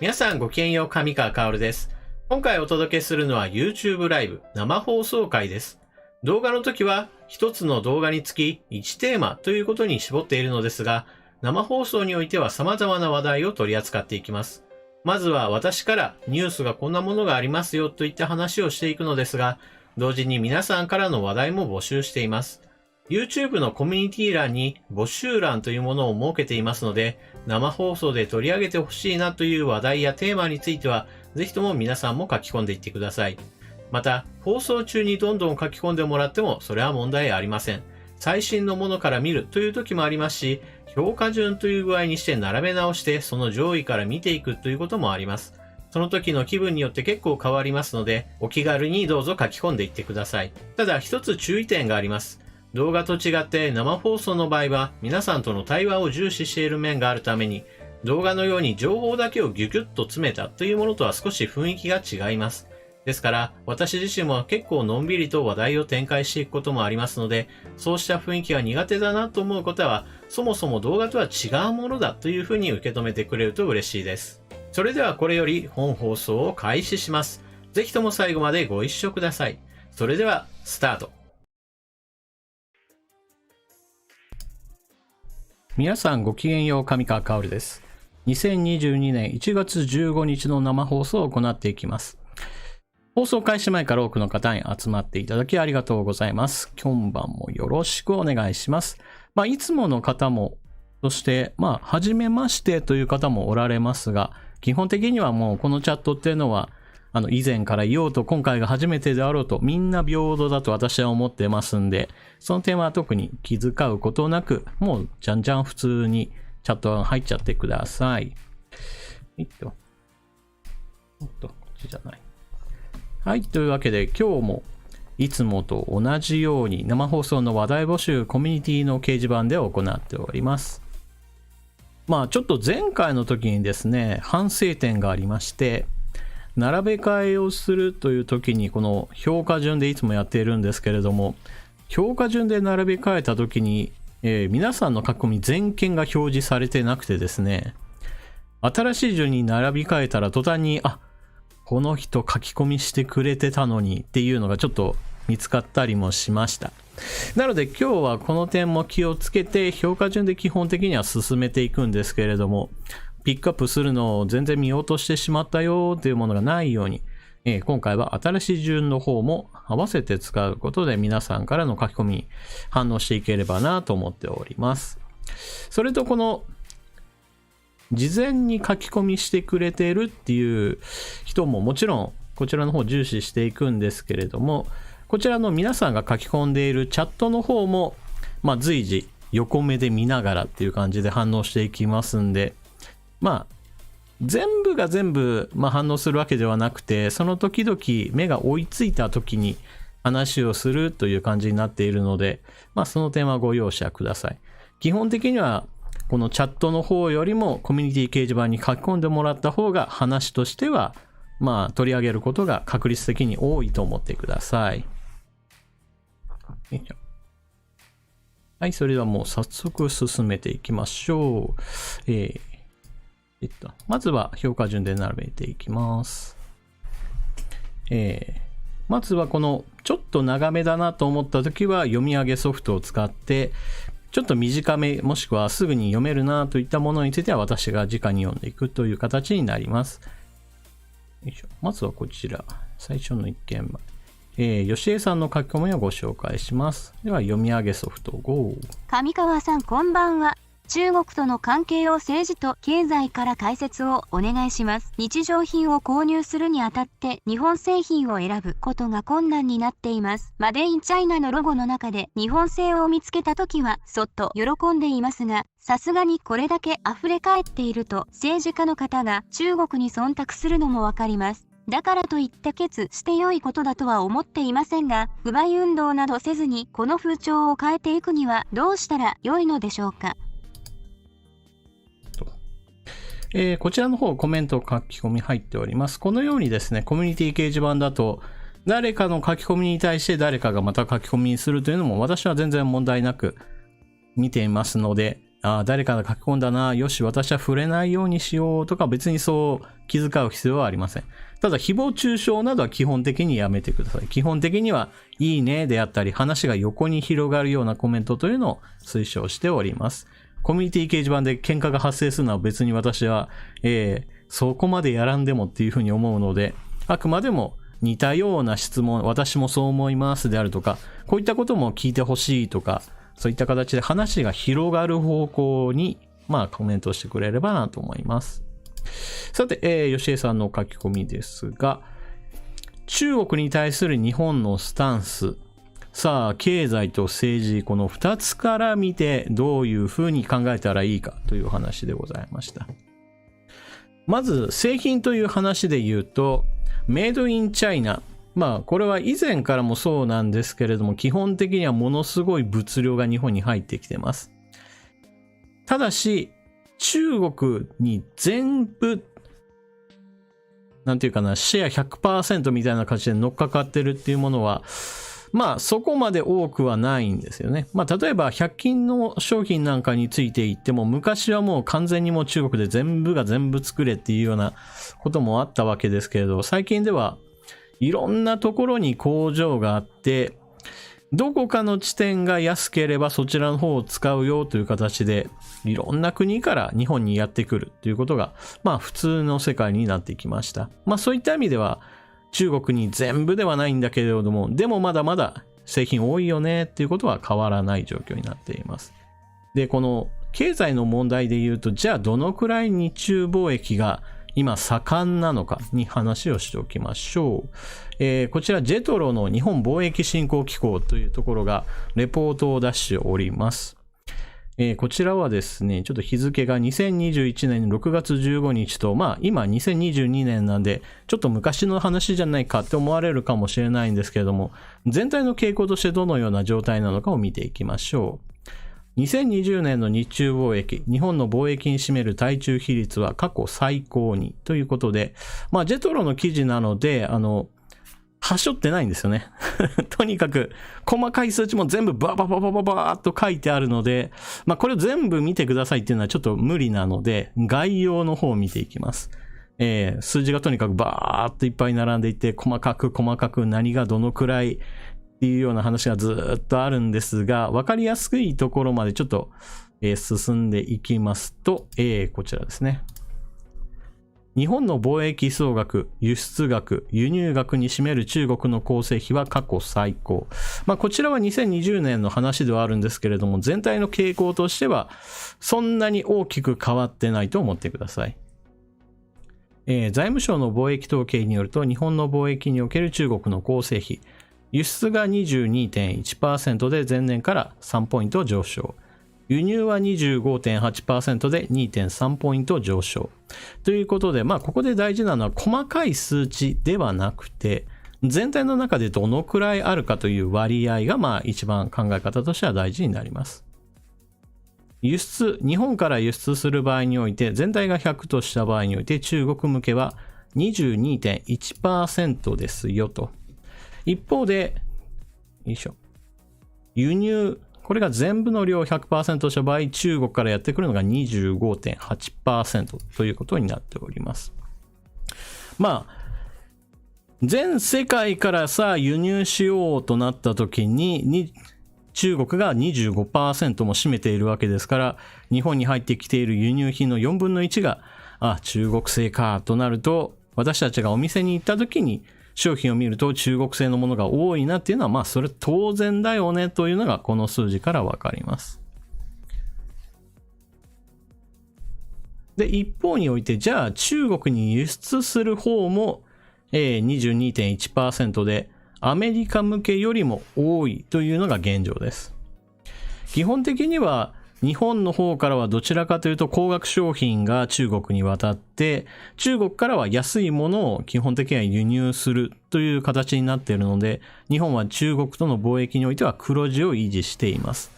皆さんごきげんよう、上川薫です。今回お届けするのは YouTube ライブ生放送回です。動画の時は一つの動画につき1テーマということに絞っているのですが、生放送においては様々な話題を取り扱っていきます。まずは私からニュースがこんなものがありますよといった話をしていくのですが、同時に皆さんからの話題も募集しています。YouTube のコミュニティ欄に募集欄というものを設けていますので、生放送で取り上げてほしいなという話題やテーマについては、ぜひとも皆さんも書き込んでいってください。また、放送中にどんどん書き込んでもらっても、それは問題ありません。最新のものから見るという時もありますし、評価順という具合にして並べ直して、その上位から見ていくということもあります。その時の気分によって結構変わりますので、お気軽にどうぞ書き込んでいってください。ただ、一つ注意点があります。動画と違って生放送の場合は皆さんとの対話を重視している面があるために、動画のように情報だけをギュギュッと詰めたというものとは少し雰囲気が違います。ですから私自身も結構のんびりと話題を展開していくこともありますので、そうした雰囲気が苦手だなと思う方は、そもそも動画とは違うものだというふうに受け止めてくれると嬉しいです。それではこれより本放送を開始します。ぜひとも最後までご一緒ください。それではスタート。皆さんごきげんよう、上川薫です。2022年1月15日の生放送を行っていきます。放送開始前から多くの方に集まっていただきありがとうございます。今晩もよろしくお願いします。いつもの方も、そして初めましてという方もおられますが、基本的にはもうこのチャットっていうのは以前から言おうと今回が初めてであろうとみんな平等だと私は思ってますんで、その点は特に気遣うことなく、もうじゃんじゃん普通にチャットが入っちゃってください。こっちじゃない。はい、というわけで今日もいつもと同じように生放送の話題募集コミュニティの掲示板で行っております。ちょっと前回の時にですね、反省点がありまして、並べ替えをするという時にこの評価順でいつもやっているんですけれども、評価順で並べ替えた時に、皆さんの書き込み全件が表示されてなくてですね、新しい順に並び替えたら途端にこの人書き込みしてくれてたのにっていうのがちょっと見つかったりもしました。なので今日はこの点も気をつけて評価順で基本的には進めていくんですけれども、ピックアップするのを全然見落としてしまったよっていうものがないように、今回は新しい順の方も合わせて使うことで皆さんからの書き込みに反応していければなと思っております。それとこの事前に書き込みしてくれているっていう人ももちろんこちらの方重視していくんですけれども、こちらの皆さんが書き込んでいるチャットの方も随時横目で見ながらっていう感じで反応していきますんで、全部が全部、反応するわけではなくて、その時々目が追いついた時に話をするという感じになっているので、その点はご容赦ください。基本的にはこのチャットの方よりもコミュニティ掲示板に書き込んでもらった方が話としては取り上げることが確率的に多いと思ってください。はい、それではもう早速進めていきましょう。まずは評価順で並べていきます。まずはこのちょっと長めだなと思った時は読み上げソフトを使ってちょっと短めもしくはすぐに読めるなといったものについては私が直に読んでいくという形になります。まずはこちら最初の1件目、吉江さんの書き込みをご紹介します。では読み上げソフト GO。 上川さんこんばんは。中国との関係を政治と経済から解説をお願いします。日常品を購入するにあたって日本製品を選ぶことが困難になっています。マデインチャイナのロゴの中で日本製を見つけたときはそっと喜んでいますが、さすがにこれだけ溢れ返っていると政治家の方が中国に忖度するのもわかります。だからといって決して良いことだとは思っていませんが、不買運動などせずにこの風潮を変えていくにはどうしたら良いのでしょうか。こちらの方コメント書き込み入っております。このようにですね、コミュニティ掲示板だと誰かの書き込みに対して誰かがまた書き込みにするというのも私は全然問題なく見ていますので、誰かが書き込んだな、よし、私は触れないようにしようとか、別にそう気遣う必要はありません。ただ、誹謗中傷などは基本的にやめてください。基本的には、いいねであったり、話が横に広がるようなコメントというのを推奨しております。コミュニティ掲示板で喧嘩が発生するのは別に私は、そこまでやらんでもっていうふうに思うので、あくまでも似たような質問、私もそう思いますであるとか、こういったことも聞いてほしいとか、そういった形で話が広がる方向に、コメントしてくれればなと思います。さて、吉江さんの書き込みですが、中国に対する日本のスタンス、さあ、経済と政治、この2つから見てどういうふうに考えたらいいかという話でございました。まず、製品という話で言うと、メイドインチャイナ。これは以前からもそうなんですけれども、基本的にはものすごい物量が日本に入ってきてます。ただし、中国に全部、なんていうかな、シェア 100% みたいな形で乗っかかってるっていうものは、そこまで多くはないんですよね。例えば、100均の商品なんかについて言っても、昔はもう完全にもう中国で全部が全部作れっていうようなこともあったわけですけれど、最近ではいろんなところに工場があって、どこかの地点が安ければそちらの方を使うよという形で、いろんな国から日本にやってくるということが、普通の世界になってきました。そういった意味では、中国に全部ではないんだけれども、でもまだまだ製品多いよねっていうことは変わらない状況になっています。で、この経済の問題で言うと、じゃあどのくらい日中貿易が今盛んなのかに話をしておきましょう。こちらジェトロの日本貿易振興機構というところがレポートを出しております。こちらはですね、ちょっと日付が2021年6月15日と、今2022年なんで、ちょっと昔の話じゃないかって思われるかもしれないんですけれども、全体の傾向としてどのような状態なのかを見ていきましょう。2020年の日中貿易、日本の貿易に占める対中比率は過去最高にということで、ジェトロの記事なので、はしょってないんですよね。とにかく、細かい数値も全部バーっと書いてあるので、これを全部見てくださいっていうのはちょっと無理なので、概要の方を見ていきます。数字がとにかくバーっといっぱい並んでいて、細かく何がどのくらいっていうような話がずっとあるんですが、わかりやすいところまでちょっと、進んでいきますと、こちらですね。日本の貿易総額、輸出額、輸入額に占める中国の構成比は過去最高。こちらは2020年の話ではあるんですけれども、全体の傾向としてはそんなに大きく変わってないと思ってください。財務省の貿易統計によると、日本の貿易における中国の構成比、輸出が 22.1% で前年から3ポイント上昇。輸入は 25.8% で 2.3 ポイント上昇。ということで、ここで大事なのは細かい数値ではなくて、全体の中でどのくらいあるかという割合が、一番考え方としては大事になります。日本から輸出する場合において、全体が100とした場合において、中国向けは 22.1% ですよと。一方で、輸入、これが全部の量 100% とした場合、中国からやってくるのが 25.8% ということになっております。全世界から輸入しようとなった時に、中国が 25% も占めているわけですから、日本に入ってきている輸入品の4分の1が、中国製かとなると、私たちがお店に行った時に、商品を見ると中国製のものが多いなっていうのは、それ当然だよねというのがこの数字からわかります。で、一方において、じゃあ中国に輸出する方も 22.1% で、アメリカ向けよりも多いというのが現状です。基本的には日本の方からはどちらかというと高額商品が中国に渡って、中国からは安いものを基本的には輸入するという形になっているので、日本は中国との貿易においては黒字を維持しています。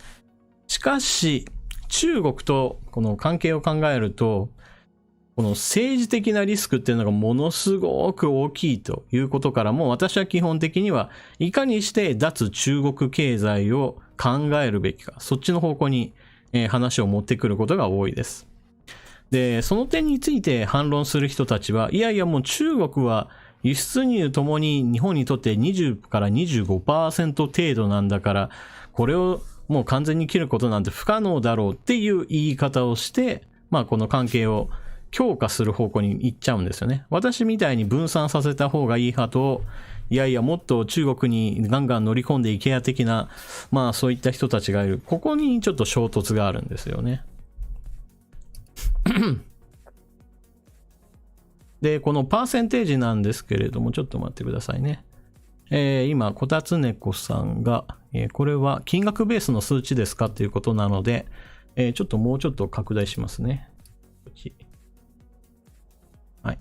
しかし、中国とこの関係を考えると、この政治的なリスクっていうのがものすごく大きいということからも、私は基本的にはいかにして脱中国経済を考えるべきか、そっちの方向に話を持ってくることが多いです。で、その点について反論する人たちは、いやいやもう中国は輸出入ともに日本にとって20から 25% 程度なんだから、これをもう完全に切ることなんて不可能だろうっていう言い方をして、この関係を強化する方向に行っちゃうんですよね。私みたいに分散させた方がいい派と、いやいやもっと中国にガンガン乗り込んでいけや的な、そういった人たちがいる。ここにちょっと衝突があるんですよね。で、このパーセンテージなんですけれども、ちょっと待ってくださいね。今、こたつねこさんが、これは金額ベースの数値ですかっていうことなので、ちょっともうちょっと拡大しますね。はい。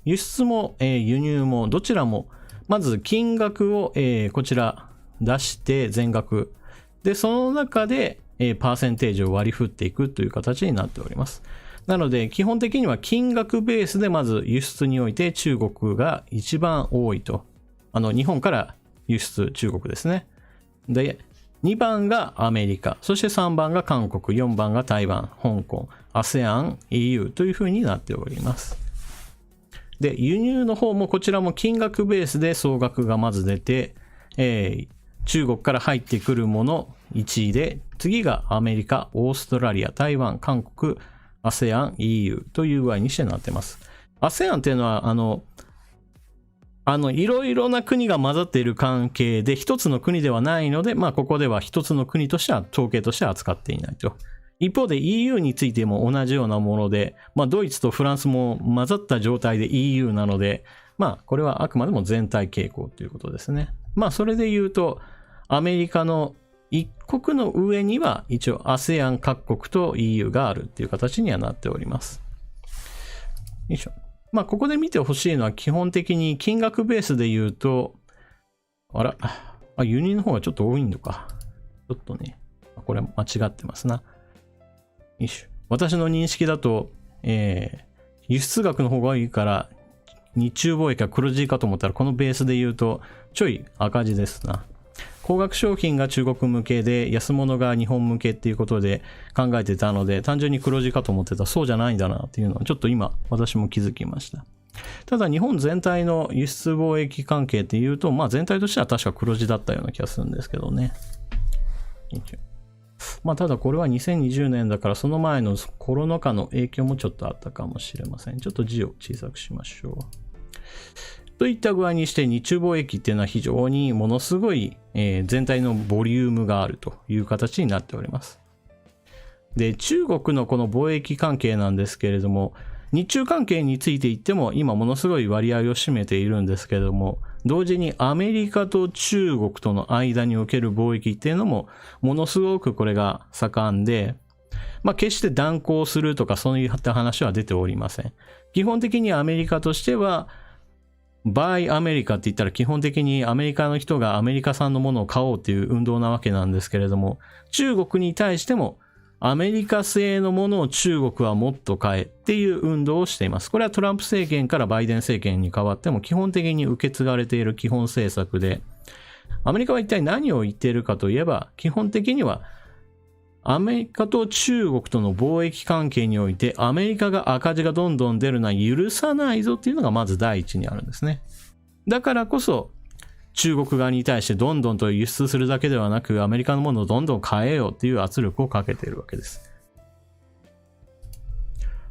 輸出も、輸入もどちらも、まず金額を、こちら出して全額。で、その中で、パーセンテージを割り振っていくという形になっております。なので、基本的には金額ベースでまず輸出において中国が一番多いと。日本から輸出中国ですね。で、2番がアメリカ、そして3番が韓国、4番が台湾、香港、ASEAN、EU というふうになっております。で、輸入の方もこちらも金額ベースで総額がまず出て、中国から入ってくるもの1位で、次がアメリカ、オーストラリア、台湾、韓国、ASEAN、EU という具合にしてなってます。ASEAN っていうのはいろいろな国が混ざっている関係で一つの国ではないので、ここでは一つの国としては統計としては扱っていないと。一方で EU についても同じようなもので、ドイツとフランスも混ざった状態で EU なので、これはあくまでも全体傾向ということですね。それで言うと、アメリカの一国の上には一応 ASEAN 各国と EU があるっていう形にはなっております。よいしょ。ここで見てほしいのは基本的に金額ベースで言うと、輸入の方がちょっと多いのか。ちょっとね、これ間違ってますな。よいしょ。私の認識だと、輸出額の方が多いから、日中貿易は黒字かと思ったら、このベースで言うと、ちょい赤字ですな。高額商品が中国向けで安物が日本向けっていうことで考えてたので、単純に黒字かと思ってたらそうじゃないんだなっていうのはちょっと今私も気づきました。ただ日本全体の輸出貿易関係っていうと、全体としては確か黒字だったような気がするんですけどね。ただこれは2020年だからその前のコロナ禍の影響もちょっとあったかもしれません。ちょっと字を小さくしましょう。といった具合にして日中貿易っていうのは非常にものすごい、全体のボリュームがあるという形になっております。で、中国のこの貿易関係なんですけれども、日中関係について言っても今ものすごい割合を占めているんですけれども、同時にアメリカと中国との間における貿易っていうのもものすごくこれが盛んで、決して断交するとかそういった話は出ておりません。基本的にアメリカとしてはバイアメリカって言ったら基本的にアメリカの人がアメリカ産のものを買おうっていう運動なわけなんですけれども、中国に対してもアメリカ製のものを中国はもっと買えっていう運動をしています。これはトランプ政権からバイデン政権に変わっても基本的に受け継がれている基本政策で、アメリカは一体何を言っているかといえば、基本的にはアメリカと中国との貿易関係においてアメリカが赤字がどんどん出るのは許さないぞっていうのがまず第一にあるんですね。だからこそ中国側に対してどんどんと輸出するだけではなくアメリカのものをどんどん買えよっていう圧力をかけているわけです。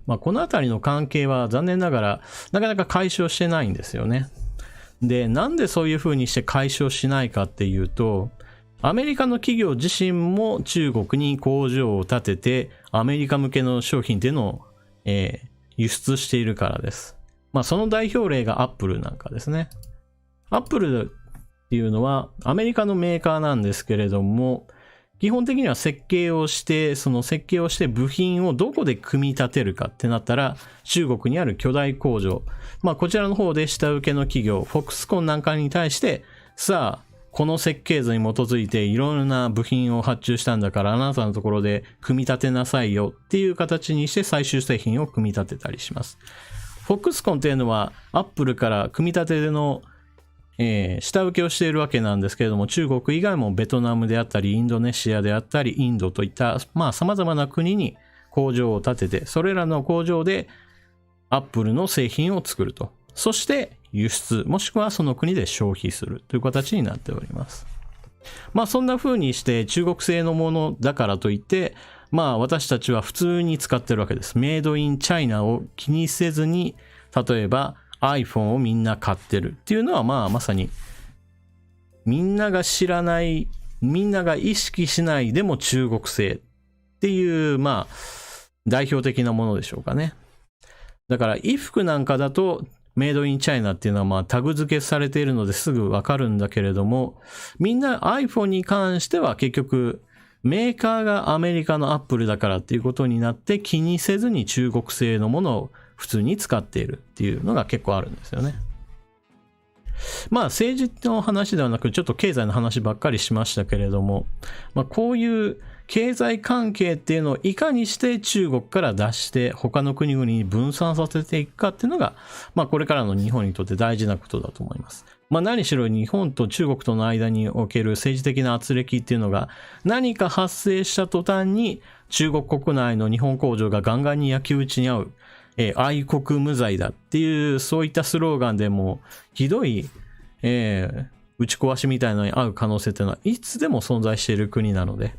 このあたりの関係は残念ながらなかなか解消してないんですよね。で、なんでそういう風にして解消しないかっていうと、アメリカの企業自身も中国に工場を建ててアメリカ向けの商品っていうのを、輸出しているからです。その代表例がアップルなんかですね。アップルっていうのはアメリカのメーカーなんですけれども、基本的には設計をして、その設計をして部品をどこで組み立てるかってなったら、中国にある巨大工場、こちらの方で下請けの企業、フォックスコンなんかに対して、さあ、この設計図に基づいていろんな部品を発注したんだからあなたのところで組み立てなさいよっていう形にして最終製品を組み立てたりします。フォックスコンっていうのはアップルから組み立ての下請けをしているわけなんですけれども、中国以外もベトナムであったり、インドネシアであったり、インドといった、まあ様々な国に工場を建てて、それらの工場でアップルの製品を作ると。そして輸出、もしくはその国で消費するという形になっております。まあそんな風にして中国製のものだからといって、まあ私たちは普通に使ってるわけです。メイドインチャイナを気にせずに、例えばiPhone をみんな買ってるっていうのは、まあまさにみんなが知らない、みんなが意識しないでも中国製っていう、まあ代表的なものでしょうかね。だから衣服なんかだとメイドインチャイナっていうのはまあタグ付けされているのですぐわかるんだけれども、みんな iPhone に関しては結局メーカーがアメリカのアップルだからっていうことになって気にせずに中国製のものを普通に使っているっていうのが結構あるんですよね。まあ政治の話ではなくちょっと経済の話ばっかりしましたけれども、まあこういう経済関係っていうのをいかにして中国から出して他の国々に分散させていくかっていうのが、まあこれからの日本にとって大事なことだと思います。まあ何しろ日本と中国との間における政治的な圧力っていうのが何か発生した途端に中国国内の日本工場がガンガンに焼き討ちに遭う、愛国無罪だっていうそういったスローガンでもひどい、打ち壊しみたいなのに遭う可能性っていうのはいつでも存在している国なので、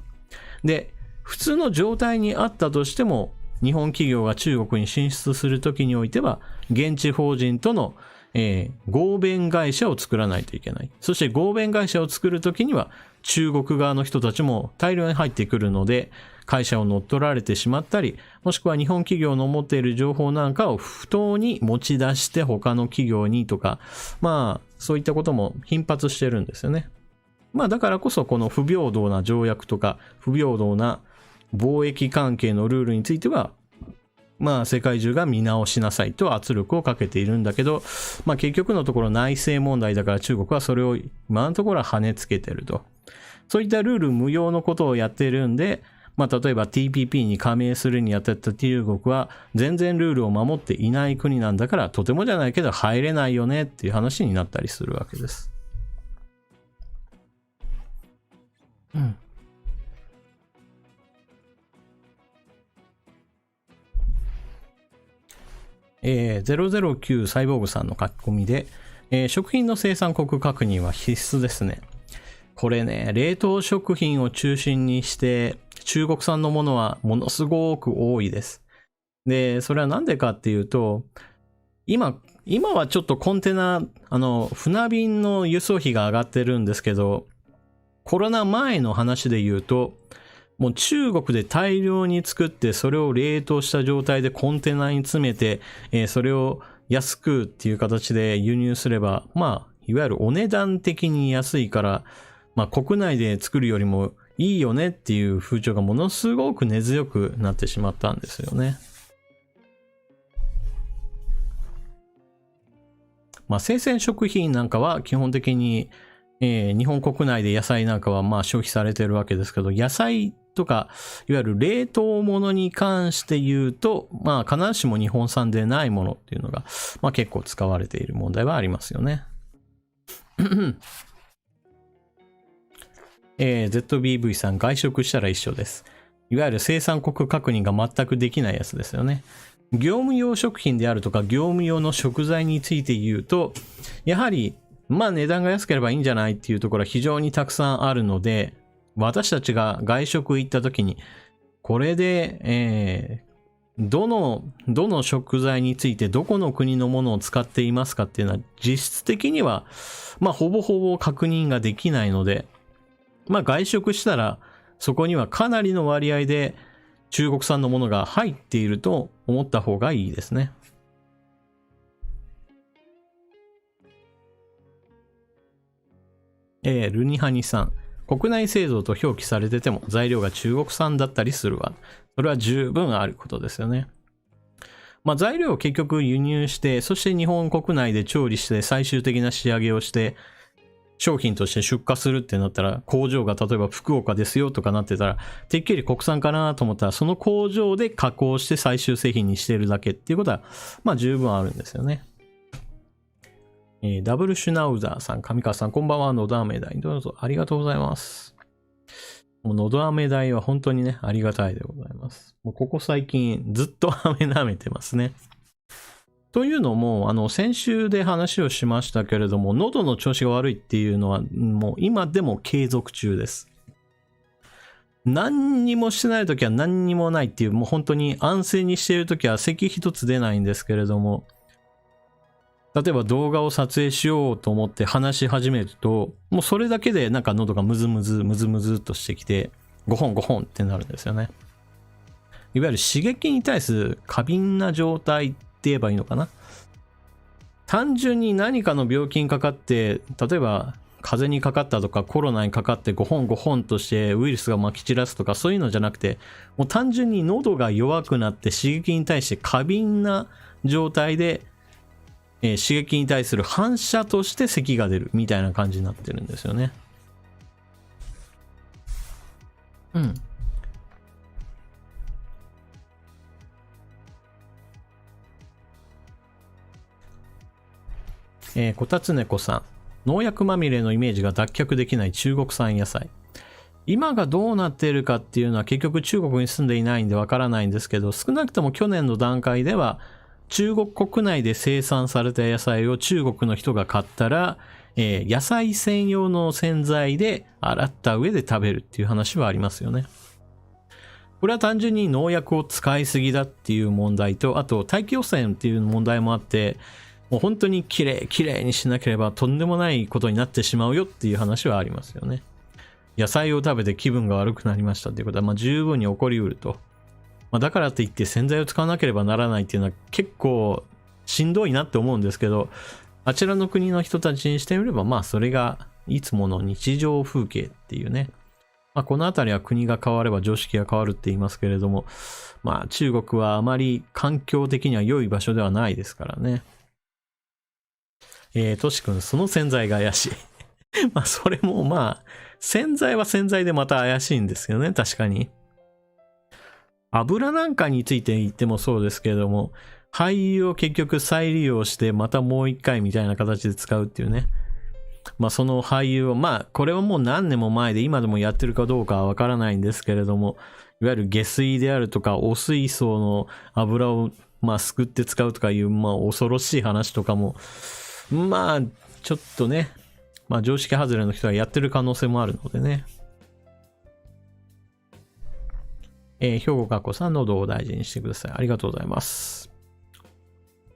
で普通の状態にあったとしても日本企業が中国に進出するときにおいては現地法人との、合弁会社を作らないといけない。そして合弁会社を作るときには中国側の人たちも大量に入ってくるので会社を乗っ取られてしまったり、もしくは日本企業の持っている情報なんかを不当に持ち出して他の企業にとか、まあそういったことも頻発してるんですよね。まあだからこそこの不平等な条約とか不平等な貿易関係のルールについてはまあ世界中が見直しなさいと圧力をかけているんだけど、まあ結局のところ内政問題だから中国はそれを今のところは跳ねつけてると。そういったルール無用のことをやってるんで、まあ例えば TPP に加盟するにあたった中国は全然ルールを守っていない国なんだからとてもじゃないけど入れないよねっていう話になったりするわけです。009サイボーグさんの書き込みで、食品の生産国確認は必須ですね。これね、冷凍食品を中心にして中国産のものはものすごく多いです。で、それはなんでかっていうと、今はちょっとコンテナ、船便の輸送費が上がってるんですけど、コロナ前の話で言うと、もう中国で大量に作ってそれを冷凍した状態でコンテナに詰めて、それを安くっていう形で輸入すれば、まあいわゆるお値段的に安いから、まあ国内で作るよりもいいよねっていう風潮がものすごく根強くなってしまったんですよね。まあ生鮮食品なんかは基本的に日本国内で野菜なんかはまあ消費されてるわけですけど、野菜とかいわゆる冷凍物に関して言うと、まあ必ずしも日本産でないものっていうのが、まあ結構使われている問題はありますよね。ZBV さん、外食したら一緒です。いわゆる生産国確認が全くできないやつですよね。業務用食品であるとか業務用の食材について言うと、やはりまあ値段が安ければいいんじゃないっていうところは非常にたくさんあるので、私たちが外食行った時にこれで、どの食材についてどこの国のものを使っていますかっていうのは実質的にはまあほぼほぼ確認ができないので、まあ外食したらそこにはかなりの割合で中国産のものが入っていると思った方がいいですね。ルニハニさん、国内製造と表記されてても材料が中国産だったりするわ。それは十分あることですよね。まあ材料を結局輸入して、そして日本国内で調理して最終的な仕上げをして商品として出荷するってなったら、工場が例えば福岡ですよとかなってたら、てっきり国産かなと思ったら、その工場で加工して最終製品にしているだけっていうことはまあ十分あるんですよね。ダブルシュナウザーさん、上川さん、こんばんは、のど飴大。どうぞありがとうございます。もうのど飴大は本当にね、ありがたいでございます。もうここ最近ずっと飴舐めてますね。というのも、先週で話をしましたけれども、喉の調子が悪いっていうのは、もう今でも継続中です。何にもしてないときは何にもないっていう、もう本当に安静にしているときは咳一つ出ないんですけれども、例えば動画を撮影しようと思って話し始めると、もうそれだけでなんか喉がムズムズっとしてきて、ゴホンってなるんですよね。いわゆる刺激に対する過敏な状態って言えばいいのかな。単純に何かの病気にかかって、例えば風邪にかかったとかコロナにかかってゴホンとしてウイルスが撒き散らすとかそういうのじゃなくて、もう単純に喉が弱くなって刺激に対して過敏な状態で、刺激に対する反射として咳が出るみたいな感じになってるんですよね。うん。こたつねこさん。農薬まみれのイメージが脱却できない中国産野菜。今がどうなっているかっていうのは結局中国に住んでいないんでわからないんですけど、少なくとも去年の段階では中国国内で生産された野菜を中国の人が買ったら、野菜専用の洗剤で洗った上で食べるっていう話はありますよね。これは単純に農薬を使いすぎだっていう問題と、あと大気汚染っていう問題もあって、もう本当にきれいにしなければとんでもないことになってしまうよっていう話はありますよね。野菜を食べて気分が悪くなりましたっていうことは十分に起こりうると。だからといって洗剤を使わなければならないっていうのは結構しんどいなって思うんですけど、あちらの国の人たちにしてみればそれがいつもの日常風景っていうね。このあたりは国が変われば常識が変わるって言いますけれども、中国はあまり環境的には良い場所ではないですからね。トシ君、その洗剤が怪しい。それも洗剤は洗剤でまた怪しいんですけどね、確かに。油なんかについて言ってもそうですけれども、廃油を結局再利用してまたもう一回みたいな形で使うっていうね。その廃油を、これはもう何年も前で今でもやってるかどうかはわからないんですけれども、いわゆる下水であるとか、汚水槽の油をすくって使うとかいう、恐ろしい話とかも、ちょっとね、常識外れの人がやってる可能性もあるのでね。兵庫かこさん、喉を大事にしてください。ありがとうございます。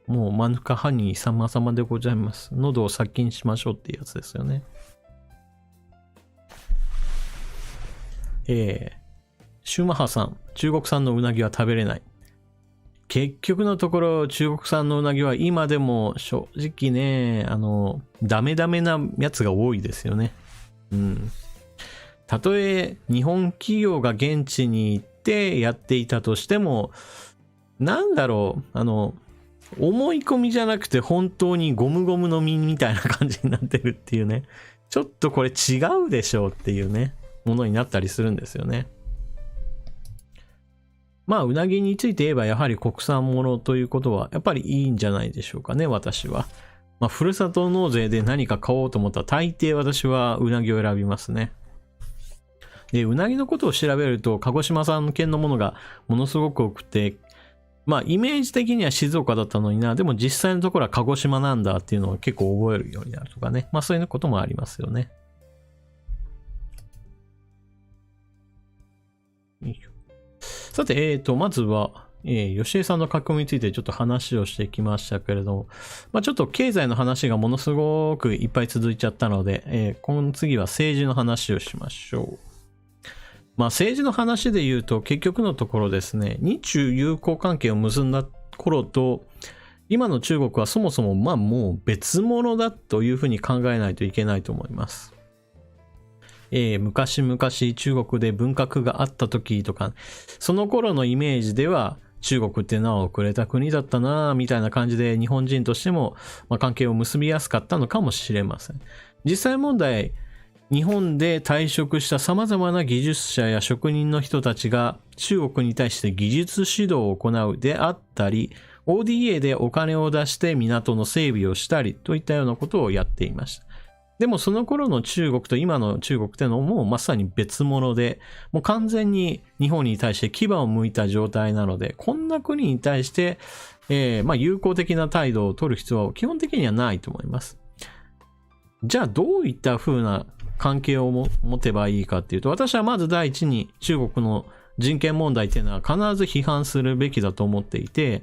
もうマヌカハニー様々でございます。喉を殺菌しましょうっていうやつですよね。シューマハさん、中国産のうなぎは食べれない。結局のところ中国産のうなぎは今でも正直ね、ダメなやつが多いですよね。たとえ日本企業が現地に行ってやっていたとしても、思い込みじゃなくて本当にゴムゴムの実みたいな感じになってるっていうね。ちょっとこれ違うでしょうっていうね、ものになったりするんですよね。うなぎについて言えばやはり国産ものということはやっぱりいいんじゃないでしょうかね、私は。ふるさと納税で何か買おうと思ったら大抵私はうなぎを選びますね。で、うなぎのことを調べると鹿児島産県のものがものすごく多くて、イメージ的には静岡だったのにな、でも実際のところは鹿児島なんだっていうのを結構覚えるようになるとかね。そういうこともありますよね。さて、まずは、吉江さんの書き込みについてちょっと話をしてきましたけれども、ちょっと経済の話がものすごくいっぱい続いちゃったので、この次は政治の話をしましょう。政治の話で言うと結局のところですね、日中友好関係を結んだ頃と、今の中国はそもそももう別物だというふうに考えないといけないと思います。昔々中国で文革があった時とか、その頃のイメージでは中国って名をくれた国だったなみたいな感じで日本人としても関係を結びやすかったのかもしれません。実際問題、日本で退職した様々な技術者や職人の人たちが中国に対して技術指導を行うであったり、ODA でお金を出して港の整備をしたりといったようなことをやっていました。でもその頃の中国と今の中国っていうのもまさに別物で、もう完全に日本に対して牙を向いた状態なので、こんな国に対して、友好的な態度を取る必要は基本的にはないと思います。じゃあどういった風な関係を持てばいいかっていうと、私はまず第一に中国の人権問題っていうのは必ず批判するべきだと思っていて、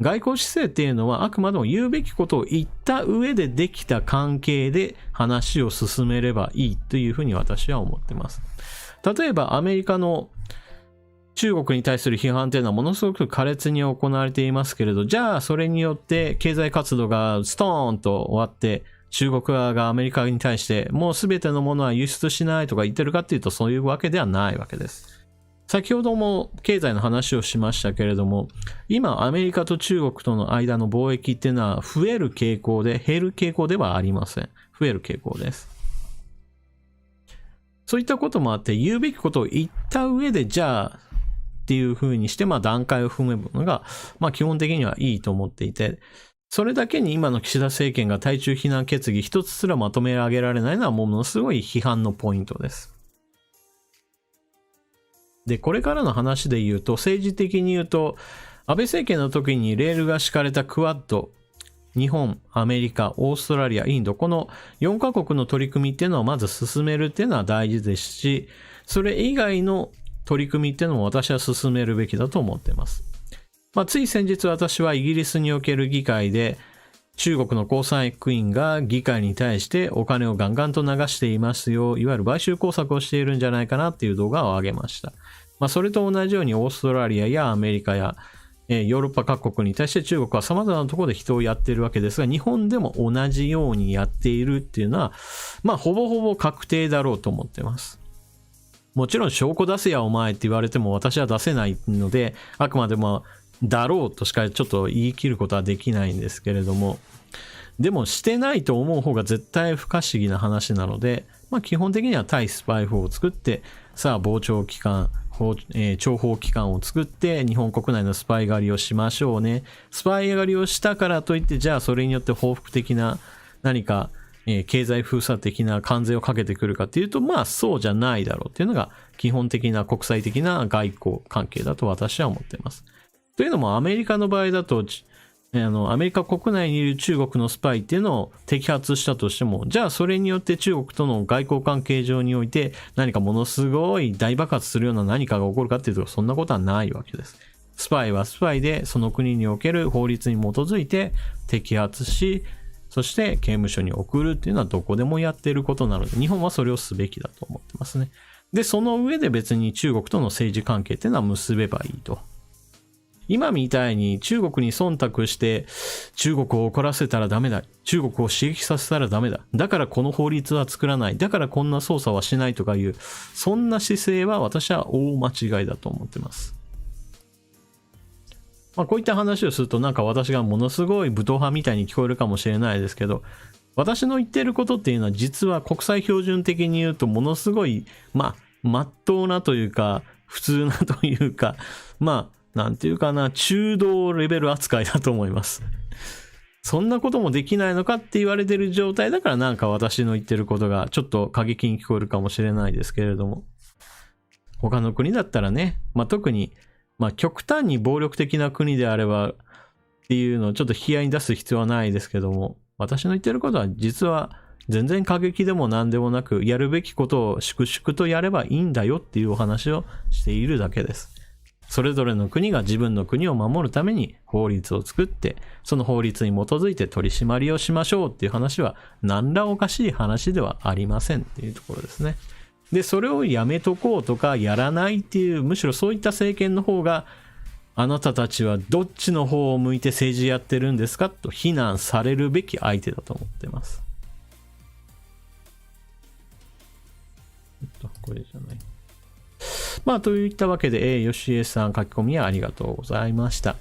外交姿勢っていうのはあくまでも言うべきことを言った上でできた関係で話を進めればいいというふうに私は思ってます。例えばアメリカの中国に対する批判っていうのはものすごく苛烈に行われていますけれど、じゃあそれによって経済活動がストーンと終わって中国側がアメリカに対してもう全てのものは輸出しないとか言ってるかっていうとそういうわけではないわけです。先ほども経済の話をしましたけれども、今アメリカと中国との間の貿易っていうのは増える傾向で減る傾向ではありません。増える傾向です。そういったこともあって言うべきことを言った上でじゃあっていう風にして段階を踏むのが基本的にはいいと思っていて、それだけに今の岸田政権が対中非難決議一つすらまとめ上げられないのはものすごい批判のポイントです。で、これからの話で言うと、政治的に言うと、安倍政権の時にレールが敷かれたクアッド、日本、アメリカ、オーストラリア、インド、この4カ国の取り組みっていうのをまず進めるっていうのは大事ですし、それ以外の取り組みっていうのも私は進めるべきだと思っています。つい先日私はイギリスにおける議会で、中国の工作員が議会に対してお金をガンガンと流していますよ、いわゆる買収工作をしているんじゃないかなっていう動画を上げました。それと同じようにオーストラリアやアメリカやヨーロッパ各国に対して中国は様々なところで人をやっているわけですが、日本でも同じようにやっているっていうのは、ほぼほぼ確定だろうと思ってます。もちろん証拠出せやお前って言われても私は出せないので、あくまでもだろうとしかちょっと言い切ることはできないんですけれども、でもしてないと思う方が絶対不可思議な話なので、基本的には対スパイ法を作って、さあ傍聴機関、諜報機関を作って日本国内のスパイ狩りをしましょうね。スパイ狩りをしたからといってじゃあそれによって報復的な何か、経済封鎖的な関税をかけてくるかっていうとそうじゃないだろうっていうのが基本的な国際的な外交関係だと私は思っています。というのもアメリカの場合だとアメリカ国内にいる中国のスパイっていうのを摘発したとしても、じゃあそれによって中国との外交関係上において何かものすごい大爆発するような何かが起こるかっていうとそんなことはないわけです。スパイはスパイでその国における法律に基づいて摘発し、そして刑務所に送るっていうのはどこでもやっていることなので、日本はそれをすべきだと思ってますね。で、その上で別に中国との政治関係っていうのは結べばいいと。今みたいに中国に忖度して中国を怒らせたらダメだ。中国を刺激させたらダメだ。だからこの法律は作らない。だからこんな操作はしないとかいう、そんな姿勢は私は大間違いだと思ってます。こういった話をすると私がものすごい武闘派みたいに聞こえるかもしれないですけど、私の言ってることっていうのは実は国際標準的に言うとものすごい、まっとうなというか、普通なというか、なんていうかな、中道レベル扱いだと思います。そんなこともできないのかって言われてる状態だから私の言ってることがちょっと過激に聞こえるかもしれないですけれども。他の国だったらね、特に、極端に暴力的な国であればっていうのをちょっと引き合いに出す必要はないですけども、私の言ってることは実は全然過激でも何でもなく、やるべきことを粛々とやればいいんだよっていうお話をしているだけです。それぞれの国が自分の国を守るために法律を作って、その法律に基づいて取り締まりをしましょうっていう話は何らおかしい話ではありませんっていうところですね。で、それをやめとこうとかやらないっていう、むしろそういった政権の方が、あなたたちはどっちの方を向いて政治やってるんですかと非難されるべき相手だと思ってます。これじゃない。といったわけで、吉江さん書き込みありがとうございました。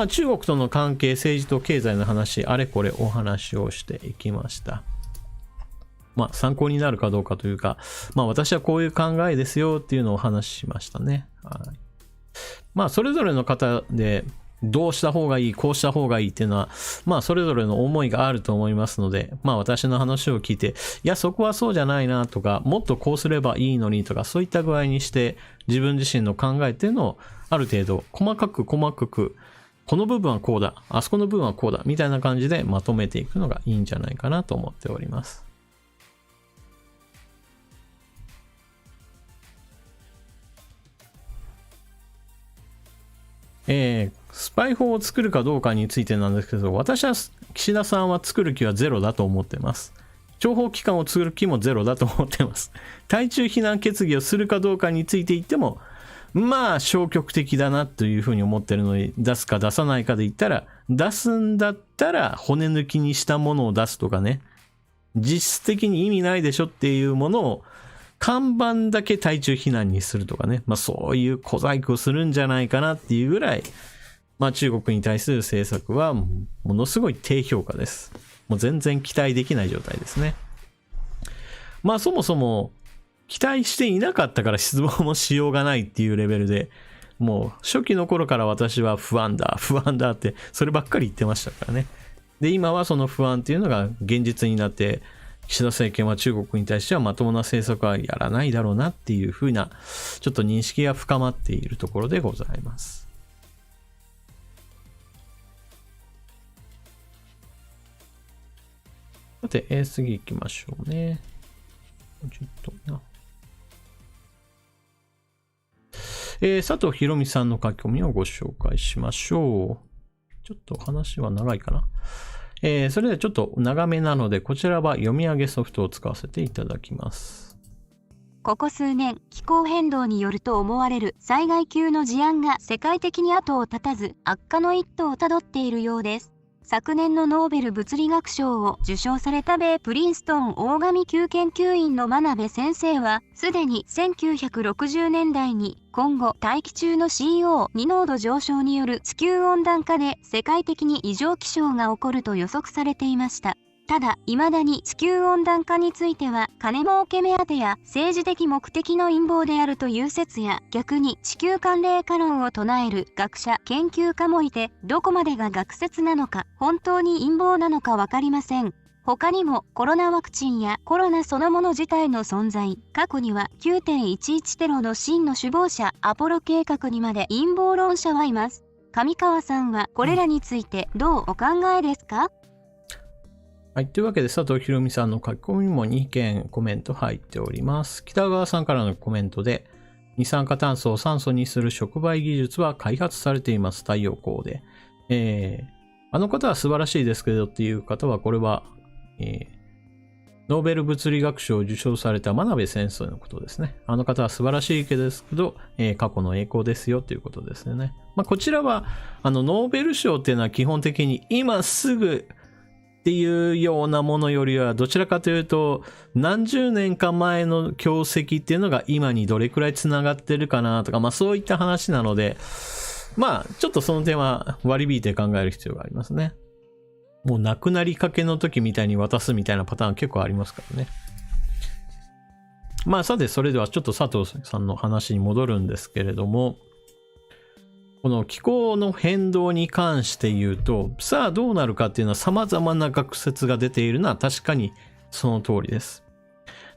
中国との関係、政治と経済の話、あれこれお話をしていきました。参考になるかどうかというか、私はこういう考えですよっていうのをお話ししましたね。はい。それぞれの方で、どうした方がいい、こうした方がいいっていうのは、まあそれぞれの思いがあると思いますので、まあ私の話を聞いて、いやそこはそうじゃないなとか、もっとこうすればいいのにとか、そういった具合にして自分自身の考えっていうのをある程度細かくこの部分はこうだ、あそこの部分はこうだみたいな感じでまとめていくのがいいんじゃないかなと思っております。スパイ法を作るかどうかについてなんですけど、私は岸田さんは作る気はゼロだと思ってます。諜報機関を作る気もゼロだと思ってます。対中非難決議をするかどうかについて言っても、まあ消極的だなというふうに思ってるのに、出すか出さないかで言ったら、出すんだったら骨抜きにしたものを出すとかね、実質的に意味ないでしょっていうものを看板だけ対中非難にするとかね、まあそういう小細工をするんじゃないかなっていうぐらい、まあ中国に対する政策はものすごい低評価です。もう全然期待できない状態ですね。まあそもそも期待していなかったから失望もしようがないっていうレベルで、もう初期の頃から私は不安だってそればっかり言ってましたからね。で今はその不安っていうのが現実になって、岸田政権は中国に対してはまともな政策はやらないだろうなっていうふうなちょっと認識が深まっているところでございます。さて、次行きましょうね。ちょっとな。佐藤博美さんの書き込みをご紹介しましょう。ちょっと話は長いかな。それではちょっと長めなので、こちらは読み上げソフトを使わせていただきます。ここ数年、気候変動によると思われる災害級の事案が世界的に後を絶たず、悪化の一途をたどっているようです。昨年のノーベル物理学賞を受賞された米プリンストン大神級研究員の真鍋先生は、すでに1960年代に今後大気中の CO2 濃度上昇による地球温暖化で世界的に異常気象が起こると予測されていました。ただ、未だに地球温暖化については、金儲け目当てや政治的目的の陰謀であるという説や、逆に地球寒冷化論を唱える学者、研究家もいて、どこまでが学説なのか、本当に陰謀なのかわかりません。他にも、コロナワクチンやコロナそのもの自体の存在、過去には 9.11 テロの真の首謀者、アポロ計画にまで陰謀論者はいます。上川さんはこれらについてどうお考えですか？はい。というわけで、佐藤博美さんの書き込みも2件コメント入っております。北川さんからのコメントで、二酸化炭素を酸素にする触媒技術は開発されています。太陽光で。あの方は素晴らしいですけどっていう方は、これは、ノーベル物理学賞を受賞された真鍋先生のことですね。あの方は素晴らしいですけど、過去の栄光ですよということですね。まあ、こちらは、ノーベル賞っていうのは基本的に今すぐ、っていうようなものよりはどちらかというと何十年か前の業績っていうのが今にどれくらいつながってるかなとか、まあそういった話なので、まあちょっとその点は割り引いて考える必要がありますね。もう亡くなりかけの時みたいに渡すみたいなパターン結構ありますからね。まあさて、それではちょっと佐藤さんの話に戻るんですけれども、この気候の変動に関して言うと、さあどうなるかっていうのは様々な学説が出ているのは確かにその通りです。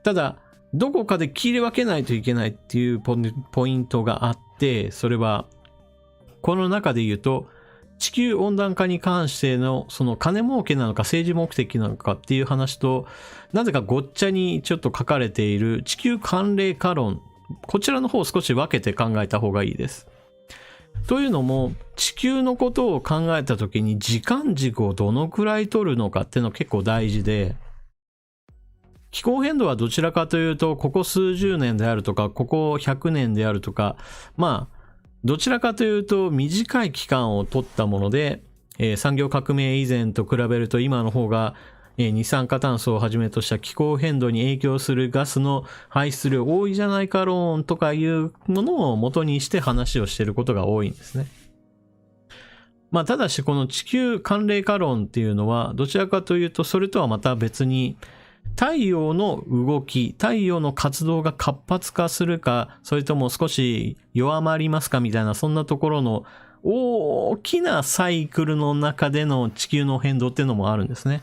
ただ、どこかで切り分けないといけないっていうポイントがあって、それは、この中で言うと、地球温暖化に関してのその金儲けなのか政治目的なのかっていう話と、なぜかごっちゃにちょっと書かれている地球寒冷化論、こちらの方を少し分けて考えた方がいいです。というのも、地球のことを考えたときに時間軸をどのくらい取るのかっていうのが結構大事で、気候変動はどちらかというと、ここ数十年であるとか、ここ100年であるとか、まあ、どちらかというと短い期間を取ったもので、産業革命以前と比べると今の方が、二酸化炭素をはじめとした気候変動に影響するガスの排出量多いじゃないか論とかいうものを元にして話をしていることが多いんですね。まあただしこの地球寒冷化論っていうのはどちらかというとそれとはまた別に太陽の動き、太陽の活動が活発化するか、それとも少し弱まりますかみたいなそんなところの大きなサイクルの中での地球の変動っていうのもあるんですね。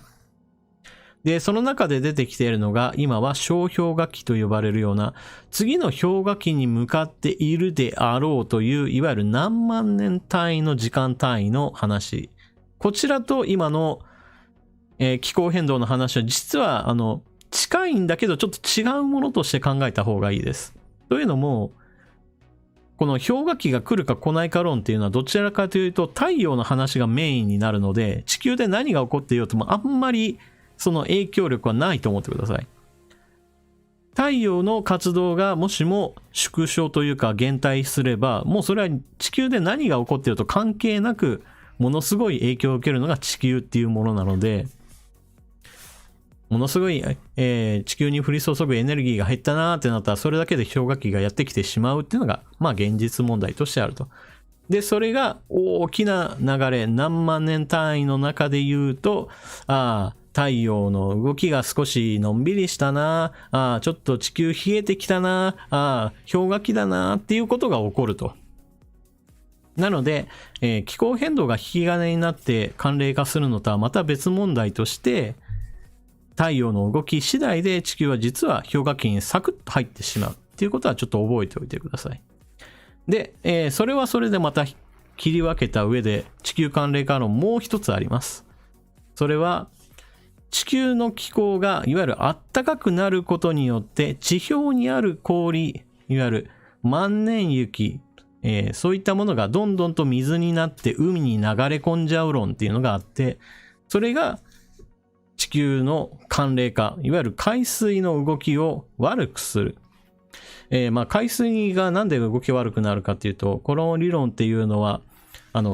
で、その中で出てきているのが、今は小氷河期と呼ばれるような、次の氷河期に向かっているであろうという、いわゆる何万年単位の時間単位の話。こちらと今の、気候変動の話は、実は、近いんだけど、ちょっと違うものとして考えた方がいいです。というのも、この氷河期が来るか来ないか論っていうのはどちらかというと太陽の話がメインになるので、地球で何が起こっていようともあんまりその影響力はないと思ってください。太陽の活動がもしも縮小というか減退すれば、もうそれは地球で何が起こっていると関係なくものすごい影響を受けるのが地球っていうものなので、ものすごい、地球に降り注ぐエネルギーが減ったなーってなったら、それだけで氷河期がやってきてしまうっていうのが、まあ現実問題としてあると。で、それが大きな流れ、何万年単位の中で言うと、太陽の動きが少しのんびりしたな、ちょっと地球冷えてきたな、氷河期だなっていうことが起こると。なので、気候変動が引き金になって寒冷化するのとはまた別問題として、太陽の動き次第で地球は実は氷河期にサクッと入ってしまうっていうことはちょっと覚えておいてください。で、それはそれでまた切り分けた上で地球寒冷化論もう一つあります。それは地球の気候がいわゆる暖かくなることによって地表にある氷、いわゆる万年雪、そういったものがどんどんと水になって海に流れ込んじゃう論っていうのがあって、それが地球の寒冷化、いわゆる海水の動きを悪くする。海水がなんで動き悪くなるかっていうと、この理論っていうのは、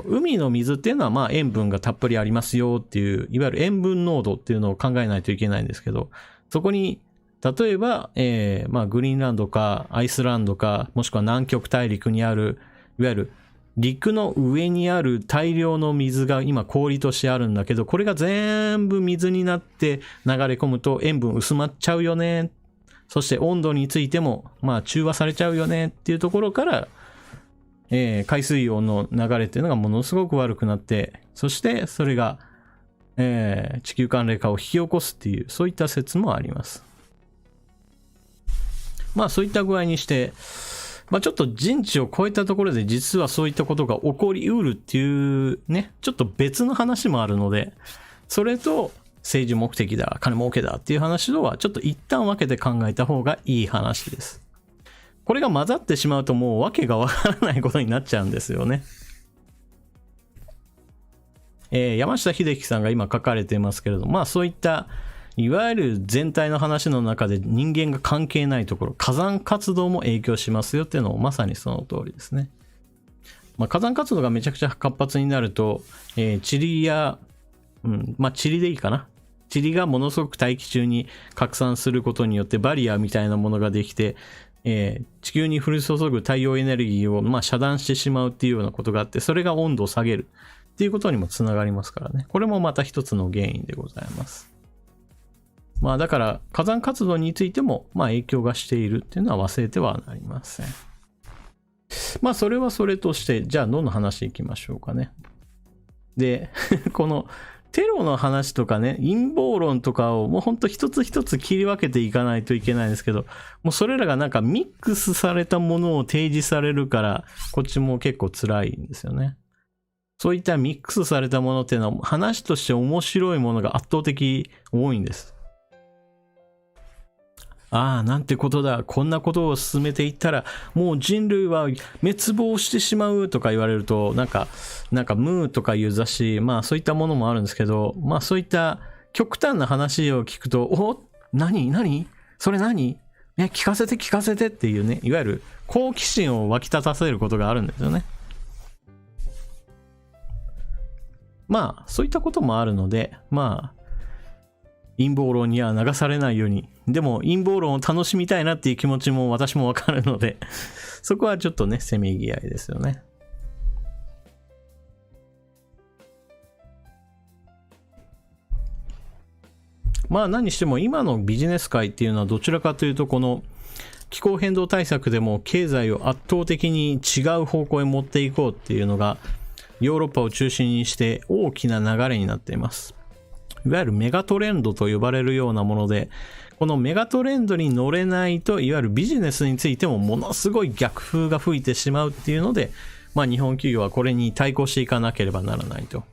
海の水っていうのは塩分がたっぷりありますよっていう、いわゆる塩分濃度っていうのを考えないといけないんですけど、そこに、例えば、グリーンランドかアイスランドか、もしくは南極大陸にある、いわゆる陸の上にある大量の水が今氷としてあるんだけど、これが全部水になって流れ込むと塩分薄まっちゃうよね。そして温度についても中和されちゃうよねっていうところから、海水温の流れっていうのがものすごく悪くなって、そしてそれが、地球寒冷化を引き起こすっていう、そういった説もあります。そういった具合にして、ちょっと人知を超えたところで実はそういったことが起こりうるっていうね、ちょっと別の話もあるので、それと政治目的だ、金儲けだっていう話とはちょっと一旦分けて考えた方がいい話です。これが混ざってしまうともう訳がわからないことになっちゃうんですよね。山下秀樹さんが今書かれていますけれども、そういったいわゆる全体の話の中で人間が関係ないところ、火山活動も影響しますよっていうのもまさにその通りですね。火山活動がめちゃくちゃ活発になると、塵や、塵でいいかな。塵がものすごく大気中に拡散することによってバリアみたいなものができて、地球に降り注ぐ太陽エネルギーを遮断してしまうっていうようなことがあって、それが温度を下げるっていうことにもつながりますからね。これもまた一つの原因でございます。だから火山活動についても影響がしているっていうのは忘れてはなりません。それはそれとして、じゃあどんな話いきましょうかね。で、このテロの話とかね、陰謀論とかをもうほんと一つ一つ切り分けていかないといけないんですけど、もうそれらがなんかミックスされたものを提示されるから、こっちも結構辛いんですよね。そういったミックスされたものっていうのは話として面白いものが圧倒的多いんです。なんてことだ、こんなことを進めていったらもう人類は滅亡してしまうとか言われると、なんかムーとかいう雑誌、そういったものもあるんですけど、そういった極端な話を聞くと、何それ何聞かせてっていうね、いわゆる好奇心を湧き立たせることがあるんですよね。そういったこともあるので、陰謀論には流されないように。でも陰謀論を楽しみたいなっていう気持ちも私もわかるので、そこはちょっとね、せめぎ合いですよね。何しても今のビジネス界っていうのはどちらかというと、この気候変動対策でも経済を圧倒的に違う方向へ持っていこうっていうのがヨーロッパを中心にして大きな流れになっています。いわゆるメガトレンドと呼ばれるようなもので、このメガトレンドに乗れないと、いわゆるビジネスについてもものすごい逆風が吹いてしまうっていうので、日本企業はこれに対抗していかなければならないと。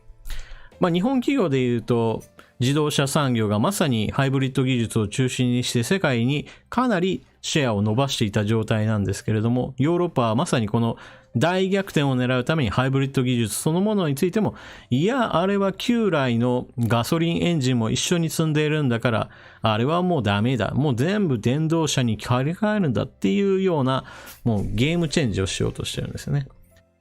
日本企業でいうと、自動車産業がまさにハイブリッド技術を中心にして世界にかなりシェアを伸ばしていた状態なんですけれども、ヨーロッパはまさにこの大逆転を狙うためにハイブリッド技術そのものについても、いや、あれは旧来のガソリンエンジンも一緒に積んでいるんだから、あれはもうダメだ。もう全部電動車に切り替えるんだっていうような、もうゲームチェンジをしようとしてるんですよね。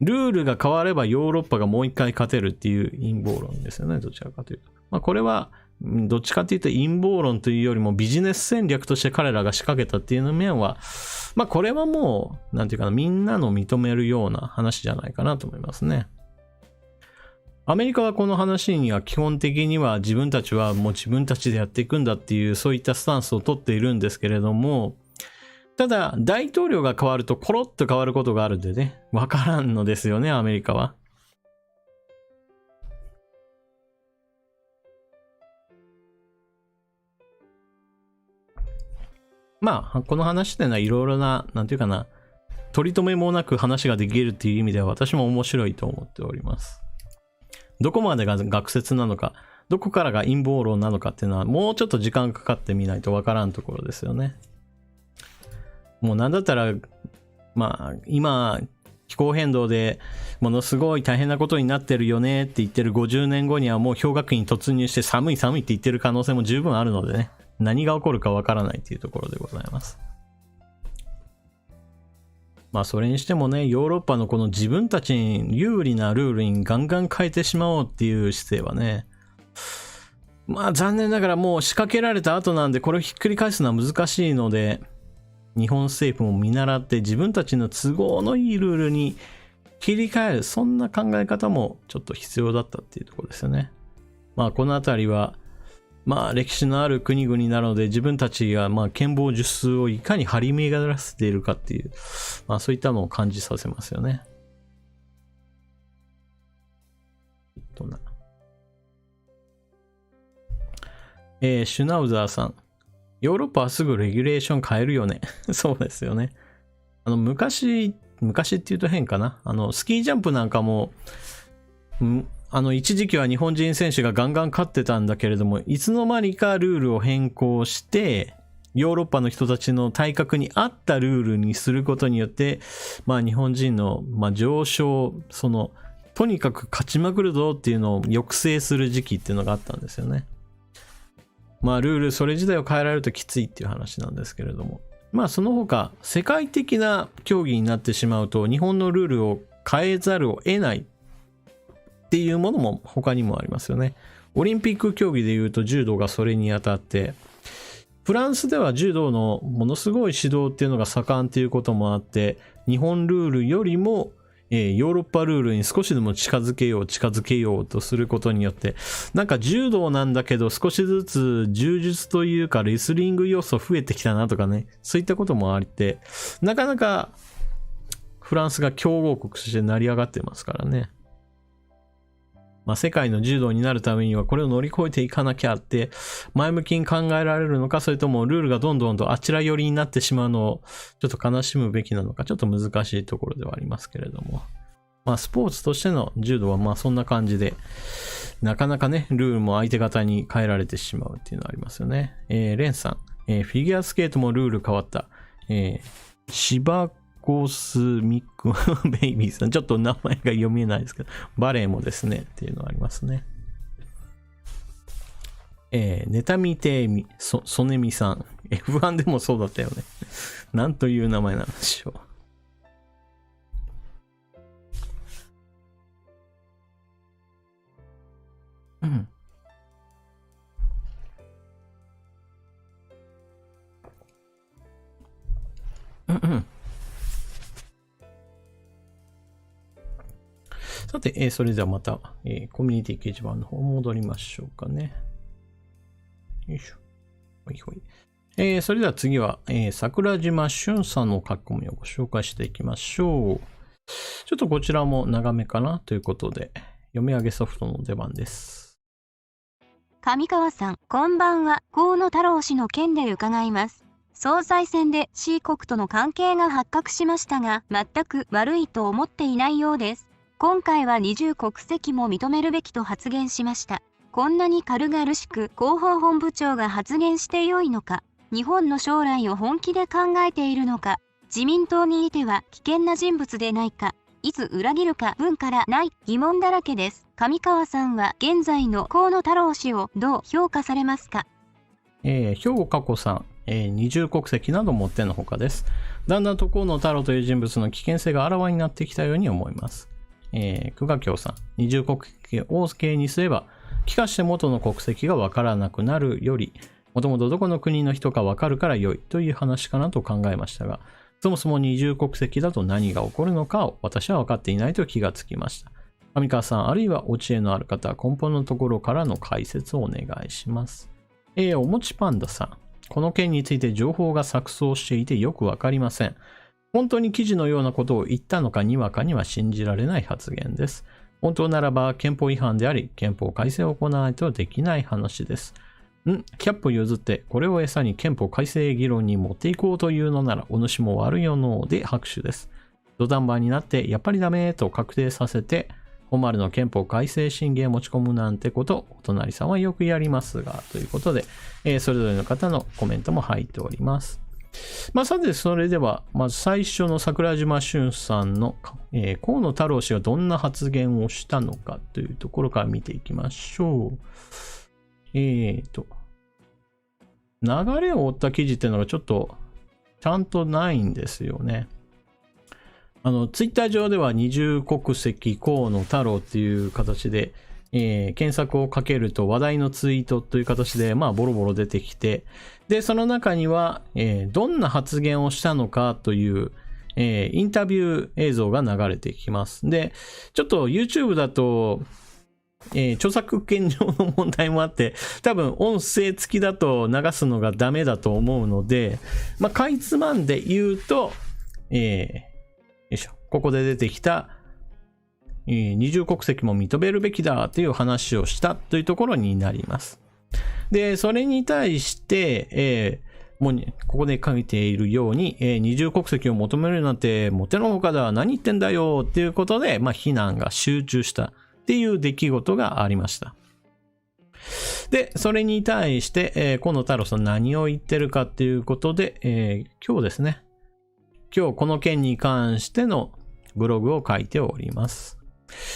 ルールが変わればヨーロッパがもう一回勝てるっていう陰謀論ですよね。どちらかというと。これは、どっちかというと陰謀論というよりもビジネス戦略として彼らが仕掛けたっていう面は、これはもう、なんていうかな、みんなの認めるような話じゃないかなと思いますね。アメリカはこの話には基本的には自分たちはもう自分たちでやっていくんだっていうそういったスタンスを取っているんですけれども、ただ大統領が変わるとコロッと変わることがあるんでね、わからんのですよね、アメリカは。この話っていうのはいろいろな、なんていうかな、取り留めもなく話ができるっていう意味では私も面白いと思っております。どこまでが学説なのか、どこからが陰謀論なのかっていうのはもうちょっと時間かかってみないとわからんところですよね。もうなんだったら、今、気候変動でものすごい大変なことになってるよねって言ってる50年後にはもう氷河期に突入して寒い寒いって言ってる可能性も十分あるのでね。何が起こるかわからないっていうところでございます。それにしてもね、ヨーロッパのこの自分たちに有利なルールにガンガン変えてしまおうっていう姿勢はね、残念ながらもう仕掛けられた後なんでこれをひっくり返すのは難しいので、日本政府も見習って自分たちの都合のいいルールに切り替える、そんな考え方もちょっと必要だったっていうところですよね。このあたりは歴史のある国々なので自分たちが権謀術数をいかに張り巡らせているかっていう、そういったのを感じさせますよね。シュナウザーさん。ヨーロッパはすぐレギュレーション変えるよね。そうですよね。昔っていうと変かな。スキージャンプなんかも、一時期は日本人選手がガンガン勝ってたんだけれども、いつの間にかルールを変更して、ヨーロッパの人たちの体格に合ったルールにすることによって、日本人の、上昇、とにかく勝ちまくるぞっていうのを抑制する時期っていうのがあったんですよね。ルール、それ自体を変えられるときついっていう話なんですけれども。その他、世界的な競技になってしまうと、日本のルールを変えざるを得ないっていうものも他にもありますよね。オリンピック競技でいうと柔道がそれにあたって、フランスでは柔道のものすごい指導っていうのが盛んっていうこともあって、日本ルールよりもヨーロッパルールに少しでも近づけようとすることによって、なんか柔道なんだけど少しずつ柔術というかレスリング要素増えてきたなとかね、そういったこともあって、なかなかフランスが強豪国として成り上がってますからね。世界の柔道になるためにはこれを乗り越えていかなきゃって前向きに考えられるのか、それともルールがどんどんとあちら寄りになってしまうのをちょっと悲しむべきなのか、ちょっと難しいところではありますけれども、スポーツとしての柔道はそんな感じで、なかなかねルールも相手方に変えられてしまうっていうのはありますよね。レンさん、フィギュアスケートもルール変わった。芝コスミックベイビーさん、ちょっと名前が読めないですけど、バレエもですねっていうのがありますね。ネタミテミソネミさん、 F1 でもそうだったよね。なんという名前なんでしょう。さて、それではまた、コミュニティ掲示板の方戻りましょうかね。よいしょ。ほいほい。それでは次は、桜島俊さんの書き込みをご紹介していきましょう。ちょっとこちらも長めかなということで、読み上げソフトの出番です。上川さん、こんばんは。河野太郎氏の件で伺います。総裁選で C 国との関係が発覚しましたが、全く悪いと思っていないようです。今回は二重国籍も認めるべきと発言しました。こんなに軽々しく広報本部長が発言してよいのか、日本の将来を本気で考えているのか、自民党にいては危険な人物でないか、いつ裏切るか文からない疑問だらけです。上川さんは現在の河野太郎氏をどう評価されますか？兵庫加古さん、二重国籍など持ってのほかです。だんだんと河野太郎という人物の危険性があらわになってきたように思います。久我京さん、二重国籍を形にすれば、帰化して元の国籍がわからなくなるより、もともとどこの国の人かわかるから良いという話かなと考えましたが、そもそも二重国籍だと何が起こるのかを私は分かっていないと気がつきました。上川さん、あるいはお知恵のある方、根本のところからの解説をお願いします。おもちパンダさん、この件について情報が錯綜していてよくわかりません。本当に記事のようなことを言ったのかにわかには信じられない発言です。本当ならば憲法違反であり、憲法改正を行わないとできない話です。100歩譲って、これを餌に憲法改正議論に持っていこうというのなら、お主も悪いよので拍手です。土壇場になって、やっぱりダメと確定させて、本丸の憲法改正審議へ持ち込むなんてこと、お隣さんはよくやりますが、ということで、それぞれの方のコメントも入っております。さて、それでは、まず最初の桜島俊さんの、河野太郎氏がどんな発言をしたのかというところから見ていきましょう。流れを追った記事っていうのがちょっとちゃんとないんですよね。ツイッター上では二重国籍河野太郎っていう形で、検索をかけると話題のツイートという形でボロボロ出てきて、でその中には、どんな発言をしたのかという、インタビュー映像が流れてきます。でちょっと YouTube だと著作権上の問題もあって、多分音声付きだと流すのがダメだと思うので、かいつまんで言うと、ここで出てきた、二重国籍も認めるべきだという話をしたというところになります。で、それに対して、もうここで書いているように、二重国籍を求めるなんてもってのほかだ、何言ってんだよっていうことで、非難が集中したっていう出来事がありました。で、それに対して、河野太郎さん何を言ってるかっていうことで、今日ですね。今日この件に関してのブログを書いております。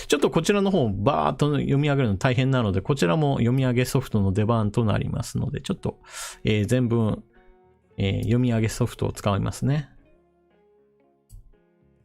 ちょっとこちらの方バーっと読み上げるの大変なので、こちらも読み上げソフトの出番となりますので、ちょっと、全文、読み上げソフトを使いますね。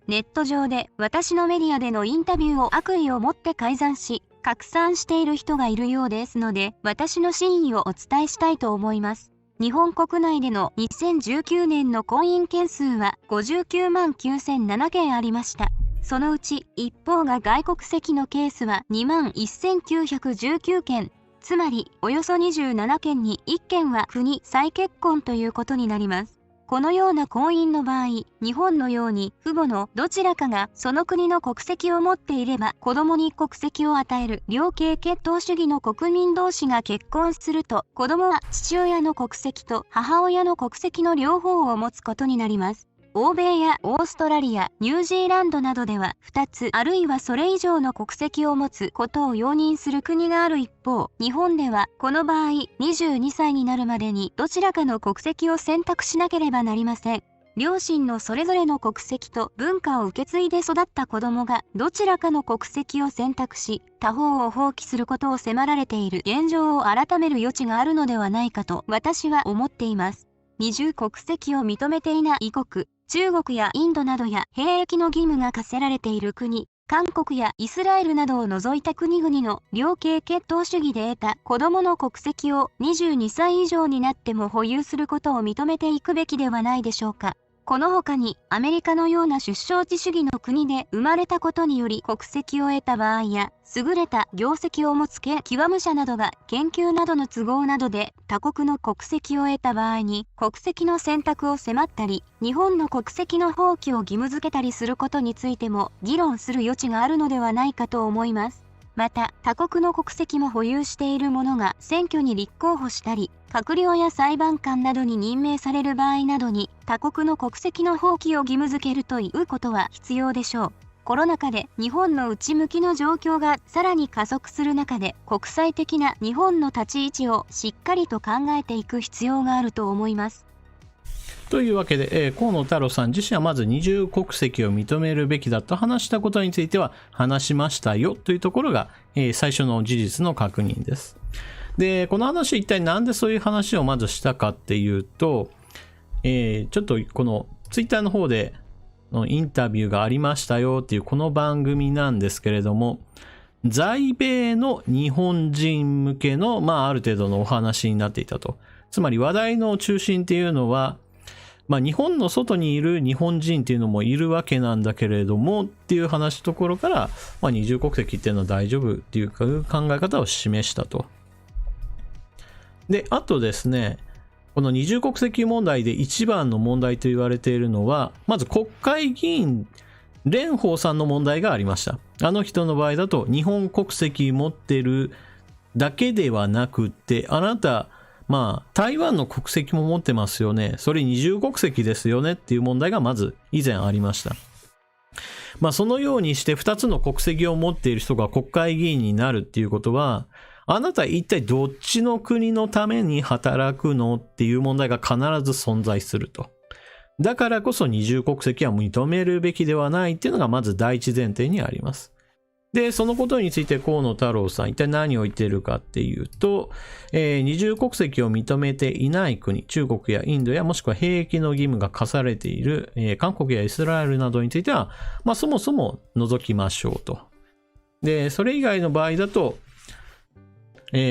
ネット上で私のメディアでのインタビューを悪意を持って改ざんし、拡散している人がいるようですので、私の真意をお伝えしたいと思います。日本国内での2019年の婚姻件数は59万9007件ありました。そのうち一方が外国籍のケースは2万1919件。つまりおよそ27件に1件は国再結婚ということになります。このような婚姻の場合、日本のように父母のどちらかがその国の国籍を持っていれば、子供に国籍を与える両系血統主義の国民同士が結婚すると、子供は父親の国籍と母親の国籍の両方を持つことになります。欧米やオーストラリア、ニュージーランドなどでは2つあるいはそれ以上の国籍を持つことを容認する国がある一方、日本ではこの場合22歳になるまでにどちらかの国籍を選択しなければなりません。両親のそれぞれの国籍と文化を受け継いで育った子供がどちらかの国籍を選択し、他方を放棄することを迫られている現状を改める余地があるのではないかと私は思っています。二重国籍を認めていない異国、中国やインドなどや兵役の義務が課せられている国、韓国やイスラエルなどを除いた国々の両系血統主義で得た子供の国籍を22歳以上になっても保有することを認めていくべきではないでしょうか。この他にアメリカのような出生地主義の国で生まれたことにより国籍を得た場合や、優れた業績を持つ極務者などが研究などの都合などで他国の国籍を得た場合に国籍の選択を迫ったり、日本の国籍の放棄を義務付けたりすることについても議論する余地があるのではないかと思います。また、他国の国籍も保有している者が選挙に立候補したり、閣僚や裁判官などに任命される場合などに、他国の国籍の放棄を義務付けるということは必要でしょう。コロナ禍で日本の内向きの状況がさらに加速する中で、国際的な日本の立ち位置をしっかりと考えていく必要があると思います。というわけで、河野太郎さん自身はまず二重国籍を認めるべきだと話したことについては話しましたよというところが、最初の事実の確認です。で、この話一体なんでそういう話をまずしたかっていうと、ちょっとこのツイッターの方でのインタビューがありましたよっていうこの番組なんですけれども、在米の日本人向けの、ある程度のお話になっていたと。つまり話題の中心っていうのは、日本の外にいる日本人っていうのもいるわけなんだけれどもっていう話のところから、二重国籍っていうのは大丈夫っていう考え方を示したと。で、あとですね、この二重国籍問題で一番の問題と言われているのは、まず国会議員、蓮舫さんの問題がありました。あの人の場合だと日本国籍持ってるだけではなくって、あなた、台湾の国籍も持ってますよね。それ二重国籍ですよねっていう問題がまず以前ありました。そのようにして2つの国籍を持っている人が国会議員になるっていうことは、あなた一体どっちの国のために働くのっていう問題が必ず存在すると。だからこそ二重国籍は認めるべきではないっていうのがまず第一前提にあります。で、そのことについて河野太郎さん一体何を言っているかっていうと、二重国籍を認めていない国、中国やインドやもしくは兵役の義務が課されている、韓国やイスラエルなどについては、そもそも除きましょうと。で、それ以外の場合だと、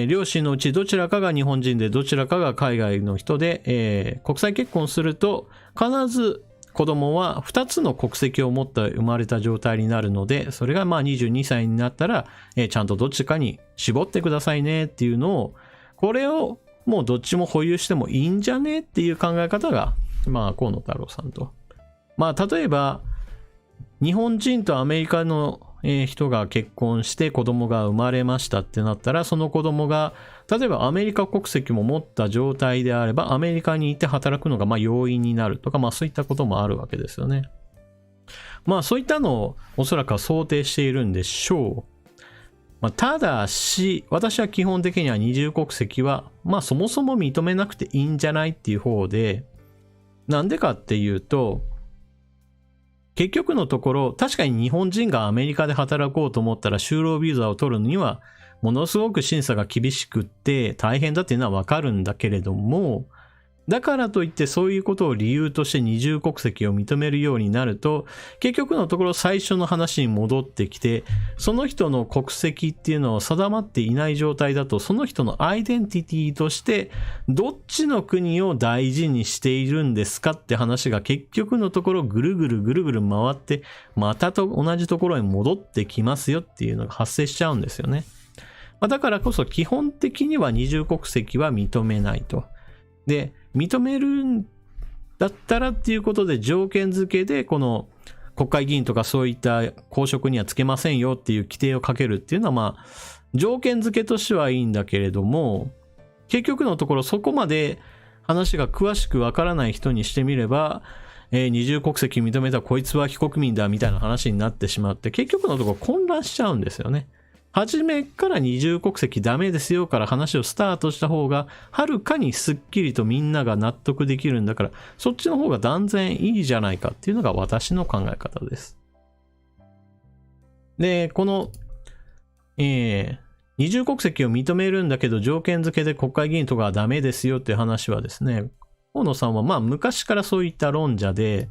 両親のうちどちらかが日本人でどちらかが海外の人で、国際結婚すると必ず子供は2つの国籍を持って生まれた状態になるので、それが22歳になったら、ちゃんとどっちかに絞ってくださいねっていうのを、これをもうどっちも保有してもいいんじゃねっていう考え方が、河野太郎さんと。例えば、日本人とアメリカの人が結婚して子供が生まれましたってなったら、その子供が例えばアメリカ国籍も持った状態であればアメリカにいて働くのが容易になるとか、そういったこともあるわけですよね。そういったのをおそらくは想定しているんでしょう。ただし私は基本的には二重国籍はそもそも認めなくていいんじゃないっていう方で、なんでかっていうと、結局のところ、確かに日本人がアメリカで働こうと思ったら就労ビザを取るにはものすごく審査が厳しくって大変だっていうのはわかるんだけれども、だからといってそういうことを理由として二重国籍を認めるようになると、結局のところ最初の話に戻ってきて、その人の国籍っていうのを定まっていない状態だと、その人のアイデンティティとしてどっちの国を大事にしているんですかって話が結局のところぐるぐる回ってまたと同じところに戻ってきますよっていうのが発生しちゃうんですよね。だからこそ基本的には二重国籍は認めないと。で、認めるんだったらっていうことで条件付けでこの国会議員とかそういった公職にはつけませんよっていう規定をかけるっていうのは条件付けとしてはいいんだけれども、結局のところそこまで話が詳しくわからない人にしてみれば、二重国籍認めたこいつは非国民だみたいな話になってしまって、結局のところ混乱しちゃうんですよね。初めから二重国籍ダメですよから話をスタートした方がはるかにすっきりとみんなが納得できるんだから、そっちの方が断然いいじゃないかっていうのが私の考え方です。で、この、二重国籍を認めるんだけど条件付けで国会議員とかはダメですよっていう話はですね、河野さんは昔からそういった論者で、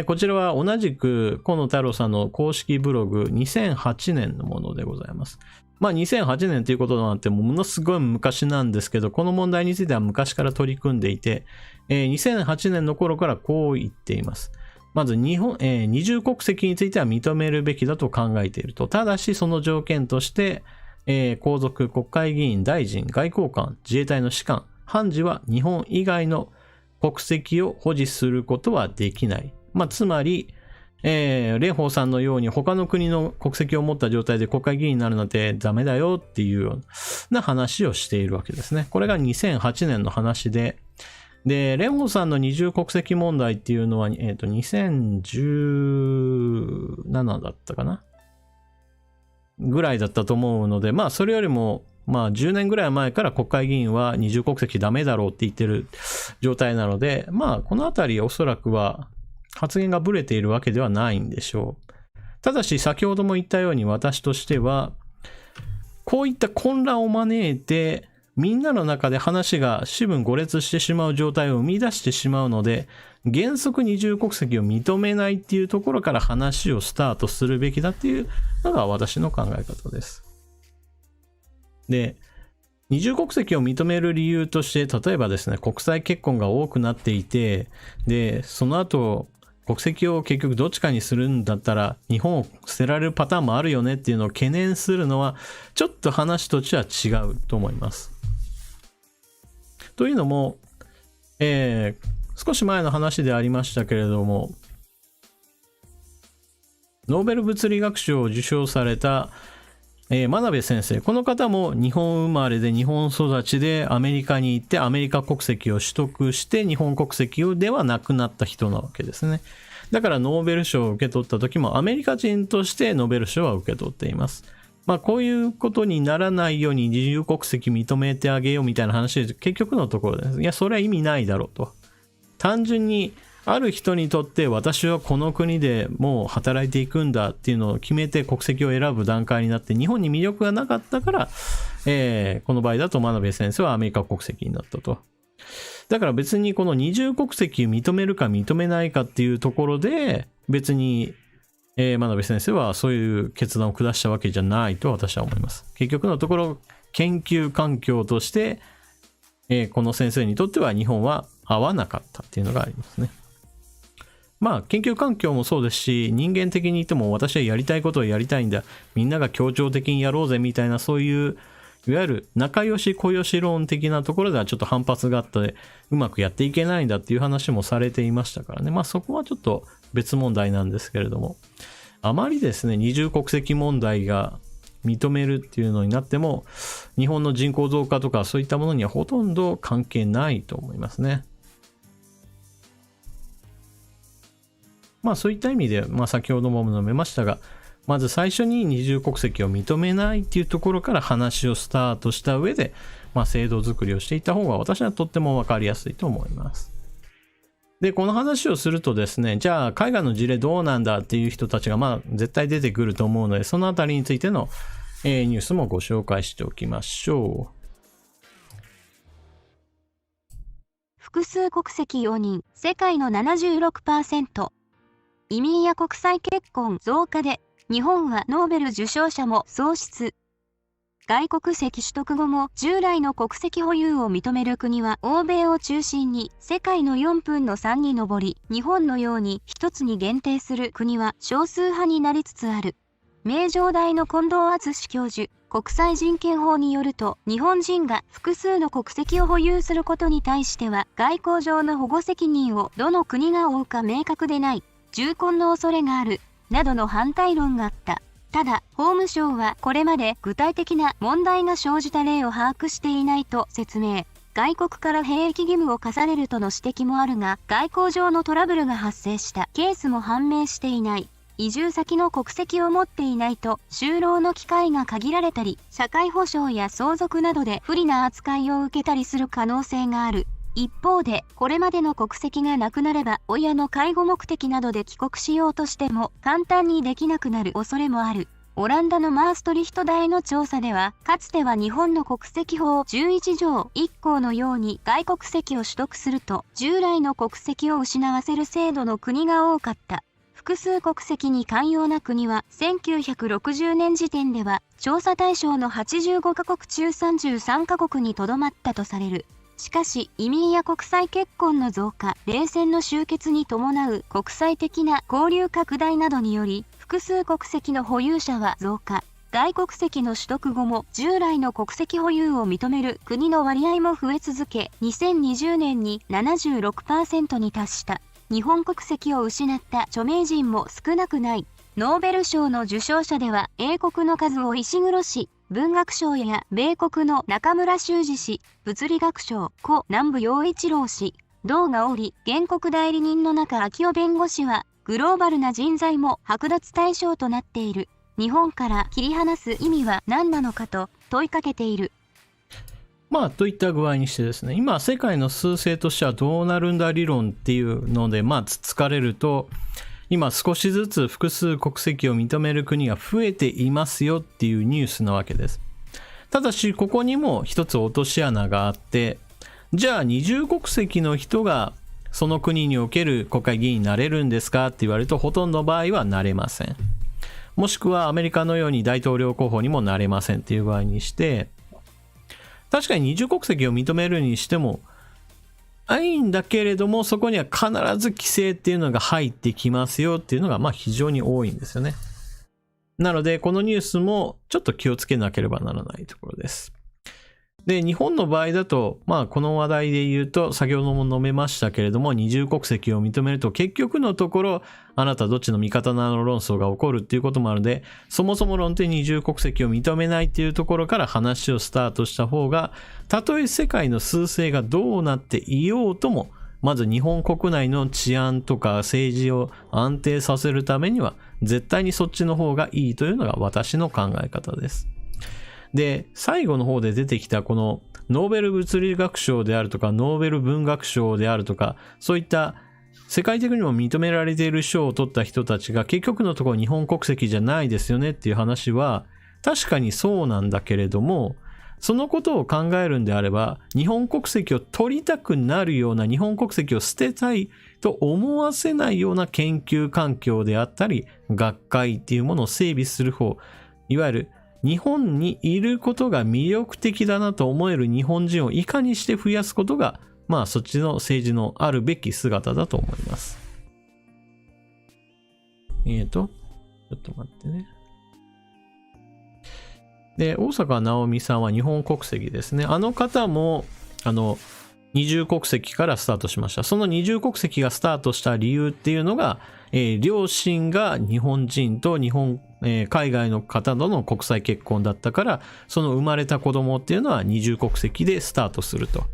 こちらは同じく河野太郎さんの公式ブログ2008年のものでございます。2008年ということなんてものすごい昔なんですけど、この問題については昔から取り組んでいて、2008年の頃からこう言っています。まず二重国籍については認めるべきだと考えていると。ただしその条件として、皇族、国会議員、大臣、外交官、自衛隊の士官、判事は日本以外の国籍を保持することはできない。つまり、蓮舫さんのように他の国の国籍を持った状態で国会議員になるなんてダメだよっていうような話をしているわけですね。これが2008年の話で、蓮舫さんの二重国籍問題っていうのは、2017だったかなぐらいだったと思うので、それよりも、10年ぐらい前から国会議員は二重国籍ダメだろうって言ってる状態なので、このあたりおそらくは発言がブレているわけではないんでしょう。ただし先ほども言ったように私としては、こういった混乱を招いて、みんなの中で話が四分五裂してしまう状態を生み出してしまうので、原則二重国籍を認めないっていうところから話をスタートするべきだっていうのが私の考え方です。で、二重国籍を認める理由として、例えばですね、国際結婚が多くなっていて、で、その後、国籍を結局どっちかにするんだったら、日本を捨てられるパターンもあるよねっていうのを懸念するのは、ちょっと話としては違うと思います。というのも、少し前の話でありましたけれども、ノーベル物理学賞を受賞された、真鍋先生、この方も日本生まれで日本育ちでアメリカに行ってアメリカ国籍を取得して日本国籍ではなくなった人なわけですね。だからノーベル賞を受け取った時もアメリカ人としてノーベル賞は受け取っています。こういうことにならないように二重国籍認めてあげようみたいな話で結局のところです。いや、それは意味ないだろうと。単純にある人にとって私はこの国でもう働いていくんだっていうのを決めて国籍を選ぶ段階になって日本に魅力がなかったから、この場合だと真鍋先生はアメリカ国籍になったと。だから別にこの二重国籍を認めるか認めないかっていうところで別に、真鍋先生はそういう決断を下したわけじゃないと私は思います。結局のところ研究環境として、この先生にとっては日本は合わなかったっていうのがありますね。研究環境もそうですし、人間的に言っても私はやりたいことをやりたいんだ。みんなが協調的にやろうぜみたいなそういういわゆる仲良し小良し論的なところではちょっと反発があってうまくやっていけないんだっていう話もされていましたからね。そこはちょっと別問題なんですけれども、あまりですね、二重国籍問題が認めるっていうのになっても日本の人口増加とかそういったものにはほとんど関係ないと思いますね。そういった意味で、先ほども述べましたが、まず最初に二重国籍を認めないっていうところから話をスタートした上で、制度作りをしていった方が私はとっても分かりやすいと思います。で、この話をするとですね、じゃあ海外の事例どうなんだっていう人たちが絶対出てくると思うので、そのあたりについての、ニュースもご紹介しておきましょう。複数国籍容認、世界の 76%。移民や国際結婚増加で、日本はノーベル受賞者も創出。外国籍取得後も従来の国籍保有を認める国は欧米を中心に世界の4分の3に上り、日本のように一つに限定する国は少数派になりつつある。名城大の近藤敦教授、国際人権法によると、日本人が複数の国籍を保有することに対しては、外交上の保護責任をどの国が負うか明確でない。重婚の恐れがある、などの反対論があった。ただ、法務省はこれまで具体的な問題が生じた例を把握していないと説明。外国から兵役義務を課されるとの指摘もあるが、外交上のトラブルが発生したケースも判明していない。移住先の国籍を持っていないと、就労の機会が限られたり、社会保障や相続などで不利な扱いを受けたりする可能性がある。一方で、これまでの国籍がなくなれば、親の介護目的などで帰国しようとしても、簡単にできなくなる恐れもある。オランダのマーストリヒト大の調査では、かつては日本の国籍法11条1項のように外国籍を取得すると、従来の国籍を失わせる制度の国が多かった。複複数国籍に寛容な国は1960年時点では調査対象の85カ国中33カ国にとどまったとされる。しかし移民や国際結婚の増加、冷戦の終結に伴う国際的な交流拡大などにより複数国籍の保有者は増加。外国籍の取得後も従来の国籍保有を認める国の割合も増え続け、2020年に 76% に達した。日本国籍を失った著名人も少なくない。ノーベル賞の受賞者では英国の数尾石黒氏、文学賞や米国の中村修二氏、物理学賞故南部陽一郎氏、堂が織原告代理人の中昭夫弁護士はグローバルな人材も剥奪対象となっている。日本から切り離す意味は何なのかと問いかけている。まあといった具合にしてですね、今世界の趨勢としてはどうなるんだ理論っていうのでつつかれると、今少しずつ複数国籍を認める国が増えていますよっていうニュースなわけです。ただしここにも一つ落とし穴があって、じゃあ二重国籍の人がその国における国会議員になれるんですかって言われると、ほとんどの場合はなれません。もしくはアメリカのように大統領候補にもなれませんっていう場合にして、確かに二重国籍を認めるにしてもいいんだけれども、そこには必ず規制っていうのが入ってきますよっていうのが非常に多いんですよね。なのでこのニュースもちょっと気をつけなければならないところです。で、日本の場合だとこの話題で言うと、先ほども述べましたけれども、二重国籍を認めると結局のところあなたどっちの味方なの論争が起こるっていうこともあるので、そもそも論点二重国籍を認めないっていうところから話をスタートした方が、たとえ世界の趨勢がどうなっていようとも、まず日本国内の治安とか政治を安定させるためには絶対にそっちの方がいいというのが私の考え方です。で、最後の方で出てきたこのノーベル物理学賞であるとかノーベル文学賞であるとか、そういった世界的にも認められている賞を取った人たちが結局のところ日本国籍じゃないですよねっていう話は確かにそうなんだけれども、そのことを考えるんであれば、日本国籍を取りたくなるような、日本国籍を捨てたいと思わせないような研究環境であったり学会っていうものを整備する方、いわゆる日本にいることが魅力的だなと思える日本人をいかにして増やすことが、そっちの政治のあるべき姿だと思います。ちょっと待ってね。で、大坂なおみさんは日本国籍ですね。あの方も、二重国籍からスタートしました。その二重国籍がスタートした理由っていうのが、両親が日本人と海外の方との国際結婚だったから、その生まれた子供っていうのは二重国籍でスタートすると。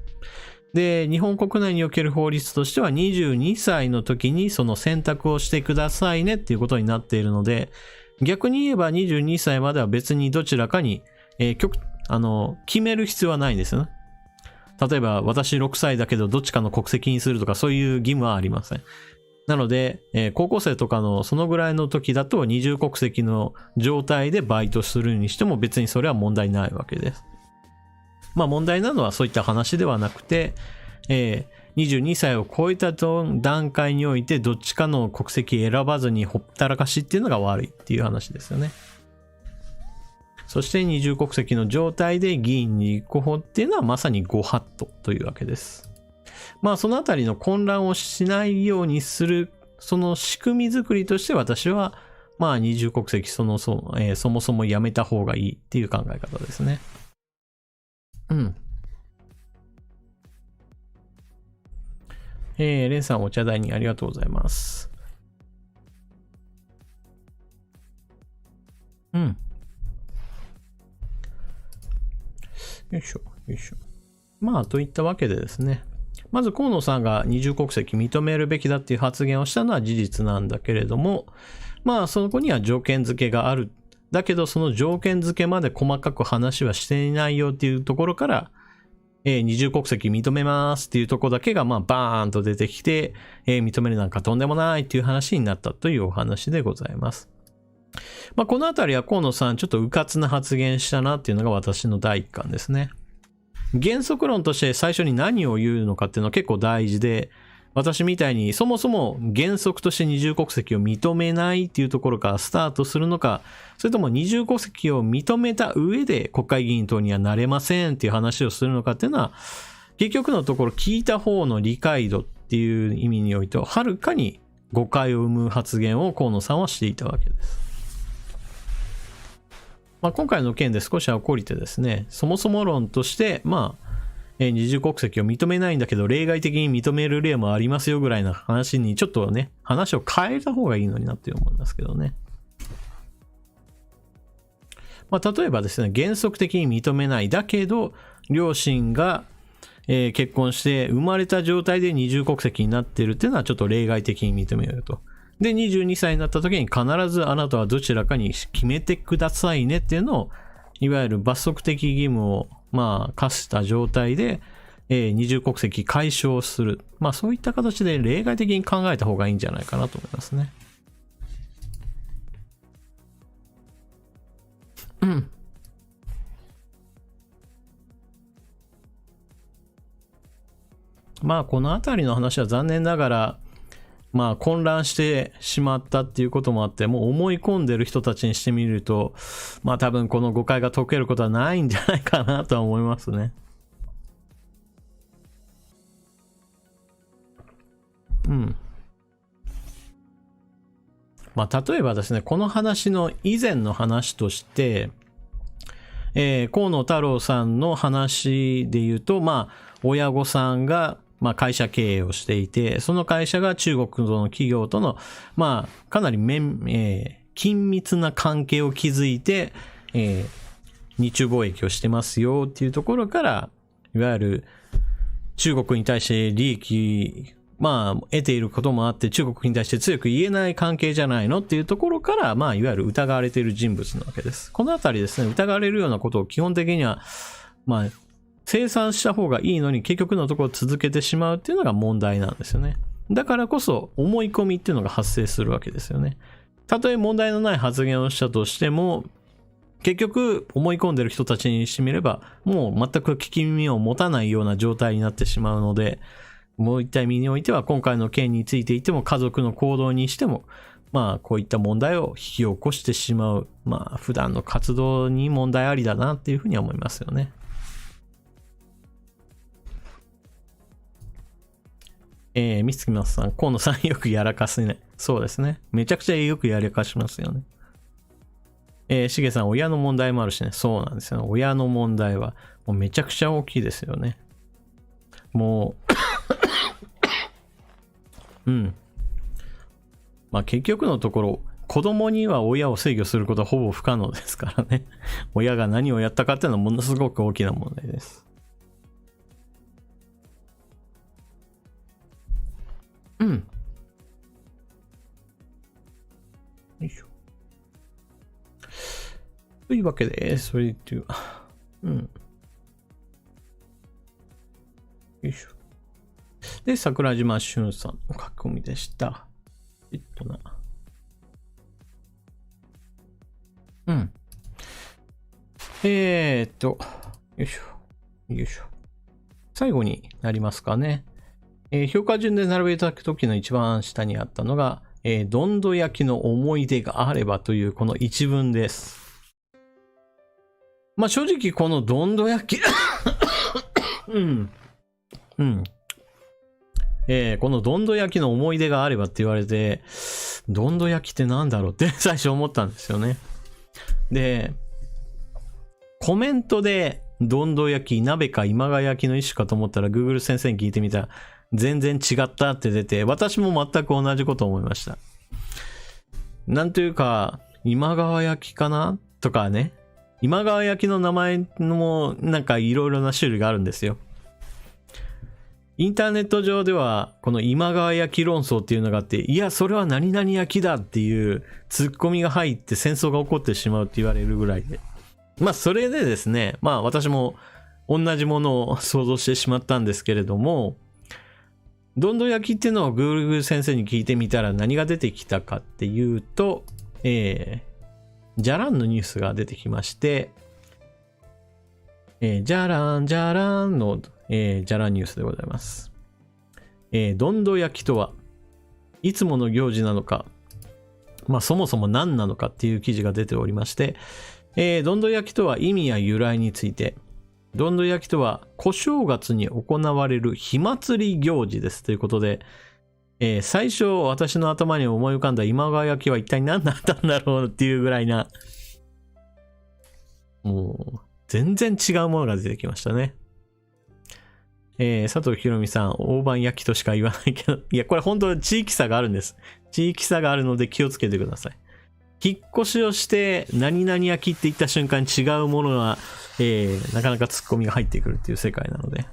で、日本国内における法律としては22歳の時にその選択をしてくださいねっていうことになっているので、逆に言えば22歳までは別にどちらかに、決める必要はないんですよね。例えば私6歳だけどどっちかの国籍にするとか、そういう義務はありません。なので、高校生とかのそのぐらいの時だと二重国籍の状態でバイトするにしても別にそれは問題ないわけです。問題なのはそういった話ではなくて、22歳を超えた段階においてどっちかの国籍選ばずにほったらかしっていうのが悪いっていう話ですよね。そして二重国籍の状態で議員に立候補っていうのはまさにご法度というわけです。そのあたりの混乱をしないようにするその仕組み作りとして、私は二重国籍そもそもやめた方がいいっていう考え方ですね。レンさんお茶代にありがとうございます。よいしょ。といったわけでですね。まず河野さんが二重国籍認めるべきだっていう発言をしたのは事実なんだけれども、そこには条件付けがある。だけどその条件付けまで細かく話はしていないよっていうところから、二重国籍認めますっていうところだけがバーンと出てきて、認めるなんかとんでもないっていう話になったというお話でございます。このあたりは河野さんちょっと迂闊な発言したなっていうのが私の第一感ですね。原則論として最初に何を言うのかっていうのは結構大事で、私みたいにそもそも原則として二重国籍を認めないっていうところからスタートするのか、それとも二重国籍を認めた上で国会議員等にはなれませんっていう話をするのかっていうのは、結局のところ聞いた方の理解度っていう意味においてははるかに誤解を生む発言を河野さんはしていたわけです。今回の件で少しは懲りてですね、そもそも論として、二重国籍を認めないんだけど、例外的に認める例もありますよぐらいな話に、ちょっとね、話を変えた方がいいのになって思いますけどね。例えばですね、原則的に認めない。だけど、両親が、結婚して生まれた状態で二重国籍になっているっていうのはちょっと例外的に認めると。で、22歳になった時に必ずあなたはどちらかに決めてくださいねっていうのを、いわゆる罰則的義務を課した状態で、二重国籍解消する。そういった形で例外的に考えた方がいいんじゃないかなと思いますね。うん。このあたりの話は残念ながら、混乱してしまったっていうこともあって、もう思い込んでる人たちにしてみると、多分この誤解が解けることはないんじゃないかなとは思いますね。うん。例えばですね、この話の以前の話として、河野太郎さんの話で言うと、親御さんが、会社経営をしていて、その会社が中国の企業との、かなり緊密な関係を築いて、日中貿易をしてますよっていうところから、いわゆる中国に対して利益、得ていることもあって、中国に対して強く言えない関係じゃないのっていうところから、いわゆる疑われている人物なわけです。このあたりですね、疑われるようなことを基本的には、清算した方がいいのに結局のところ続けてしまうっていうのが問題なんですよね。だからこそ思い込みっていうのが発生するわけですよね。たとえ問題のない発言をしたとしても、結局思い込んでる人たちにしてみれば、もう全く聞き耳を持たないような状態になってしまうので、もう一体意味においては今回の件についていても家族の行動にしても、こういった問題を引き起こしてしまう、普段の活動に問題ありだなっていうふうには思いますよね。みつきますさん、河野さんよくやらかすね。そうですね。めちゃくちゃよくやらかしますよね。しげさん、親の問題もあるしね。そうなんですよ、ね。親の問題は、もうめちゃくちゃ大きいですよね。もう、うん。結局のところ、子供には親を制御することはほぼ不可能ですからね。親が何をやったかっていうのはものすごく大きな問題です。うん。よいしょ。というわけで、それっていう、うん。よいしょ。で、桜島俊さんの書き込みでした。な。うん。よいしょ。よいしょ。最後になりますかね。評価順で並べた時の一番下にあったのが、どんど焼きの思い出があればというこの一文です。正直このどんど焼きうん。うん。このどんど焼きの思い出があればって言われて、どんど焼きってなんだろうって最初思ったんですよね。で、コメントでどんど焼き、鍋か今川焼きの一種かと思ったら Google 先生に聞いてみたら全然違ったって出て、私も全く同じことを思いました。なんというか、今川焼きかなとかね。今川焼きの名前もなんかいろいろな種類があるんですよ。インターネット上ではこの今川焼き論争っていうのがあって、いやそれは何々焼きだっていうツッコミが入って戦争が起こってしまうって言われるぐらいで、それでですね、私も同じものを想像してしまったんですけれども、どんど焼きっていうのを Google 先生に聞いてみたら何が出てきたかっていうと、じゃらんのニュースが出てきまして、じゃらんの、じゃらんニュースでございます。どんど焼きとはいつもの行事なのか、そもそも何なのかっていう記事が出ておりまして、どんど焼きとは意味や由来について、どんど焼きとは小正月に行われる火祭り行事ですということで、最初私の頭に思い浮かんだ今川焼きは一体何だったんだろうっていうぐらいな、もう全然違うものが出てきましたね。佐藤ひろみさん、大判焼きとしか言わないけど、いや、これ本当に地域差があるんです。地域差があるので気をつけてください。引っ越しをして、何々焼きって言った瞬間に違うものは、なかなかツッコミが入ってくるっていう世界なので。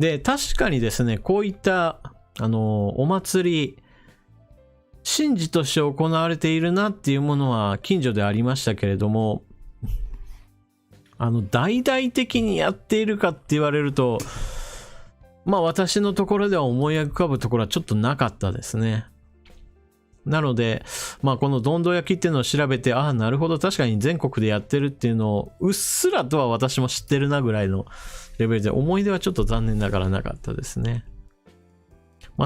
で、確かにですね、こういった、お祭り、神事として行われているなっていうものは近所でありましたけれども、大々的にやっているかって言われると、私のところでは思い浮かぶところはちょっとなかったですね。なので、このどんど焼きっていうのを調べて、なるほど、確かに全国でやってるっていうのを、うっすらとは私も知ってるなぐらいのレベルで、思い出はちょっと残念ながらなかったですね。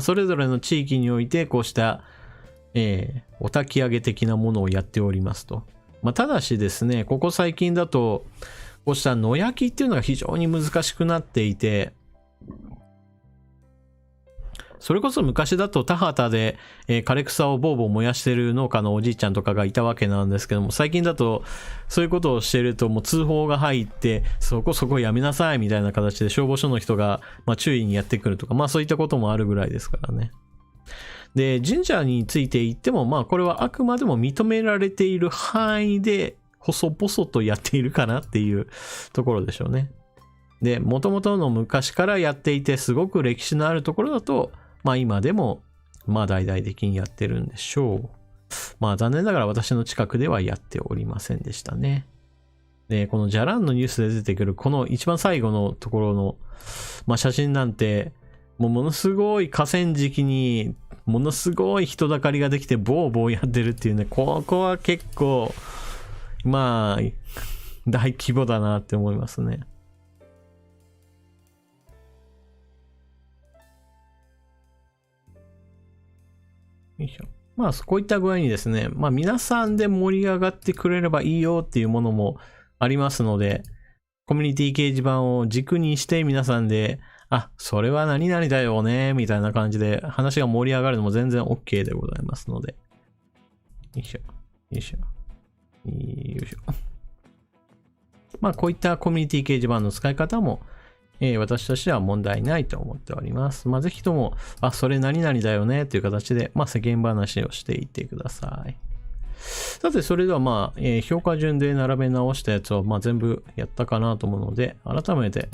それぞれの地域において、こうした、お焚き上げ的なものをやっておりますと。ただしですね、ここ最近だと、こうした野焼きっていうのが非常に難しくなっていて、それこそ昔だと田畑で、枯れ草をボーボー燃やしてる農家のおじいちゃんとかがいたわけなんですけども、最近だとそういうことをしてるともう通報が入って、そこやめなさいみたいな形で消防署の人が、注意にやってくるとか、そういったこともあるぐらいですからね。で、神社について言っても、これはあくまでも認められている範囲で細々とやっているかなっていうところでしょうね。で、元々の昔からやっていてすごく歴史のあるところだと、今でも大々的にやってるんでしょう。残念ながら私の近くではやっておりませんでしたね。で、このじゃらんのニュースで出てくるこの一番最後のところの、写真なんて、ものすごい河川敷にものすごい人だかりができてボーボーやってるっていうね、ここは結構大規模だなって思いますね。よいしょ。こういった具合にですね、皆さんで盛り上がってくれればいいよっていうものもありますので、コミュニティ掲示板を軸にして皆さんで、それは何々だよね、みたいな感じで話が盛り上がるのも全然 OK でございますので。よいしょ。よいしょ。よいしょ。こういったコミュニティ掲示板の使い方も、私としては問題ないと思っております。ぜひとも、それ何々だよね、という形で、世間話をしていってください。さて、それでは評価順で並べ直したやつを全部やったかなと思うので、改めて、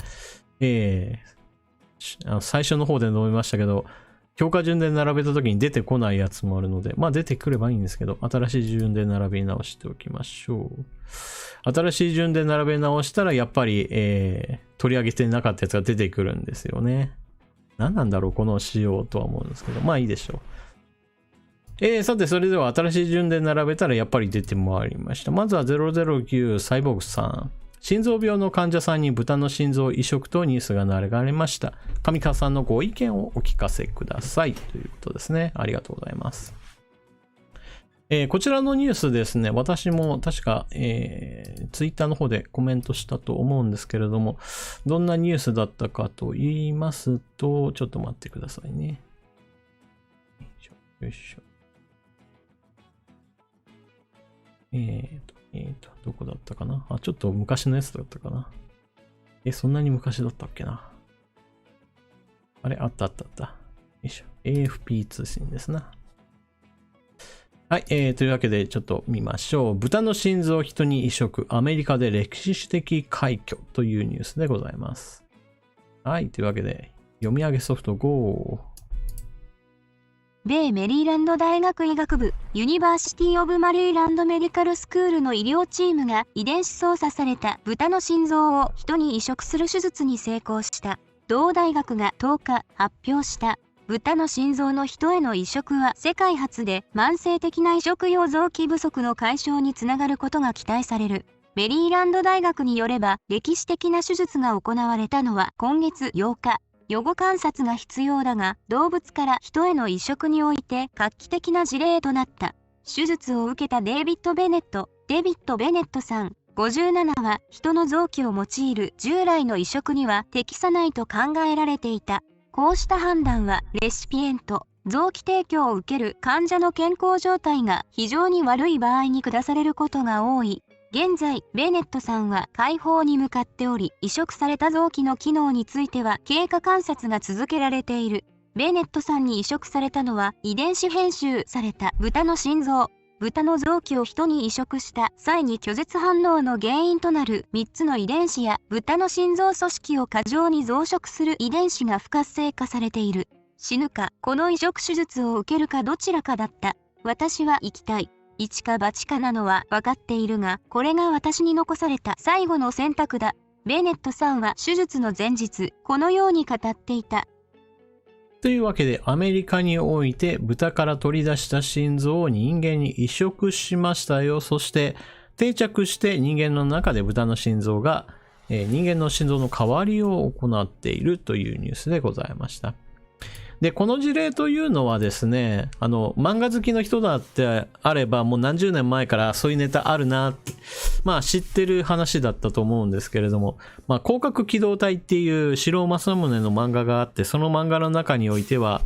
最初の方で述べましたけど、評価順で並べた時に出てこないやつもあるので、出てくればいいんですけど、新しい順で並べ直しておきましょう。新しい順で並べ直したら、やっぱり、取り上げてなかったやつが出てくるんですよね。何なんだろう、この仕様とは思うんですけど、いいでしょう。さて、それでは新しい順で並べたらやっぱり出てまいりました。まずは009サイボーグさん。心臓病の患者さんに豚の心臓移植とニュースが流れました。上川さんのご意見をお聞かせください。ということですね。ありがとうございます。こちらのニュースですね、私も確か、ツイッターの方でコメントしたと思うんですけれども、どんなニュースだったかと言いますと、ちょっと待ってくださいね。よいしょ。どこだったかな？ちょっと昔のやつだったかな。そんなに昔だったっけな。あれ、あった。よいしょ。AFP 通信ですな。はい、というわけでちょっと見ましょう。豚の心臓を人に移植、アメリカで歴史的快挙というニュースでございます。はい、というわけで読み上げソフト GO。米メリーランド大学医学部ユニバーシティ・オブ・マリーランド・メディカルスクールの医療チームが遺伝子操作された豚の心臓を人に移植する手術に成功した。同大学が10日発表した豚の心臓の人への移植は世界初で慢性的な移植用臓器不足の解消につながることが期待される。メリーランド大学によれば歴史的な手術が行われたのは今月8日。予後観察が必要だが、動物から人への移植において画期的な事例となった。手術を受けたデビッド・ベネットさん、57は人の臓器を用いる従来の移植には適さないと考えられていた。こうした判断はレシピエント、臓器提供を受ける患者の健康状態が非常に悪い場合に下されることが多い。現在、ベネットさんは解放に向かっており、移植された臓器の機能については経過観察が続けられている。ベネットさんに移植されたのは遺伝子編集された豚の心臓。豚の臓器を人に移植した際に拒絶反応の原因となる3つの遺伝子や豚の心臓組織を過剰に増殖する遺伝子が不活性化されている。死ぬか、この移植手術を受けるかどちらかだった。私は生きたい。一か八かなのは分かっているが、これが私に残された最後の選択だ。ベネットさんは手術の前日、このように語っていた。というわけで、アメリカにおいて豚から取り出した心臓を人間に移植しましたよ。そして定着して人間の中で豚の心臓が、人間の心臓の代わりを行っているというニュースでございました。で、この事例というのはですね、漫画好きの人だってあれば、もう何十年前からそういうネタあるなって、知ってる話だったと思うんですけれども、広角機動隊っていう四郎正宗の漫画があって、その漫画の中においては、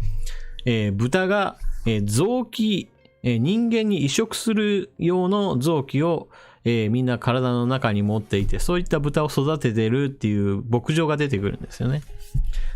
豚が、臓器、人間に移植する用の臓器を、みんな体の中に持っていて、そういった豚を育ててるっていう牧場が出てくるんですよね。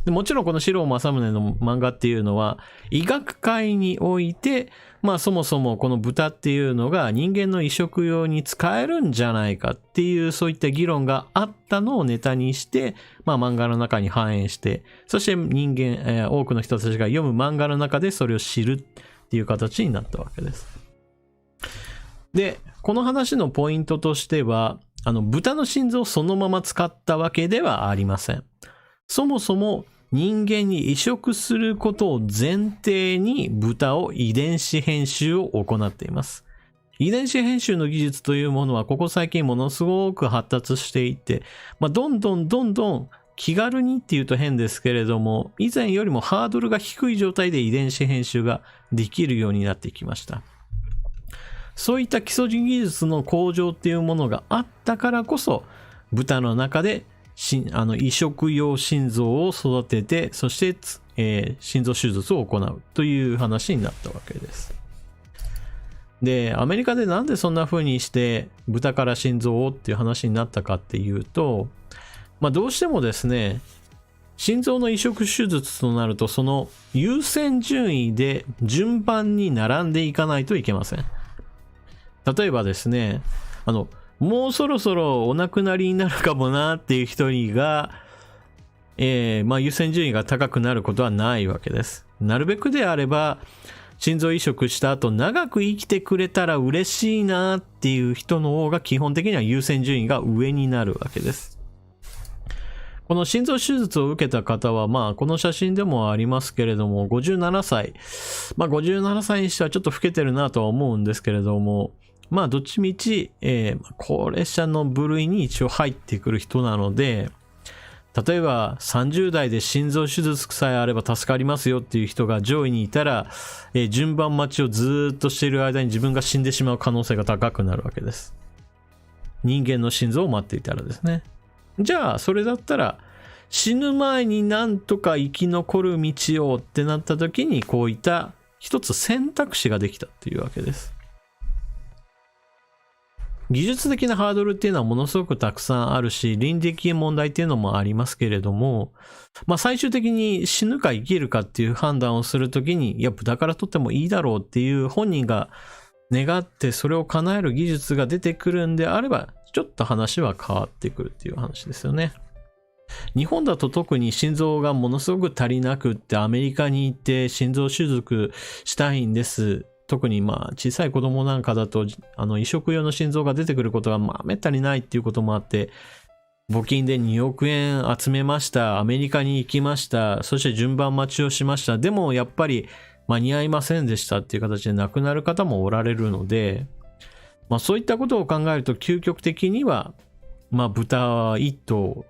でもちろんこの四郎正宗の漫画っていうのは医学界においてそもそもこの豚っていうのが人間の移植用に使えるんじゃないかっていうそういった議論があったのをネタにして漫画の中に反映して、そして人間、多くの人たちが読む漫画の中でそれを知るっていう形になったわけです。で、この話のポイントとしては豚の心臓をそのまま使ったわけではありません。そもそも人間に移植することを前提に豚を遺伝子編集を行っています。遺伝子編集の技術というものはここ最近ものすごく発達していて、どんどん気軽にっていうと変ですけれども、以前よりもハードルが低い状態で遺伝子編集ができるようになってきました。そういった基礎技術の向上っていうものがあったからこそ、豚の中で移植用心臓を育てて、そして、心臓手術を行うという話になったわけです。で、アメリカでなんでそんな風にして豚から心臓をっていう話になったかっていうと、どうしてもですね、心臓の移植手術となるとその優先順位で順番に並んでいかないといけません。例えばですね、もうそろそろお亡くなりになるかもなっていう人が、優先順位が高くなることはないわけです。なるべくであれば、心臓移植した後長く生きてくれたら嬉しいなっていう人の方が基本的には優先順位が上になるわけです。この心臓手術を受けた方は、この写真でもありますけれども、57歳。57歳にしてはちょっと老けてるなとは思うんですけれども、どっちみち、高齢者の部類に一応入ってくる人なので、例えば30代で心臓手術さえあれば助かりますよっていう人が上位にいたら、順番待ちをずっとしている間に自分が死んでしまう可能性が高くなるわけです。人間の心臓を待っていたらですね。じゃあそれだったら死ぬ前になんとか生き残る道をってなった時に、こういった一つ選択肢ができたっていうわけです。技術的なハードルっていうのはものすごくたくさんあるし、倫理的問題っていうのもありますけれども、最終的に死ぬか生きるかっていう判断をするときに、いや、豚から取ってもいいだろうっていう本人が願ってそれを叶える技術が出てくるんであれば、ちょっと話は変わってくるっていう話ですよね。日本だと特に心臓がものすごく足りなくってアメリカに行って心臓手術したいんです。特に小さい子供なんかだと移植用の心臓が出てくることがめったにないっていうこともあって、募金で2億円集めました。アメリカに行きました。そして順番待ちをしました。でもやっぱり間に合いませんでしたっていう形で亡くなる方もおられるので、そういったことを考えると究極的には豚1頭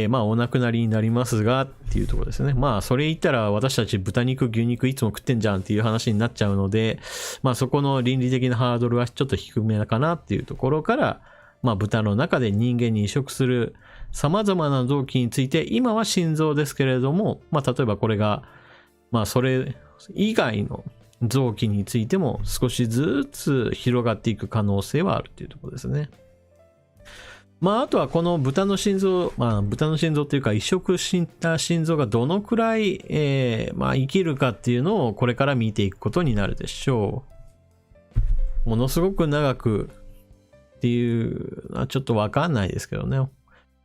まあお亡くなりになりますがっていうところですね。まあそれ言ったら私たち豚肉牛肉いつも食ってんじゃんっていう話になっちゃうので、まあそこの倫理的なハードルはちょっと低めかなっていうところから、まあ豚の中で人間に移植する様々な臓器について、今は心臓ですけれども、まあ例えばこれがまあそれ以外の臓器についても少しずつ広がっていく可能性はあるというところですね。まああとはこの豚の心臓、まあ豚の心臓というか移植した心臓がどのくらい、まあ生きるかっていうのをこれから見ていくことになるでしょう。ものすごく長くっていうのはちょっとわかんないですけどね。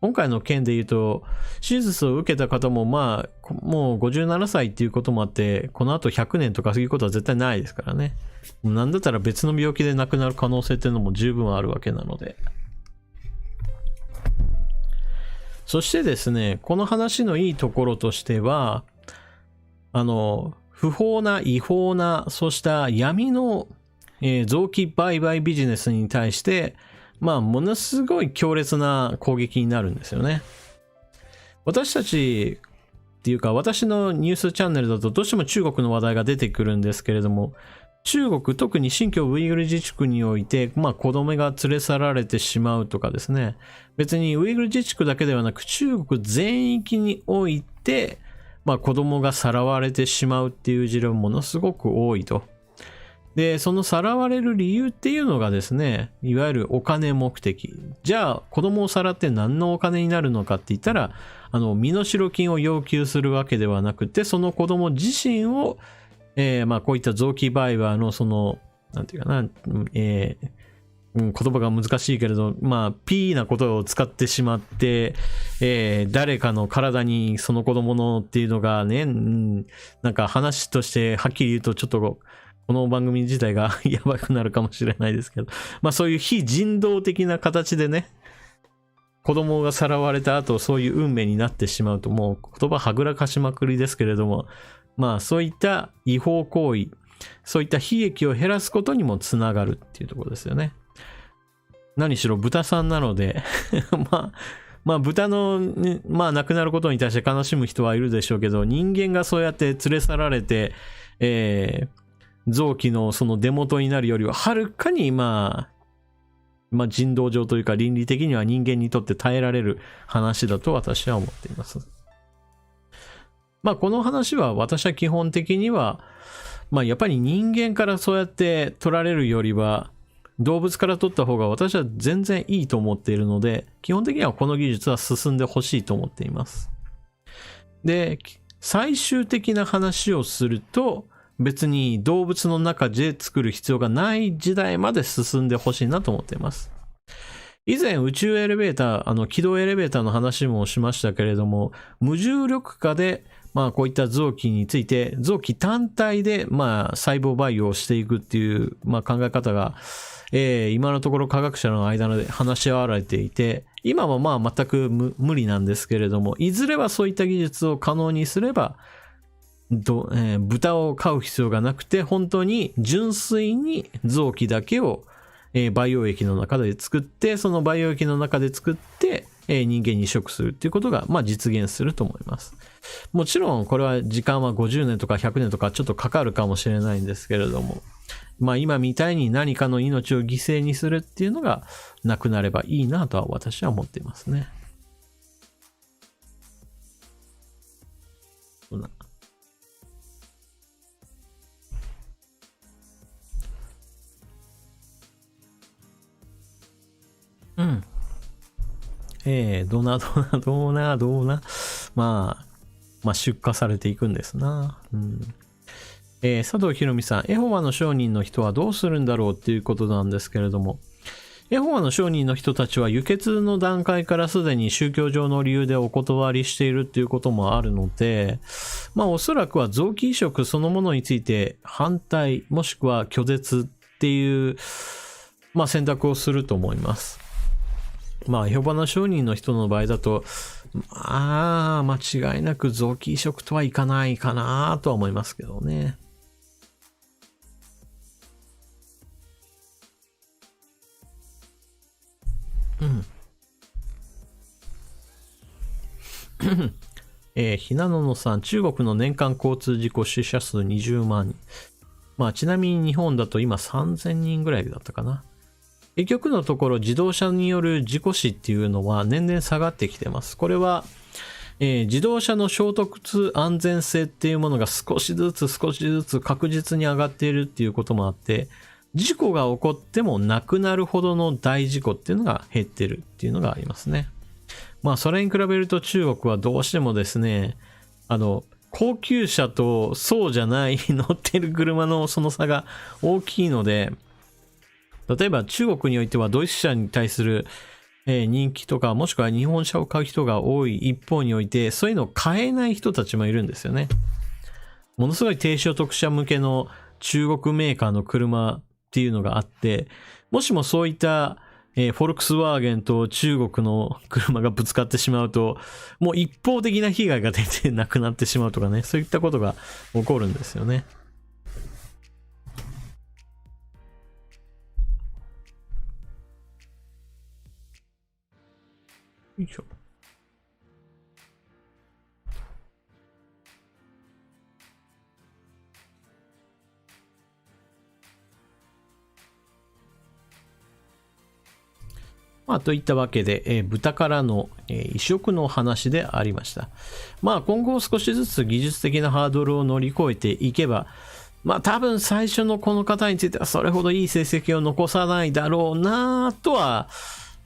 今回の件で言うと、手術を受けた方もまあ、もう57歳っていうこともあって、この後100年とかそういうことは絶対ないですからね。なんだったら別の病気で亡くなる可能性っていうのも十分あるわけなので。そしてですね、この話のいいところとしては、不法な違法な、そうした闇の、臓器売買ビジネスに対して、まあ、ものすごい強烈な攻撃になるんですよね。私たちっていうか、私のニュースチャンネルだとどうしても中国の話題が出てくるんですけれども、中国、特に新疆ウイグル自治区において、まあ子供が連れ去られてしまうとかですね。別にウイグル自治区だけではなく、中国全域において、まあ子供がさらわれてしまうっていう事例もものすごく多いと。で、そのさらわれる理由っていうのがですね、いわゆるお金目的。じゃあ、子供をさらって何のお金になるのかって言ったら、身代金を要求するわけではなくて、その子供自身を、まあ、こういった臓器売買のなんていうかな、言葉が難しいけれど、まあ、ピーなことを使ってしまって、誰かの体にその子供のっていうのがね、なんか話としてはっきり言うとちょっとこの番組自体がやばくなるかもしれないですけど、まあそういう非人道的な形でね、子供がさらわれた後、そういう運命になってしまうと、もう言葉はぐらかしまくりですけれども、まあそういった違法行為、そういった悲劇を減らすことにもつながるっていうところですよね。何しろ豚さんなのでまあ豚の、まあ亡くなることに対して悲しむ人はいるでしょうけど、人間がそうやって連れ去られて、臓器のその出元になるよりははるかにまあ人道上というか倫理的には人間にとって耐えられる話だと私は思っています。まあこの話は私は基本的にはまあやっぱり人間からそうやって取られるよりは動物から取った方が私は全然いいと思っているので、基本的にはこの技術は進んでほしいと思っています。で、最終的な話をすると、別に動物の中で作る必要がない時代まで進んでほしいなと思っています。以前宇宙エレベーター、軌道エレベーターの話もしましたけれども、無重力化で、まあこういった臓器について、臓器単体で、まあ細胞培養をしていくっていう、まあ考え方が、今のところ科学者の間で話し合われていて、今はまあ全く無理なんですけれども、いずれはそういった技術を可能にすれば、豚を飼う必要がなくて、本当に純粋に臓器だけを、培養液の中で作って、その培養液の中で作って、人間に移植するっていうことが、まあ実現すると思います。もちろんこれは時間は50年とか100年とかちょっとかかるかもしれないんですけれども、まあ今みたいに何かの命を犠牲にするっていうのがなくなればいいなとは私は思っていますね。うん。どうな。まあ出荷されていくんですな。うん。佐藤博美さん、エホバの証人の人はどうするんだろうっていうことなんですけれども、エホバの証人の人たちは輸血の段階からすでに宗教上の理由でお断りしているっていうこともあるので、まあおそらくは臓器移植そのものについて反対もしくは拒絶っていう、まあ選択をすると思います。まあエホバの証人の人の場合だと、間違いなく臓器移植とはいかないかなとは思いますけどね。うん。ひなののさん、中国の年間交通事故死者数20万人。まあ、ちなみに日本だと今3000人ぐらいだったかな。結局のところ自動車による事故死っていうのは年々下がってきてます。これは、自動車の衝突安全性っていうものが少しずつ確実に上がっているっていうこともあって、事故が起こってもなくなるほどの大事故っていうのが減ってるっていうのがありますね。まあそれに比べると中国はどうしてもですね、高級車とそうじゃない乗ってる車のその差が大きいので、例えば中国においてはドイツ車に対する人気とか、もしくは日本車を買う人が多い一方において、そういうのを買えない人たちもいるんですよね。ものすごい低所得者向けの中国メーカーの車っていうのがあって、もしもそういったフォルクスワーゲンと中国の車がぶつかってしまうと、もう一方的な被害が出てなくなってしまうとかね、そういったことが起こるんですよね。よいしょ。まあ、といったわけで、豚からの、移植の話でありました。まあ、今後少しずつ技術的なハードルを乗り越えていけば、まあ、多分最初のこの方についてはそれほどいい成績を残さないだろうなとは、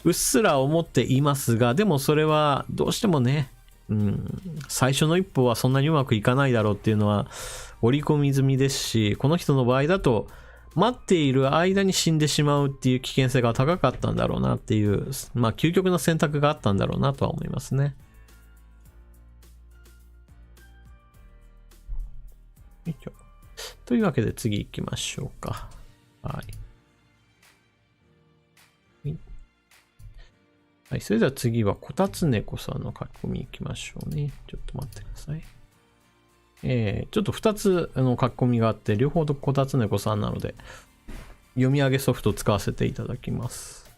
うっすら思っていますが、でもそれはどうしてもね、最初の一歩はそんなにうまくいかないだろうっていうのは織り込み済みですし、この人の場合だと、待っている間に死んでしまうっていう危険性が高かったんだろうなっていう、まあ究極の選択があったんだろうなとは思いますね。というわけで次行きましょうか。はい。はい、それでは次はこたつ猫さんの書き込み行きましょうね。ちょっと待ってください。ちょっと2つの書き込みがあって、両方とこたつ猫さんなので、読み上げソフトを使わせていただきます。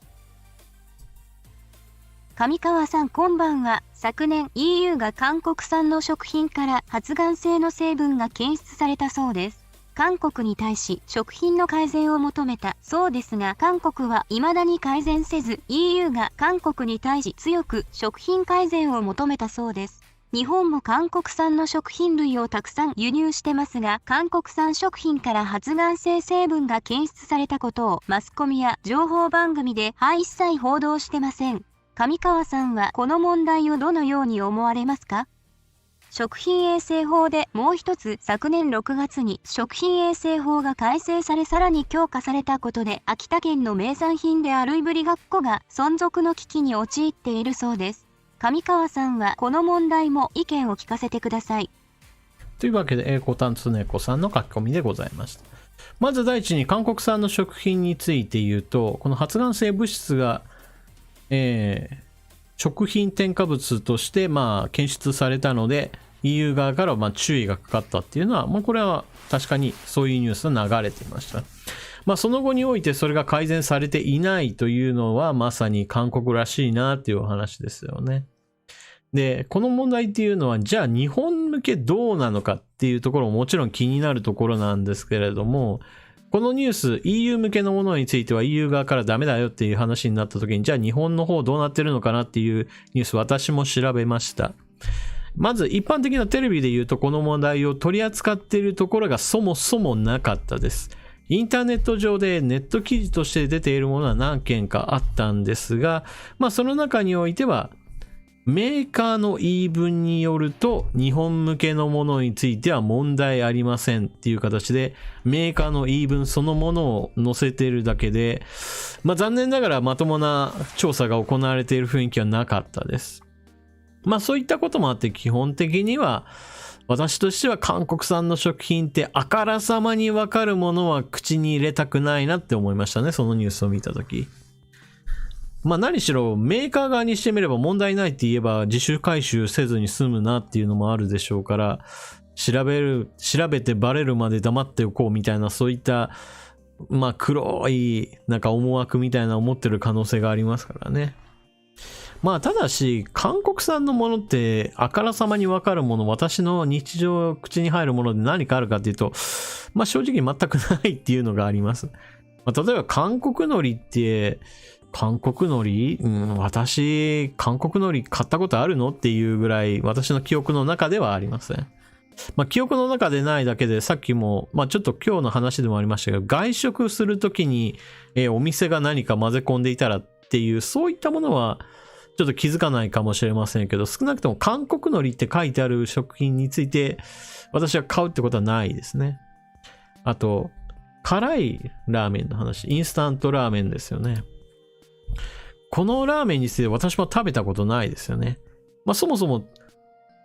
上川さんこんばんは。昨年 EU が韓国産の食品から発がん性の成分が検出されたそうです。韓国に対し食品の改善を求めたそうですが、韓国は未だに改善せず、EU が韓国に対し強く食品改善を求めたそうです。日本も韓国産の食品類をたくさん輸入してますが、韓国産食品から発がん性成分が検出されたことをマスコミや情報番組で一切報道してません。上川さんはこの問題をどのように思われますか？食品衛生法でもう一つ、昨年6月に食品衛生法が改正されさらに強化されたことで、秋田県の名産品であるいぶりがっこが存続の危機に陥っているそうです。上川さんはこの問題も意見を聞かせてください。というわけで、こたつねこさんの書き込みでございました。まず第一に韓国産の食品について言うと、この発がん性物質が、食品添加物として検出されたので、EU 側から注意がかかったっていうのは、これは確かにそういうニュースが流れていました。その後においてそれが改善されていないというのはまさに韓国らしいなっていうお話ですよね。で、この問題っていうのはじゃあ日本向けどうなのかっていうところももちろん気になるところなんですけれども、このニュース EU 向けのものについては EU 側からダメだよっていう話になった時に、じゃあ日本の方どうなってるのかなっていうニュース私も調べました。まず一般的なテレビで言うとこの問題を取り扱っているところがそもそもなかったです。インターネット上でネット記事として出ているものは何件かあったんですが、その中においてはメーカーの言い分によると日本向けのものについては問題ありませんっていう形でメーカーの言い分そのものを載せているだけで、残念ながらまともな調査が行われている雰囲気はなかったです。そういったこともあって基本的には私としては韓国産の食品ってあからさまにわかるものは口に入れたくないなって思いましたね、そのニュースを見たとき。何しろメーカー側にしてみれば問題ないって言えば自主回収せずに済むなっていうのもあるでしょうから、調べてバレるまで黙っておこうみたいな、そういった黒い思惑みたいな思ってる可能性がありますからね。まあただし韓国産のものってあからさまに分かるもの、私の日常口に入るもので何かあるかっていうと、まあ正直全くないっていうのがあります。まあ、例えば韓国海苔って韓国海苔、私韓国海苔買ったことあるのっていうぐらい私の記憶の中ではありません。まあ記憶の中でないだけで、さっきもまあちょっと今日の話でもありましたけど、外食するときに、お店が何か混ぜ込んでいたらっていう、そういったものはちょっと気づかないかもしれませんけど、少なくとも韓国海苔って書いてある食品について私は買うってことはないですね。あと辛いラーメンの話、インスタントラーメンですよね。このラーメンについて私も食べたことないですよね。まあそもそも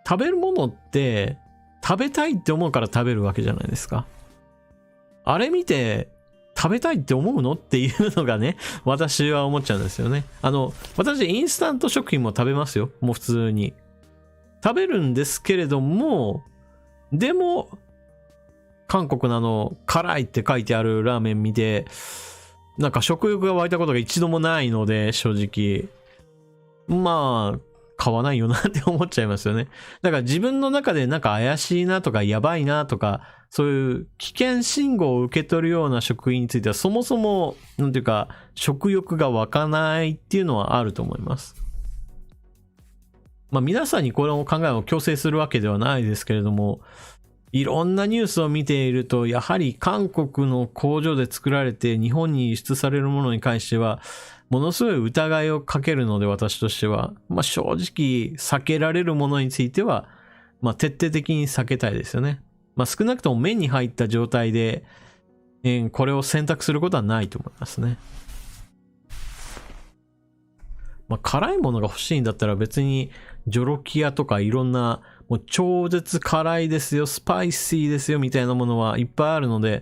食べるものって食べたいって思うから食べるわけじゃないですか。あれ見て食べたいって思うのっていうのがね、私は思っちゃうんですよね。私インスタント食品も食べますよ。もう普通に。食べるんですけれども、でも、韓国の辛いって書いてあるラーメン見て、なんか食欲が湧いたことが一度もないので、正直。まあ、買わないよなって思っちゃいますよね。だから自分の中でなんか怪しいなとかやばいなとか、そういう危険信号を受け取るような食品についてはそもそも、なんていうか、食欲が湧かないっていうのはあると思います。まあ皆さんにこの考えを強制するわけではないですけれども、いろんなニュースを見ていると、やはり韓国の工場で作られて日本に輸出されるものに関しては、ものすごい疑いをかけるので、私としては。まあ正直、避けられるものについては、まあ徹底的に避けたいですよね。まあ少なくとも目に入った状態で、これを選択することはないと思いますね。まあ辛いものが欲しいんだったら別に、ジョロキアとかいろんな、もう超絶辛いですよ、スパイシーですよみたいなものはいっぱいあるので、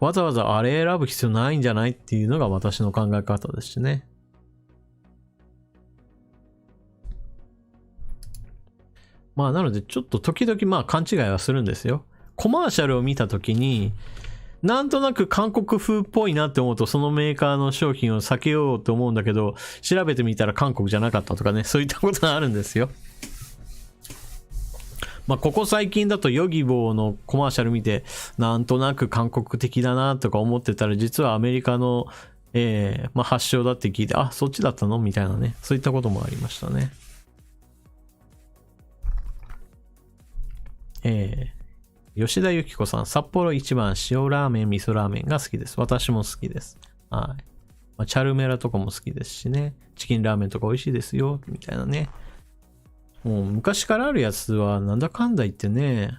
わざわざあれ選ぶ必要ないんじゃないっていうのが私の考え方ですしね。まあなのでちょっと時々まあ勘違いはするんですよ。コマーシャルを見た時に、なんとなく韓国風っぽいなって思うとそのメーカーの商品を避けようと思うんだけど、調べてみたら韓国じゃなかったとかね、そういったことがあるんですよ。まあ、ここ最近だとヨギボーのコマーシャル見て、なんとなく韓国的だなとか思ってたら、実はアメリカの、まあ、発祥だって聞いて、あ、そっちだったのみたいなね。そういったこともありましたね。吉田由紀子さん、札幌一番塩ラーメン、味噌ラーメンが好きです。私も好きです。はい。まあ、チャルメラとかも好きですしね。チキンラーメンとか美味しいですよ、みたいなね。もう昔からあるやつはなんだかんだ言ってね、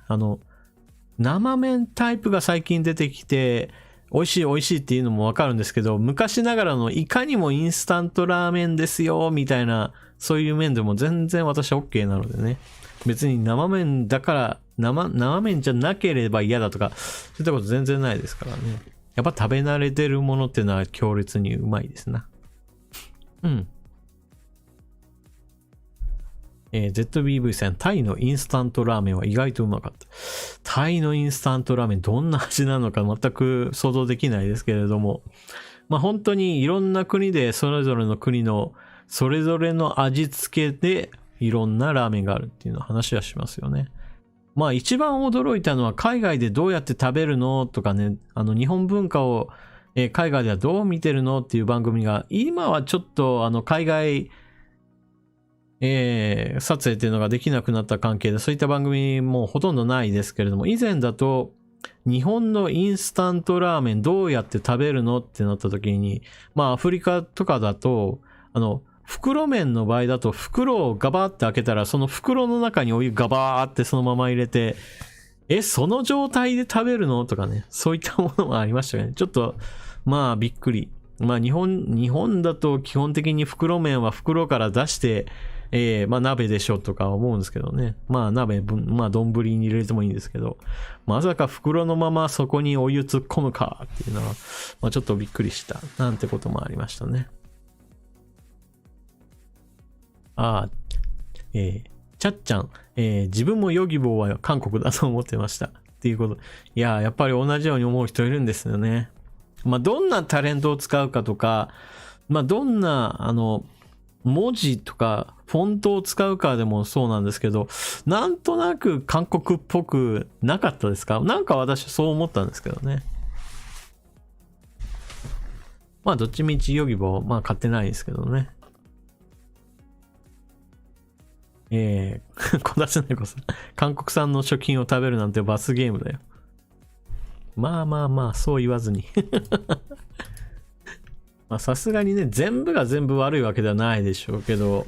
生麺タイプが最近出てきて、美味しい美味しいっていうのもわかるんですけど、昔ながらのいかにもインスタントラーメンですよ、みたいな、そういう麺でも全然私は OK なのでね。別に生麺だから、生麺じゃなければ嫌だとか、そういったこと全然ないですからね。やっぱ食べ慣れてるものっていうのは強烈にうまいですな。うん。ZBV さん、タイのインスタントラーメンは意外とうまかった。タイのインスタントラーメンどんな味なのか全く想像できないですけれども、まあ本当にいろんな国でそれぞれの国のそれぞれの味付けでいろんなラーメンがあるっていうの話はしますよね。まあ一番驚いたのは海外でどうやって食べるのとかね、日本文化を海外ではどう見てるのっていう番組が今はちょっと海外撮影っていうのができなくなった関係でそういった番組もほとんどないですけれども、以前だと日本のインスタントラーメンどうやって食べるのってなった時に、まあアフリカとかだと袋麺の場合だと袋をガバーって開けたらその袋の中にお湯ガバーってそのまま入れて、その状態で食べるのとかね、そういったものもありましたよね。ちょっとまあびっくり。まあ日本だと基本的に袋麺は袋から出してまあ鍋でしょとか思うんですけどね。まあ鍋、まあ丼に入れてもいいんですけど、まさか袋のままそこにお湯突っ込むかっていうのは、まあちょっとびっくりしたなんてこともありましたね。ちゃっちゃん、自分もヨギボーは韓国だと思ってましたっていうこと。いややっぱり同じように思う人いるんですよね。まあどんなタレントを使うかとか、まあどんな文字とかフォントを使うかでもそうなんですけど、なんとなく韓国っぽくなかったですか？なんか私そう思ったんですけどね。まあどっちみちヨギボー、まあ買ってないですけどね。小出し猫さん。韓国産の食品を食べるなんて罰ゲームだよ。まあまあまあ、そう言わずに。まあさすがにね、全部が全部悪いわけではないでしょうけど、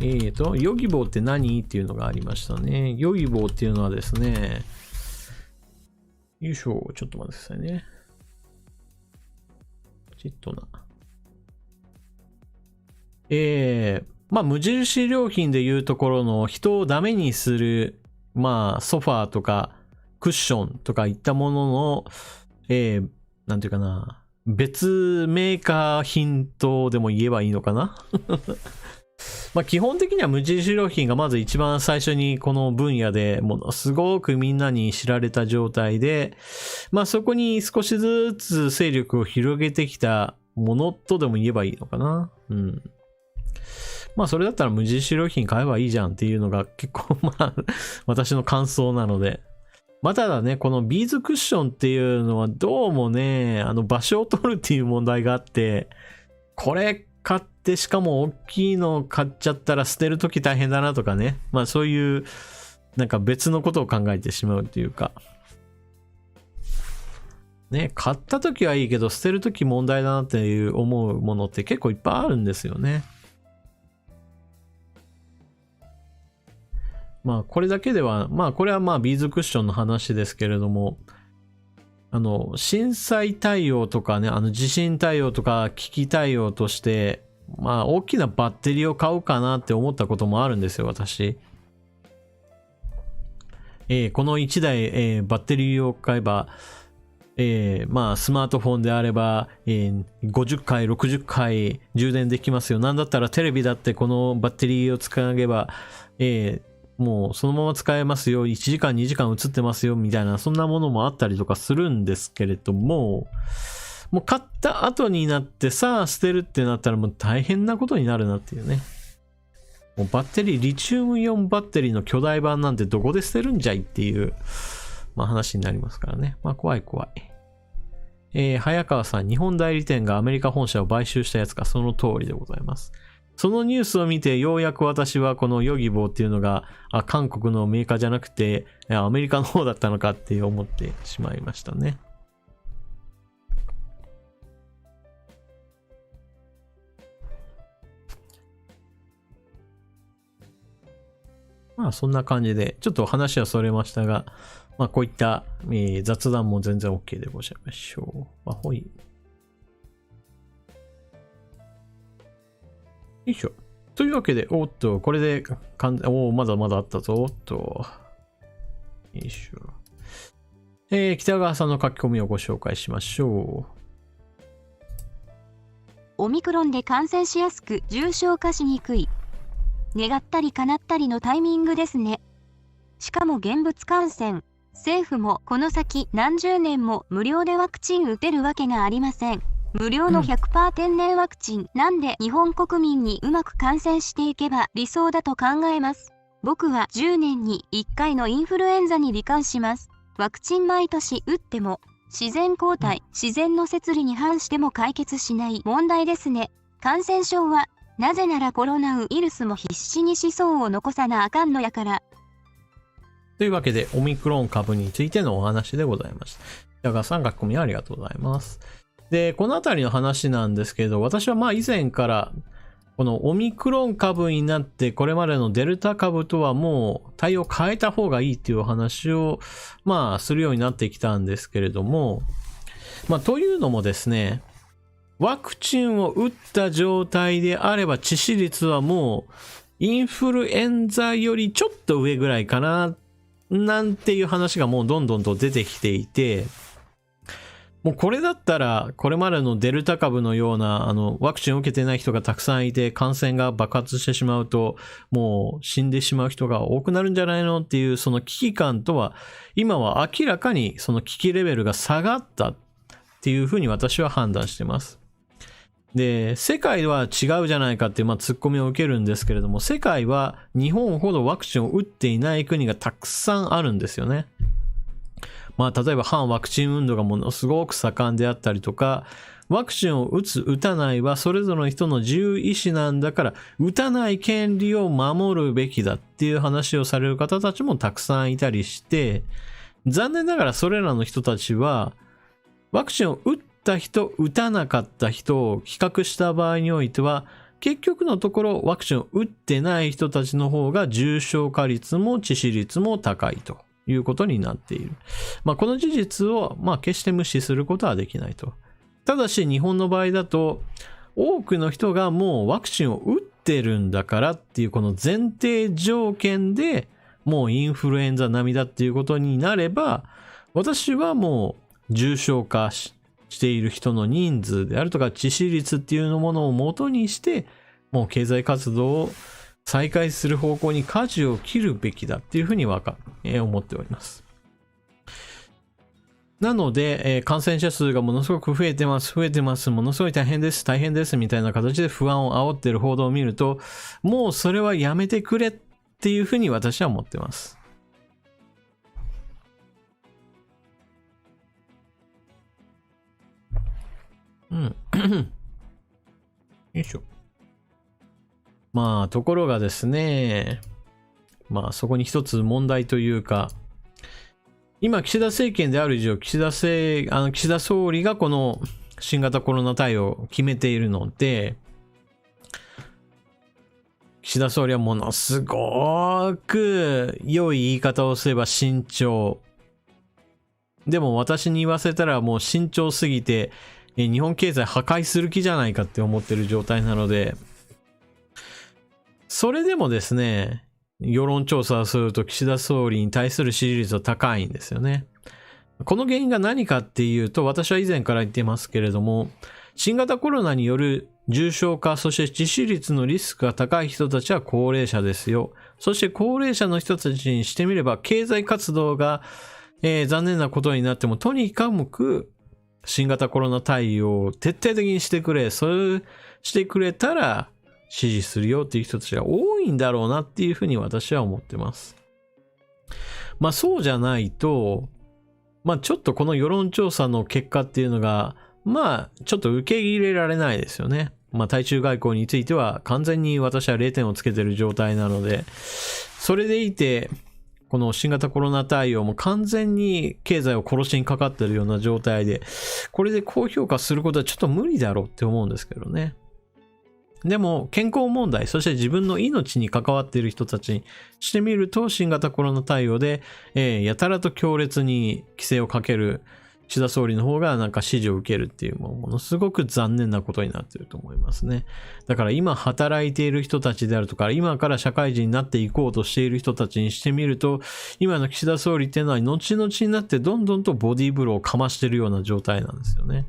ヨギボーって何っていうのがありましたね。ヨギボーっていうのはですね、よいしょ、ちょっと待ってくださいね。ちっとな。まあ無印良品でいうところの人をダメにする、まあソファーとかクッションとかいったものの、なんていうかな、別メーカー品とでも言えばいいのかな。まあ基本的には無印良品がまず一番最初にこの分野でものすごくみんなに知られた状態で、まあそこに少しずつ勢力を広げてきたものとでも言えばいいのかな。うん。まあそれだったら無印良品買えばいいじゃんっていうのが結構まあ私の感想なので。まあただね、このビーズクッションっていうのはどうもね、場所を取るっていう問題があって、これ買ってしかも大きいの買っちゃったら捨てるとき大変だなとかね。まあそういうなんか別のことを考えてしまうっていうか。ね、買ったときはいいけど捨てるとき問題だなっていう思うものって結構いっぱいあるんですよね。まあこれだけでは、まあこれはまあビーズクッションの話ですけれども、震災対応とかね、地震対応とか危機対応として、まあ大きなバッテリーを買おうかなって思ったこともあるんですよ、私。この1台、バッテリーを買えば、まあスマートフォンであれば、50回、60回充電できますよ。なんだったらテレビだってこのバッテリーを使えば、もうそのまま使えますよ。1時間2時間映ってますよ。みたいな、そんなものもあったりとかするんですけれども、もう買った後になってさあ捨てるってなったらもう大変なことになるなっていうね。もうバッテリー、リチウムイオンバッテリーの巨大版なんてどこで捨てるんじゃいっていう、まあ話になりますからね。まあ怖い怖い。早川さん、日本代理店がアメリカ本社を買収したやつか、その通りでございます。そのニュースを見て、ようやく私はこのヨギボーっていうのが、韓国のメーカーじゃなくて、アメリカの方だったのかって思ってしまいましたね。まあそんな感じで、ちょっと話はそれましたが、まあこういった、雑談も全然 OK でございましょう。ほい。よいしょ。というわけで、おっと、これでまだまだあったぞ、おっと。よいしょ。北川さんの書き込みをご紹介しましょう。オミクロンで感染しやすく重症化しにくい。願ったり叶ったりのタイミングですね。しかも現物感染。政府もこの先何十年も無料でワクチン打てるわけがありません。無料の 100% 天然ワクチンなんで日本国民にうまく感染していけば理想だと考えます。僕は10年に1回のインフルエンザに罹患します。ワクチン毎年打っても自然交代、自然の摂理に反しても解決しない問題ですね。感染症はなぜならコロナウイルスも必死に子孫を残さなあかんのやから。というわけでオミクロン株についてのお話でございました。北川さん書き込みありがとうございます。で、このあたりの話なんですけど、私はまあ以前からこのオミクロン株になってこれまでのデルタ株とはもう対応変えた方がいいっていうお話をまあするようになってきたんですけれども、まあというのもですね、ワクチンを打った状態であれば致死率はもうインフルエンザよりちょっと上ぐらいかななんていう話がもうどんどんと出てきていて、もうこれだったらこれまでのデルタ株のようなワクチンを受けてない人がたくさんいて感染が爆発してしまうともう死んでしまう人が多くなるんじゃないのっていうその危機感とは今は明らかにその危機レベルが下がったっっていうふうに私は判断してます。で、世界は違うじゃないかっていう、ツッコミを受けるんですけれども、世界は日本ほどワクチンを打っていない国がたくさんあるんですよね。例えば反ワクチン運動がものすごく盛んであったりとか、ワクチンを打つ、打たないはそれぞれの人の自由意志なんだから、打たない権利を守るべきだっていう話をされる方たちもたくさんいたりして、残念ながらそれらの人たちは、ワクチンを打った人、打たなかった人を比較した場合においては、結局のところワクチンを打ってない人たちの方が重症化率も致死率も高いということになっている。この事実を決して無視することはできないと。ただし日本の場合だと多くの人がもうワクチンを打ってるんだからっていうこの前提条件でもうインフルエンザ並みだっていうことになれば、私はもう重症化している人の人数であるとか致死率っていうものを元にしてもう経済活動を再開する方向に舵を切るべきだっていうふうに思っております。なので、感染者数がものすごく増えてます、ものすごい大変です、みたいな形で不安を煽ってる報道を見ると、もうそれはやめてくれっていうふうに私は思ってます。よいしょ。ところがですね、そこに一つ問題というか、今、岸田政権である以上、岸田総理がこの新型コロナ対応を決めているので、岸田総理はものすごく良い言い方をすれば慎重。でも私に言わせたらもう慎重すぎて、日本経済破壊する気じゃないかって思ってる状態なので、それでもですね、世論調査をすると岸田総理に対する支持率は高いんですよね。この原因が何かっていうと、私は以前から言ってますけれども、新型コロナによる重症化、そして致死率のリスクが高い人たちは高齢者ですよ。そして高齢者の人たちにしてみれば、経済活動が、残念なことになっても、とにかく新型コロナ対応を徹底的にしてくれ、それしてくれたら支持するよっていう人たちが多いんだろうなっていうふうに私は思ってます。そうじゃないと、ちょっとこの世論調査の結果っていうのが、ちょっと受け入れられないですよね。対中外交については完全に私は0点をつけてる状態なので、それでいて、この新型コロナ対応も完全に経済を殺しにかかってるような状態で、これで高評価することはちょっと無理だろうって思うんですけどね。でも健康問題、そして自分の命に関わっている人たちにしてみると、新型コロナ対応で、やたらと強烈に規制をかける岸田総理の方が支持を受けるっていう、ものすごく残念なことになっていると思いますね。だから今働いている人たちであるとか、今から社会人になっていこうとしている人たちにしてみると、今の岸田総理っていうのは後々になってどんどんとボディーブローをかましているような状態なんですよね。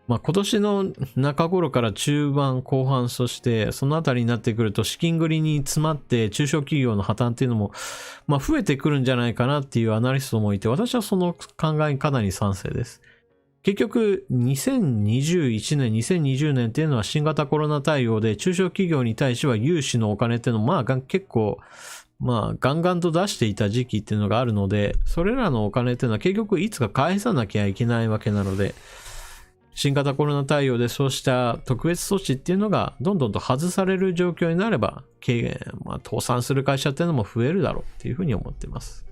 今年の中頃から中盤後半、そしてそのあたりになってくると資金繰りに詰まって中小企業の破綻っていうのも増えてくるんじゃないかなっていうアナリストもいて、私はその考えかなり賛成です。結局2021年2020年っていうのは新型コロナ対応で中小企業に対しては融資のお金っていうのを結構ガンガンと出していた時期っていうのがあるので、それらのお金っていうのは結局いつか返さなきゃいけないわけなので、新型コロナ対応でそうした特別措置っていうのがどんどんと外される状況になれば、倒産する会社っていうのも増えるだろうっていうふうに思っています。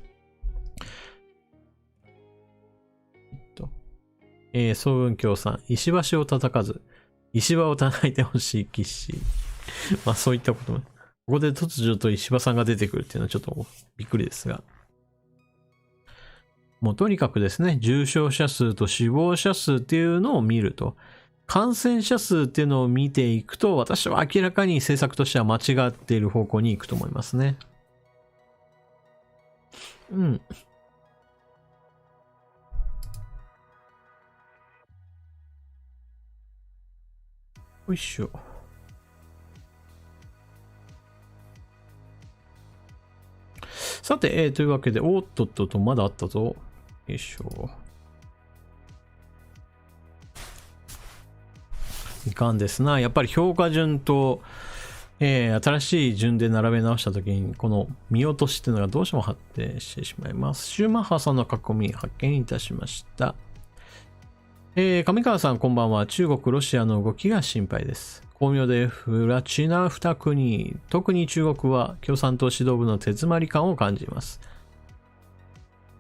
総雲教さん、石橋を叩かず、石破を叩いてほしい騎士。そういったことも。ここで突如と石破さんが出てくるっていうのはちょっとびっくりですが。もうとにかくですね、重症者数と死亡者数っていうのを見ると、感染者数っていうのを見ていくと、私は明らかに政策としては間違っている方向に行くと思いますね。よいしょ。さて、というわけで、おっとっとと、まだあったぞ。よいしょ。かんですな。やっぱり評価順と、新しい順で並べ直したときに、この見落としっていうのがどうしても発展してしまいます。シューマッハさんの囲み発見いたしました。上川さんこんばんは。中国、ロシアの動きが心配です。巧妙で不らちな2国、特に中国は共産党指導部の手詰まり感を感じます。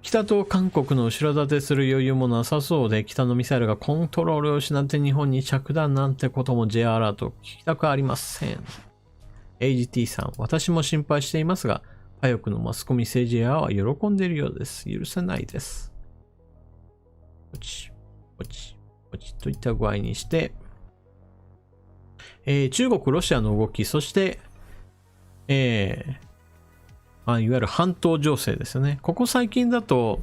北と韓国の後ろ盾する余裕もなさそうで、北のミサイルがコントロールを失って日本に着弾なんてことも J アラート聞きたくありません。AGT さん、私も心配していますが、左翼のマスコミ政治家は喜んでいるようです。許せないです。ポチ、ポチ、ポチといった具合にして、中国、ロシアの動き、そして、いわゆる半島情勢ですよね。ここ最近だと、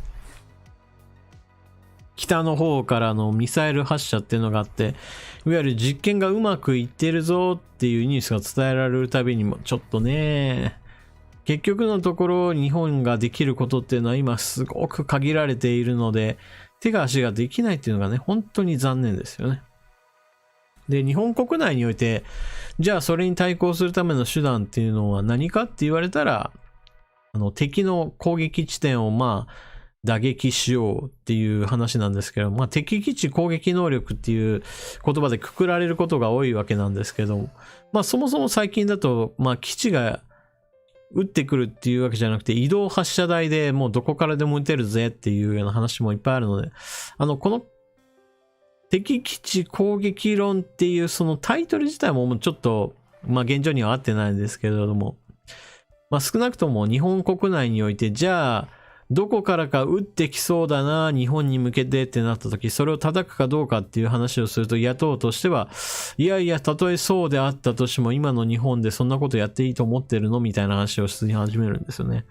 北の方からのミサイル発射っていうのがあって、いわゆる実験がうまくいってるぞっていうニュースが伝えられるたびにも、ちょっとね、結局のところ日本ができることっていうのは今すごく限られているので、手が足ができないっていうのがね、本当に残念ですよね。で、日本国内において、じゃあそれに対抗するための手段っていうのは何かって言われたら、敵の攻撃地点を打撃しようっていう話なんですけど、敵基地攻撃能力っていう言葉でくくられることが多いわけなんですけど、そもそも最近だと、基地が撃ってくるっていうわけじゃなくて、移動発射台でもうどこからでも撃てるぜっていうような話もいっぱいあるので、この敵基地攻撃論っていうそのタイトル自体ももうちょっと、現状には合ってないんですけれども、少なくとも日本国内において、じゃあ、どこからか撃ってきそうだな、日本に向けてってなった時、それを叩くかどうかっていう話をすると、野党としては、いやいや、たとえそうであったとしても、今の日本でそんなことやっていいと思ってるのみたいな話をし始めるんですよね。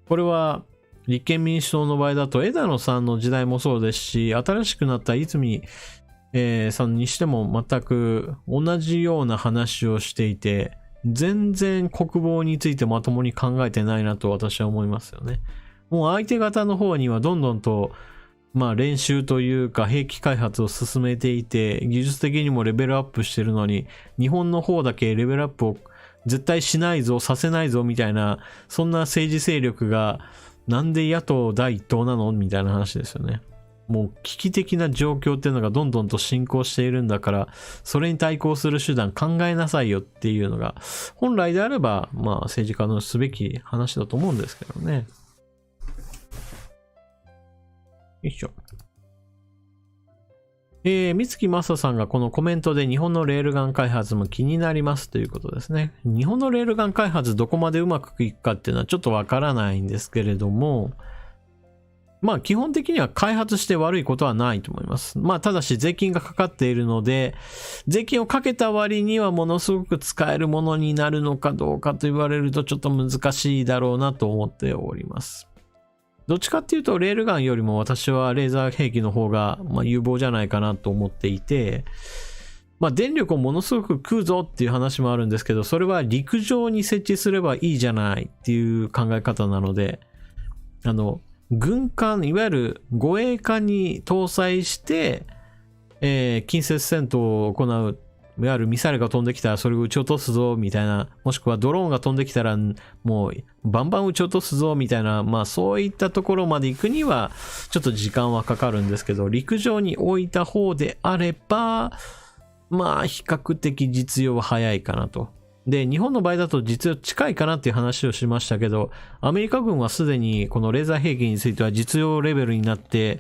これは、立憲民主党の場合だと、枝野さんの時代もそうですし、新しくなった泉さんにしても全く同じような話をしていて、全然国防についてまともに考えてないなと私は思いますよね。もう相手方の方にはどんどんと練習というか兵器開発を進めていて、技術的にもレベルアップしてるのに、日本の方だけレベルアップを絶対しないぞ、させないぞみたいな、そんな政治勢力がなんで野党第一党なのみたいな話ですよね。もう危機的な状況っていうのがどんどんと進行しているんだから、それに対抗する手段考えなさいよっていうのが、本来であれば、政治家のすべき話だと思うんですけどね。よいしょ。三月正さんがこのコメントで日本のレールガン開発も気になりますということですね。日本のレールガン開発どこまでうまくいくかっていうのはちょっとわからないんですけれども、基本的には開発して悪いことはないと思います。ただし税金がかかっているので、税金をかけた割にはものすごく使えるものになるのかどうかと言われるとちょっと難しいだろうなと思っております。どっちかっていうとレールガンよりも私はレーザー兵器の方が有望じゃないかなと思っていて、電力をものすごく食うぞっていう話もあるんですけど、それは陸上に設置すればいいじゃないっていう考え方なので、軍艦、いわゆる護衛艦に搭載して、近接戦闘を行う、いわゆるミサイルが飛んできたらそれを撃ち落とすぞみたいな、もしくはドローンが飛んできたらもうバンバン撃ち落とすぞみたいな、そういったところまで行くにはちょっと時間はかかるんですけど、陸上に置いた方であれば、比較的実用は早いかなと。で、日本の場合だと実用近いかなっていう話をしましたけど、アメリカ軍はすでにこのレーザー兵器については実用レベルになって、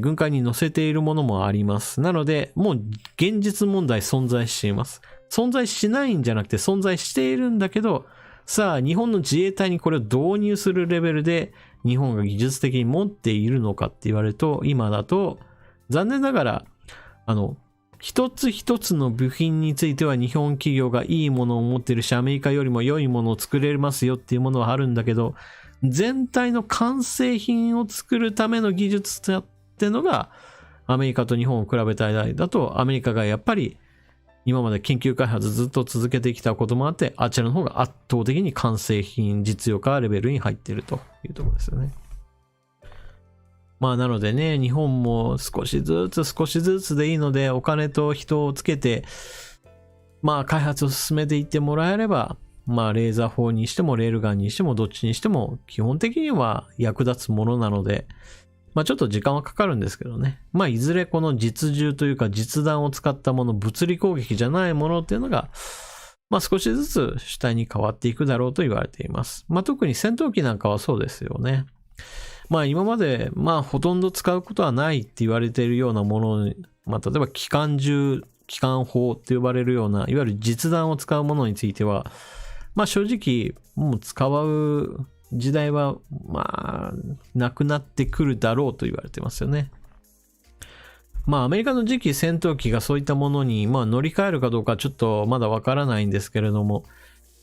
軍艦に載せているものもあります。なので、もう現実問題存在しています。存在しないんじゃなくて存在しているんだけど、さあ、日本の自衛隊にこれを導入するレベルで日本が技術的に持っているのかって言われると、今だと残念ながら、一つ一つの部品については日本企業がいいものを持っているし、アメリカよりも良いものを作れますよっていうものはあるんだけど、全体の完成品を作るための技術ってのがアメリカと日本を比べた場合だと、アメリカがやっぱり今まで研究開発ずっと続けてきたこともあって、あちらの方が圧倒的に完成品実用化レベルに入っているというところですよね。まあなのでね、日本も少しずつでいいので、お金と人をつけて、まあ開発を進めていってもらえれば、まあレーザー砲にしてもレールガンにしてもどっちにしても基本的には役立つものなので、まあちょっと時間はかかるんですけどね。まあいずれこの実銃というか実弾を使ったもの、物理攻撃じゃないものっていうのが、まあ少しずつ主体に変わっていくだろうと言われています。まあ特に戦闘機なんかはそうですよね。まあ今までまあほとんど使うことはないって言われているようなもの、まあ例えば機関銃、機関砲って呼ばれるような、いわゆる実弾を使うものについては、まあ正直もう使う時代はまあなくなってくるだろうと言われてますよね。まあアメリカの次期戦闘機がそういったものにまあ乗り換えるかどうかちょっとまだわからないんですけれども、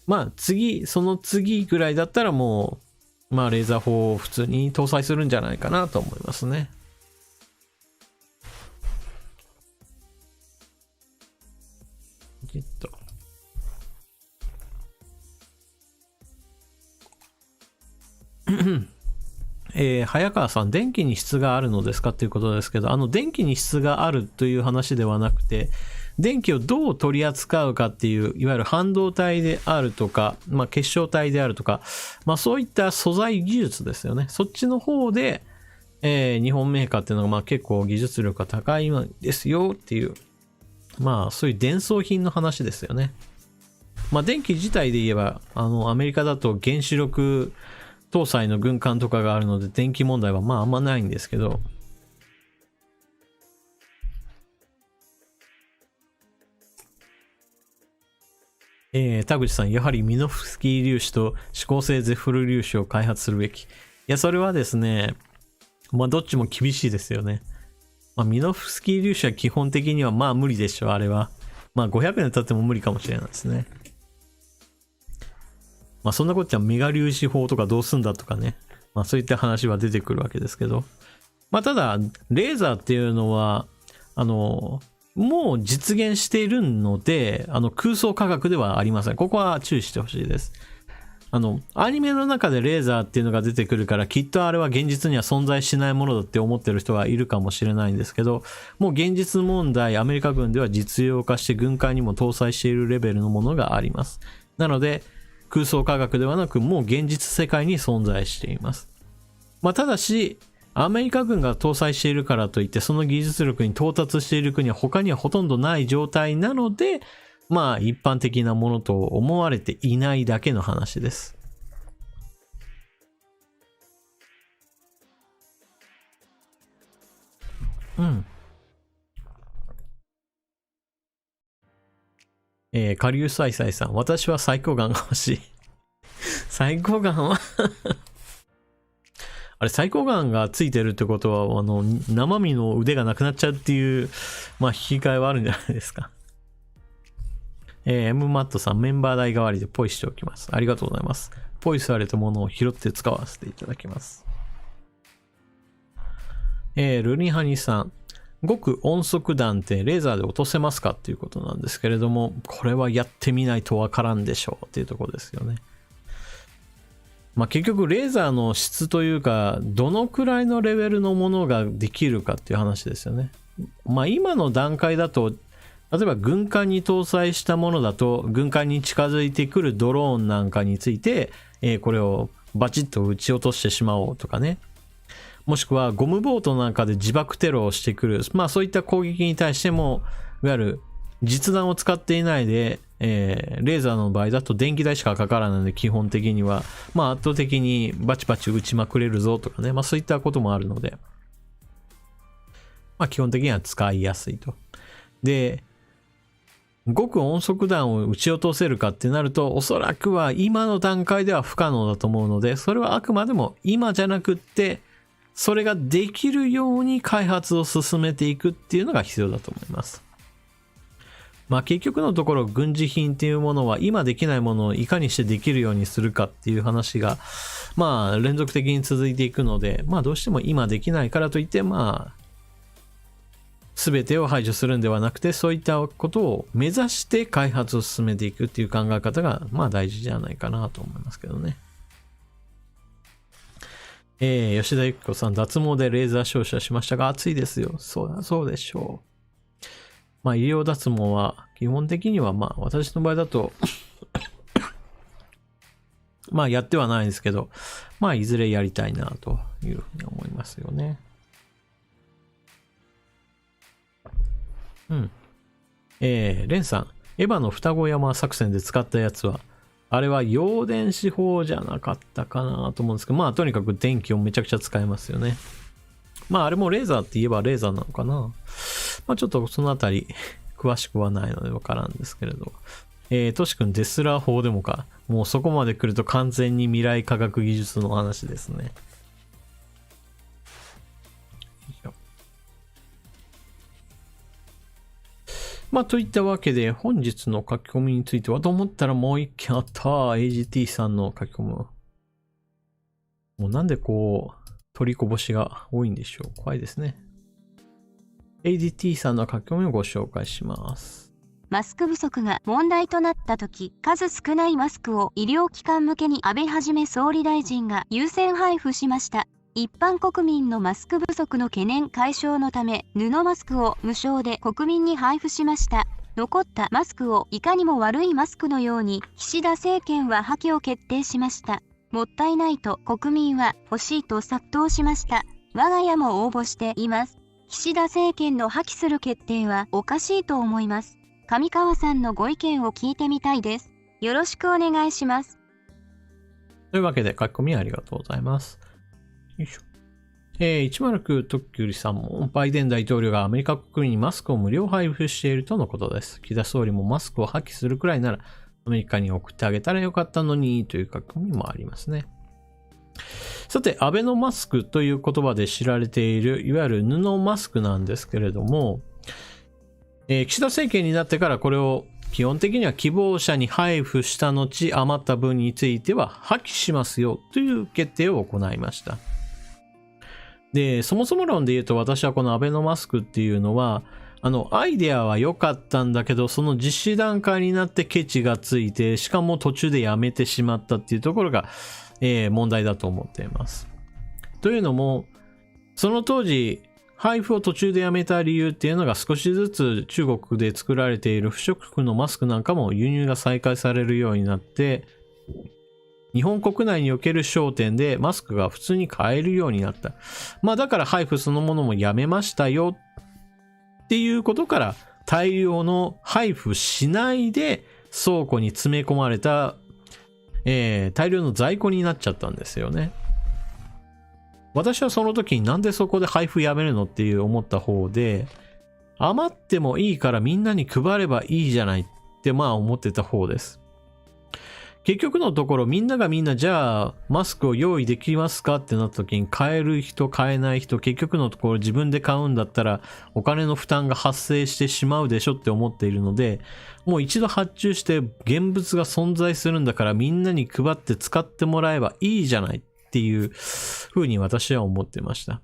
まあその次ぐらいだったらもうまあレーザー砲を普通に搭載するんじゃないかなと思いますね。早川さん、電気に質があるのですかということですけど、電気に質があるという話ではなくて、電気をどう取り扱うかっていう、いわゆる半導体であるとか、まあ、結晶体であるとか、まあ、そういった素材技術ですよね。そっちの方で、日本メーカーっていうのがまあ結構技術力が高いんですよっていう、まあそういう伝送品の話ですよね。まあ電気自体で言えば、アメリカだと原子力搭載の軍艦とかがあるので電気問題はまああんまないんですけど、田口さん、やはりミノフスキー粒子と指向性ゼフル粒子を開発するべき。いや、それはですね、まあどっちも厳しいですよね。まあ、ミノフスキー粒子は基本的にはまあ無理でしょう、あれは。まあ500年経っても無理かもしれないですね。まあそんなことじゃメガ粒子砲とかどうすんだとかね。まあそういった話は出てくるわけですけど。まあただ、レーザーっていうのは、もう実現しているので、空想科学ではありません。ここは注意してほしいです。アニメの中でレーザーっていうのが出てくるから、きっとあれは現実には存在しないものだって思ってる人がいるかもしれないんですけど、もう現実問題、アメリカ軍では実用化して軍艦にも搭載しているレベルのものがあります。なので、空想科学ではなく、もう現実世界に存在しています。まあ、ただし、アメリカ軍が搭載しているからといって、その技術力に到達している国は他にはほとんどない状態なので、まあ一般的なものと思われていないだけの話です。うん。下流サイサイさん、私は最高眼が欲しい。最高眼はあれ、最高眼がついてるってことは、生身の腕がなくなっちゃうっていう、まあ、引き換えはあるんじゃないですか。M マットさん、メンバー代代わりでポイしておきます。ありがとうございます。ポイされたものを拾って使わせていただきます。ルリンハニさん、極音速弾ってレーザーで落とせますかっていうことなんですけれども、これはやってみないとわからんでしょうっていうところですよね。まあ結局レーザーの質というか、どのくらいのレベルのものができるかっていう話ですよね。まあ今の段階だと、例えば軍艦に搭載したものだと、軍艦に近づいてくるドローンなんかについて、これをバチッと撃ち落としてしまおうとかね。もしくはゴムボートなんかで自爆テロをしてくる。まあそういった攻撃に対しても、いわゆる実弾を使っていないで、レーザーの場合だと電気代しかかからないので基本的には、まあ圧倒的にバチバチ撃ちまくれるぞとかね。まあそういったこともあるので、まあ基本的には使いやすいと。で、極音速弾を撃ち落とせるかってなると、おそらくは今の段階では不可能だと思うので、それはあくまでも今じゃなくって、それができるように開発を進めていくっていうのが必要だと思います。まあ結局のところ軍事品っていうものは今できないものをいかにしてできるようにするかっていう話がまあ連続的に続いていくので、まあどうしても今できないからといってまあ全てを排除するんではなくて、そういったことを目指して開発を進めていくっていう考え方がまあ大事じゃないかなと思いますけどね。吉田ゆき子さん、脱毛でレーザー照射しましたが、暑いですよ。そうでしょう。まあ、医療脱毛は、基本的には、まあ、私の場合だと、まあ、やってはないですけど、まあ、いずれやりたいな、というふうに思いますよね。うん。レンさん、エヴァの双子山作戦で使ったやつは、あれは陽電子砲じゃなかったかなと思うんですけど、まあとにかく電気をめちゃくちゃ使えますよね。まああれもレーザーって言えばレーザーなのかな。まあちょっとそのあたり詳しくはないのでわからんですけれど。トシ君デスラー砲でもか。もうそこまで来ると完全に未来科学技術の話ですね。まあ、といったわけで、本日の書き込みについてはと思ったらもう一件あった。AGT さんの書き込む。もうなんでこう、取りこぼしが多いんでしょう。怖いですね。AGT さんの書き込みをご紹介します。マスク不足が問題となったとき、数少ないマスクを医療機関向けに安倍はじめ総理大臣が優先配布しました。一般国民のマスク不足の懸念解消のため、布マスクを無償で国民に配布しました。残ったマスクをいかにも悪いマスクのように、岸田政権は破棄を決定しました。もったいないと国民は欲しいと殺到しました。我が家も応募しています。岸田政権の破棄する決定はおかしいと思います。上川さんのご意見を聞いてみたいです。よろしくお願いします。というわけで書き込みありがとうございます。よいしょ。109特急りさんも、バイデン大統領がアメリカ国民にマスクを無料配布しているとのことです。岸田総理もマスクを破棄するくらいなら、アメリカに送ってあげたらよかったのに、という書き込みもありますね。さて、アベノマスクという言葉で知られている、いわゆる布マスクなんですけれども、岸田政権になってからこれを基本的には希望者に配布した後、余った分については破棄しますよという決定を行いました。で、そもそも論で言うと私はこのアベノマスクっていうのは、アイデアは良かったんだけど、その実施段階になってケチがついて、しかも途中でやめてしまったっていうところが、問題だと思っています。というのも、その当時、配布を途中でやめた理由っていうのが少しずつ中国で作られている不織布のマスクなんかも輸入が再開されるようになって、日本国内における商店でマスクが普通に買えるようになった。まあだから配布そのものもやめましたよっていうことから大量の配布しないで倉庫に詰め込まれた、大量の在庫になっちゃったんですよね。私はその時になんでそこで配布やめるのっていう思った方で、余ってもいいからみんなに配ればいいじゃないってまあ思ってた方です。結局のところみんながみんなじゃあマスクを用意できますかってなった時に買える人買えない人結局のところ自分で買うんだったらお金の負担が発生してしまうでしょって思っているのでもう一度発注して現物が存在するんだからみんなに配って使ってもらえばいいじゃないっていう風に私は思ってました。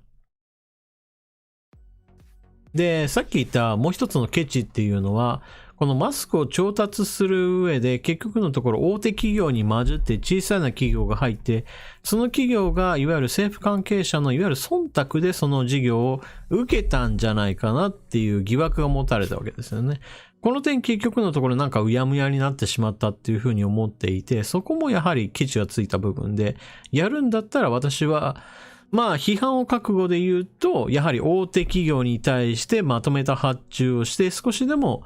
で、さっき言ったもう一つのケチっていうのはこのマスクを調達する上で結局のところ大手企業に混じって小さな企業が入ってその企業がいわゆる政府関係者のいわゆる忖度でその事業を受けたんじゃないかなっていう疑惑が持たれたわけですよね。この点結局のところなんかうやむやになってしまったっていうふうに思っていてそこもやはりケチがついた部分でやるんだったら私はまあ批判を覚悟で言うとやはり大手企業に対してまとめた発注をして少しでも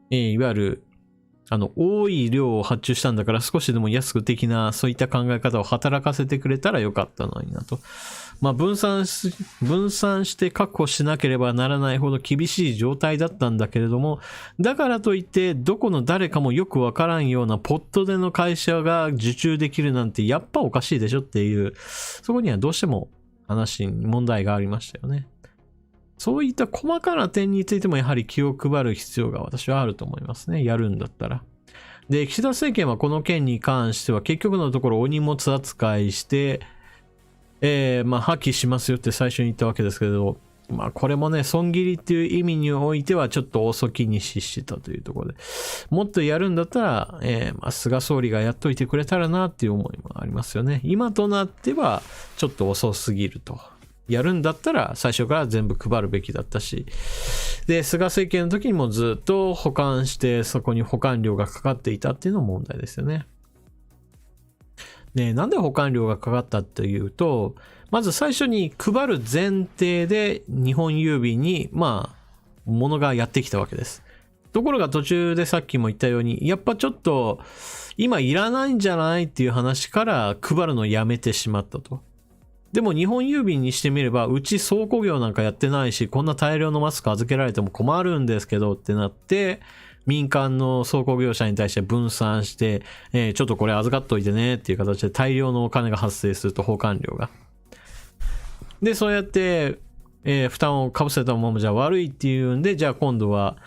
いわゆる多い量を発注したんだから少しでも安く的なそういった考え方を働かせてくれたらよかったのになと。まあ分散して確保しなければならないほど厳しい状態だったんだけれどもだからといってどこの誰かもよくわからんようなポットでの会社が受注できるなんてやっぱおかしいでしょっていうそこにはどうしても話に問題がありましたよね。そういった細かな点についてもやはり気を配る必要が私はあると思いますね。やるんだったら。で、岸田政権はこの件に関しては結局のところお荷物扱いして、まあ破棄しますよって最初に言ったわけですけど、まあこれもね、損切りっていう意味においてはちょっと遅きに失したというところで、もっとやるんだったら、まあ菅総理がやっといてくれたらなっていう思いもありますよね。今となってはちょっと遅すぎると。やるんだったら最初から全部配るべきだったし、で、菅政権の時にもずっと保管してそこに保管料がかかっていたっていうのも問題ですよね。で、なんで保管料がかかったっていうと、まず最初に配る前提で日本郵便に、まあ、物がやってきたわけです。ところが途中でさっきも言ったように、やっぱちょっと今いらないんじゃないっていう話から配るのをやめてしまったと。でも日本郵便にしてみれば、うち倉庫業なんかやってないし、こんな大量のマスク預けられても困るんですけどってなって、民間の倉庫業者に対して分散して、ちょっとこれ預かっといてねっていう形で大量のお金が発生すると、保管料が。で、そうやって、負担をかぶせたままじゃ悪いっていうんで、じゃあ今度は、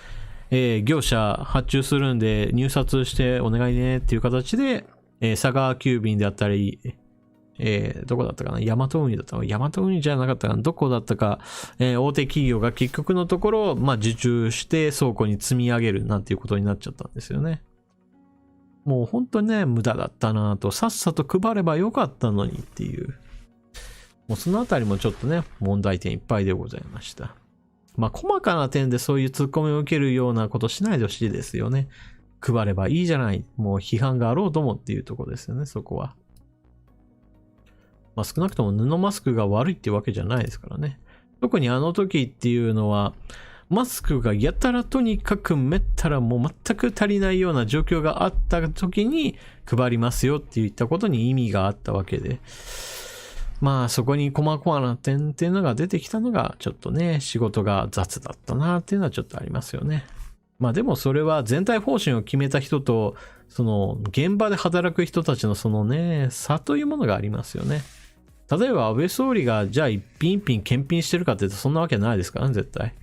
業者発注するんで入札してお願いねっていう形で、佐川急便であったり、どこだったかな、ヤマト運輸だったか、ヤマト運輸じゃなかったかな、どこだったか、大手企業が結局のところ、まあ受注して倉庫に積み上げるなんていうことになっちゃったんですよね。もう本当にね、無駄だったなと、さっさと配ればよかったのにっていう。もうそのあたりもちょっとね、問題点いっぱいでございました。まあ細かな点でそういう突っ込みを受けるようなことしないでほしいですよね。配ればいいじゃない。もう批判があろうともっていうところですよね、そこは。まあ少なくとも布マスクが悪いっていうわけじゃないですからね。特にあの時っていうのは、マスクがやたらとにかくめったらもう全く足りないような状況があった時に配りますよって言ったことに意味があったわけで。まあそこに細々な点っていうのが出てきたのがちょっとね、仕事が雑だったなっていうのはちょっとありますよね。まあでもそれは全体方針を決めた人と、その現場で働く人たちのそのね、差というものがありますよね。例えば安倍総理がじゃあ一品一品検品してるかって言うとそんなわけないですからね、絶対。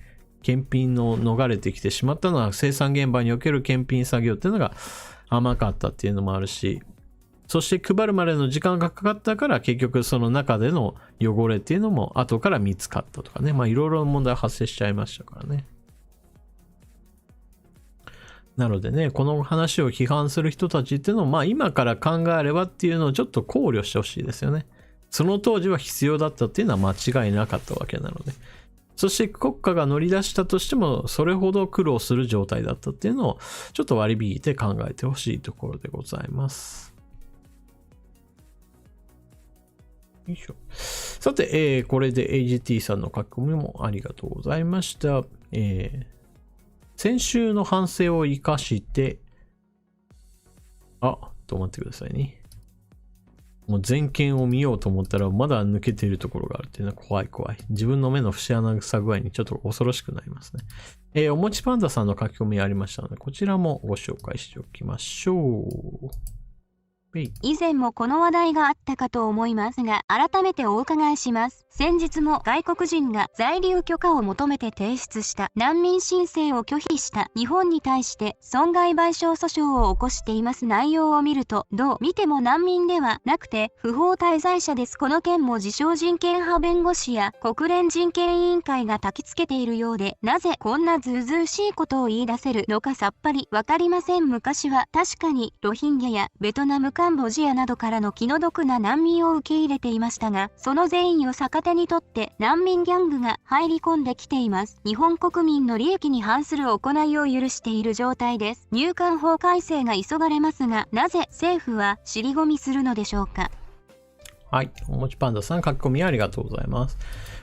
検品の逃れてきてしまったのは生産現場における検品作業っていうのが甘かったっていうのもあるし、そして配るまでの時間がかかったから結局その中での汚れっていうのも後から見つかったとかね。まあいろいろ問題発生しちゃいましたからね。なのでね、この話を批判する人たちっていうのをまあ今から考えればっていうのをちょっと考慮してほしいですよね。その当時は必要だったっていうのは間違いなかったわけなので。そして国家が乗り出したとしてもそれほど苦労する状態だったっていうのをちょっと割り引いて考えてほしいところでございます。よいしょ。さて、これで AGT さんの書き込みもありがとうございました。先週の反省を生かして、止まってくださいね。もう全件を見ようと思ったらまだ抜けているところがあるっていうのは怖い。自分の目の節穴さ具合にちょっと恐ろしくなりますね。おもちパンダさんの書き込みありましたので、こちらもご紹介しておきましょう。以前もこの話題があったかと思いますが、改めてお伺いします。先日も外国人が在留許可を求めて提出した難民申請を拒否した日本に対して損害賠償訴訟を起こしています内容を見ると、どう見ても難民ではなくて不法滞在者です。この件も自称人権派弁護士や国連人権委員会が焚きつけているようで、なぜこんなずうずうしいことを言い出せるのかさっぱりわかりません。昔は確かにロヒンギャやベトナム、カンボジアなどからの気の毒な難民を受け入れていましたが、その全員を逆手にとって難民ギャングが入り込んできています。日本国民の利益に反する行いを許している状態です。入管法改正が急がれますが、なぜ政府は尻込みするのでしょうか。はい。おもちパンダさん、書き込みありがとうございます。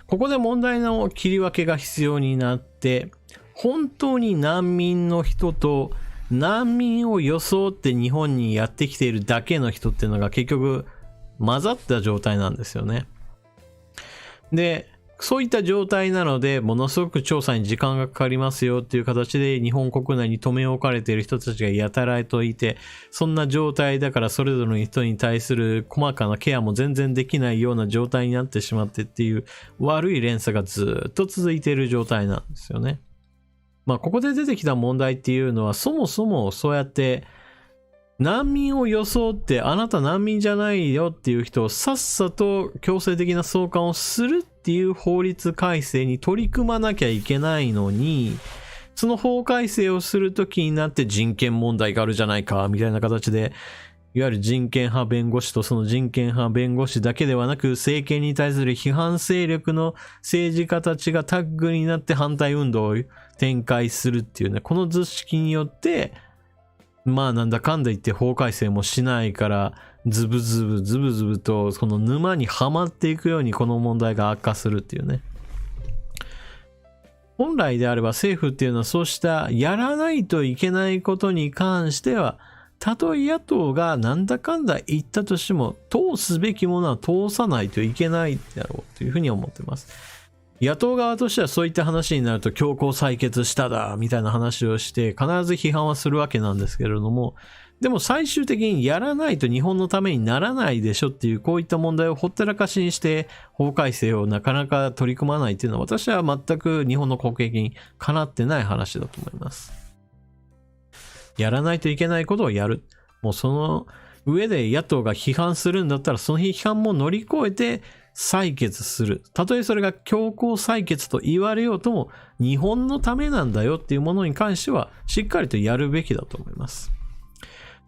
ここで問題の切り分けが必要になって、本当に難民の人と難民を装って日本にやってきているだけの人っていうのが結局混ざった状態なんですよね。で、そういった状態なので、ものすごく調査に時間がかかりますよっていう形で日本国内に留め置かれている人たちがやたらといて、そんな状態だからそれぞれの人に対する細かなケアも全然できないような状態になってしまってっていう悪い連鎖がずっと続いている状態なんですよね。まあここで出てきた問題っていうのはそもそもそうやって難民を装ってあなた難民じゃないよっていう人をさっさと強制的な送還をするっていう法律改正に取り組まなきゃいけないのに、その法改正をするときになって人権問題があるじゃないかみたいな形で、いわゆる人権派弁護士とその人権派弁護士だけではなく、政権に対する批判勢力の政治家たちがタッグになって反対運動を展開するっていうね、この図式によって、まあなんだかんだ言って法改正もしないから、ズブズブとその沼にはまっていくようにこの問題が悪化するっていうね。本来であれば政府っていうのはそうしたやらないといけないことに関しては、たとえ野党がなんだかんだ言ったとしても、通すべきものは通さないといけないだろうというふうに思っています。野党側としてはそういった話になると強行採決しただみたいな話をして必ず批判はするわけなんですけれども、でも最終的にやらないと日本のためにならないでしょっていうこういった問題をほったらかしにして法改正をなかなか取り組まないっていうのは私は全く日本の国益にかなってない話だと思います。やらないといけないことをやる。もうその上で野党が批判するんだったらその批判も乗り越えて採決する。たとえそれが強行採決と言われようとも日本のためなんだよっていうものに関してはしっかりとやるべきだと思います。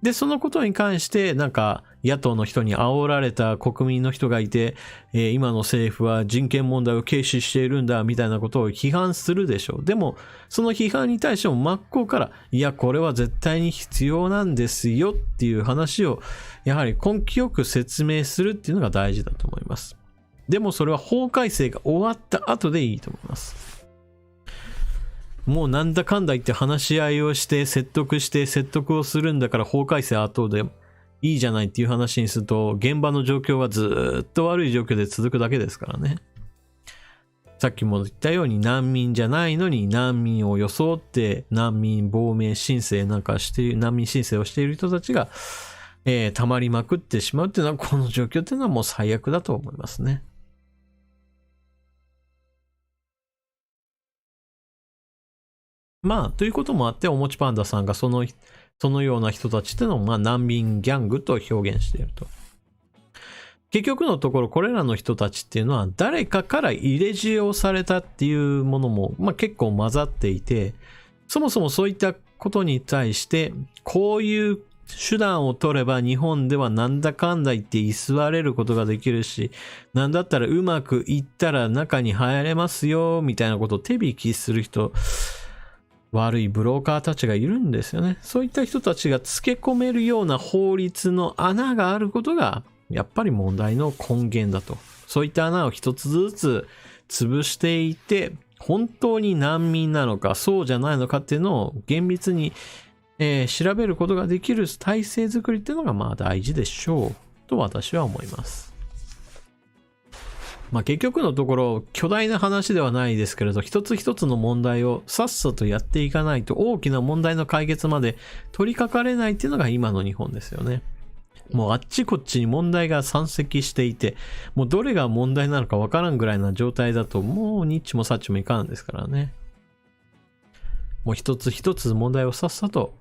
で、そのことに関してなんか野党の人に煽られた国民の人がいて、今の政府は人権問題を軽視しているんだみたいなことを批判するでしょう。でもその批判に対しても真っ向からいやこれは絶対に必要なんですよっていう話をやはり根気よく説明するっていうのが大事だと思います。でもそれは法改正が終わった後でいいと思います。もうなんだかんだ言って話し合いをして説得をするんだから法改正後でいいじゃないっていう話にすると現場の状況はずっと悪い状況で続くだけですからね。さっきも言ったように難民じゃないのに難民を装って難民亡命申請なんかして難民申請をしている人たちが、溜まりまくってしまうっていうのはこの状況っていうのはもう最悪だと思いますね。まあ、ということもあって、おもちパンダさんがそのような人たちっていうのを、まあ、難民ギャングと表現していると。結局のところ、これらの人たちっていうのは、誰かから入れ知恵をされたっていうものも、まあ、結構混ざっていて、そもそもそういったことに対して、こういう手段を取れば日本ではなんだかんだ言って居座れることができるし、なんだったらうまくいったら中に入れますよ、みたいなことを手引きする人、悪いブローカーたちがいるんですよね。そういった人たちがつけ込めるような法律の穴があることがやっぱり問題の根源だと。そういった穴を一つずつ潰していて、本当に難民なのかそうじゃないのかっていうのを厳密に、調べることができる体制づくりっていうのがまあ大事でしょうと私は思います。まあ結局のところ巨大な話ではないですけれど、一つ一つの問題をさっさとやっていかないと大きな問題の解決まで取り掛かれないっていうのが今の日本ですよね。もうあっちこっちに問題が山積していて、もうどれが問題なのかわからんぐらいな状態だともうニッチもサッチもいかんですからね。もう一つ一つ問題をさっさと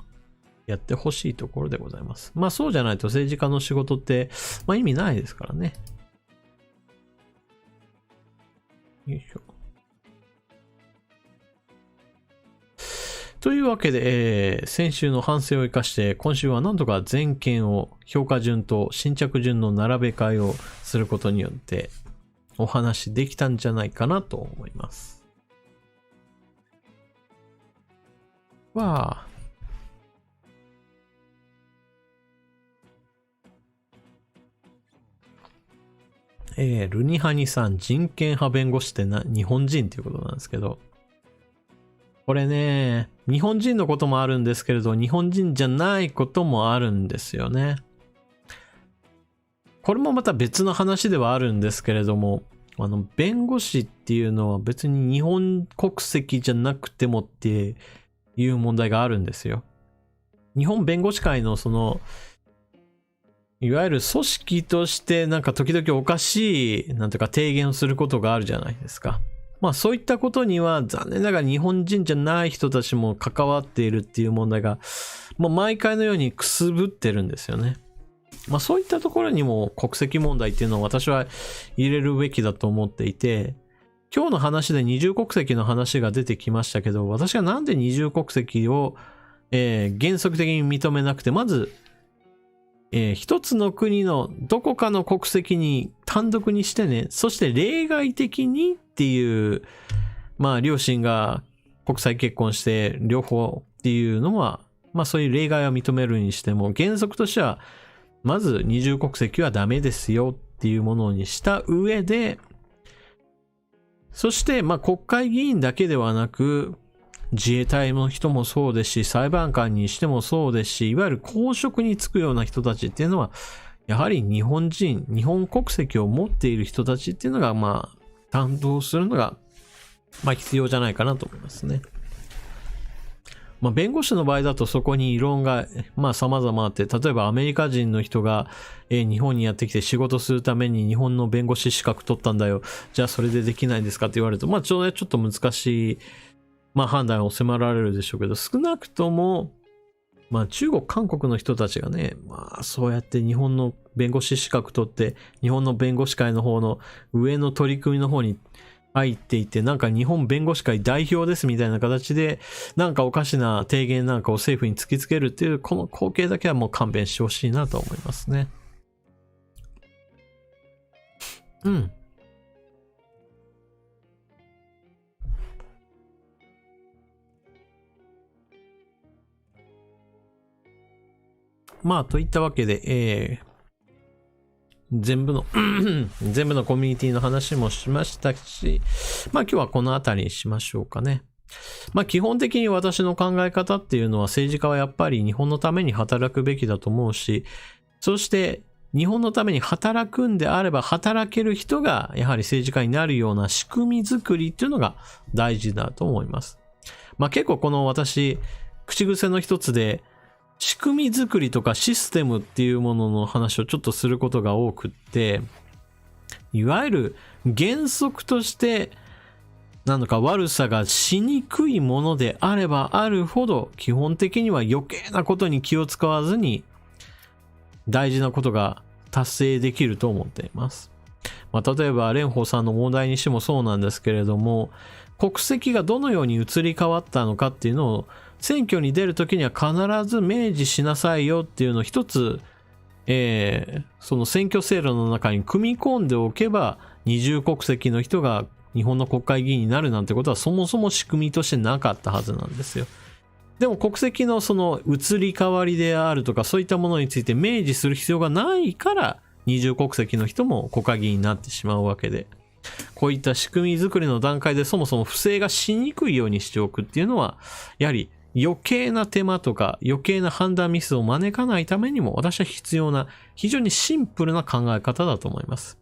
やってほしいところでございます。まあそうじゃないと政治家の仕事ってまあ意味ないですからね。よいしょ。というわけで、先週の反省を生かして今週は何とか全件を評価順と新着順の並べ替えをすることによってお話できたんじゃないかなと思います。わあ。ルニハニさん、人権派弁護士って日本人っていうことなんですけど、これね、日本人のこともあるんですけれど、日本人じゃないこともあるんですよね。これもまた別の話ではあるんですけれども、弁護士っていうのは別に日本国籍じゃなくてもっていう問題があるんですよ。日本弁護士会のいわゆる組織としてなんか時々おかしいなんとか提言をすることがあるじゃないですか。まあそういったことには残念ながら日本人じゃない人たちも関わっているっていう問題が、まあ、毎回のようにくすぶってるんですよね。まあそういったところにも国籍問題っていうのを私は入れるべきだと思っていて、今日の話で二重国籍の話が出てきましたけど、私はなんで二重国籍を、原則的に認めなくて、まず、一つの国のどこかの国籍に単独にしてね、そして例外的にっていう、まあ両親が国際結婚して両方っていうのは、まあそういう例外は認めるにしても、原則としては、まず二重国籍はダメですよっていうものにした上で、そして、まあ、国会議員だけではなく、自衛隊の人もそうですし、裁判官にしてもそうですし、いわゆる公職に就くような人たちっていうのは、やはり日本人、日本国籍を持っている人たちっていうのが、まあ、担当するのが、まあ、必要じゃないかなと思いますね。まあ、弁護士の場合だとそこに異論が、まあ、様々あって、例えばアメリカ人の人が、日本にやってきて仕事するために日本の弁護士資格取ったんだよ。じゃあそれでできないんですかって言われると、まあ、ちょっと難しい、まあ、判断を迫られるでしょうけど、少なくとも、まあ、中国、韓国の人たちがね、まあ、そうやって日本の弁護士資格取って、日本の弁護士会の方の上の取り組みの方に入っていて、なんか日本弁護士会代表ですみたいな形で、なんかおかしな提言なんかを政府に突きつけるっていう、この光景だけはもう勘弁してほしいなと思いますね。うん。まあ、といったわけで、全部の全部のコミュニティの話もしましたし、まあ今日はこのあたりにしましょうかね。まあ基本的に私の考え方っていうのは、政治家はやっぱり日本のために働くべきだと思うし、そして日本のために働くんであれば働ける人がやはり政治家になるような仕組み作りっていうのが大事だと思います。まあ結構この私、口癖の一つで、仕組み作りとかシステムっていうものの話をちょっとすることが多くって、いわゆる原則としてなんだか悪さがしにくいものであればあるほど、基本的には余計なことに気を使わずに大事なことが達成できると思っています。まあ、例えば蓮舫さんの問題にしてもそうなんですけれども、国籍がどのように移り変わったのかっていうのを選挙に出るときには必ず明示しなさいよっていうのを一つ、その選挙制度の中に組み込んでおけば、二重国籍の人が日本の国会議員になるなんてことはそもそも仕組みとしてなかったはずなんですよ。でも国籍のその移り変わりであるとかそういったものについて明示する必要がないから、二重国籍の人も国会議員になってしまうわけで、こういった仕組み作りの段階でそもそも不正がしにくいようにしておくっていうのは、やはり余計な手間とか余計な判断ミスを招かないためにも私は必要な非常にシンプルな考え方だと思います。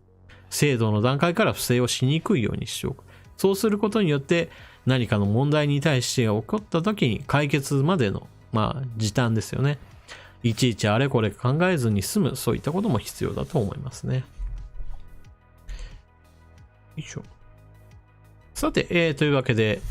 制度の段階から不正をしにくいようにしておく。そうすることによって何かの問題に対して起こった時に解決までの時短ですよね。いちいちあれこれ考えずに済む、そういったことも必要だと思いますね。よいしょ。さて、というわけで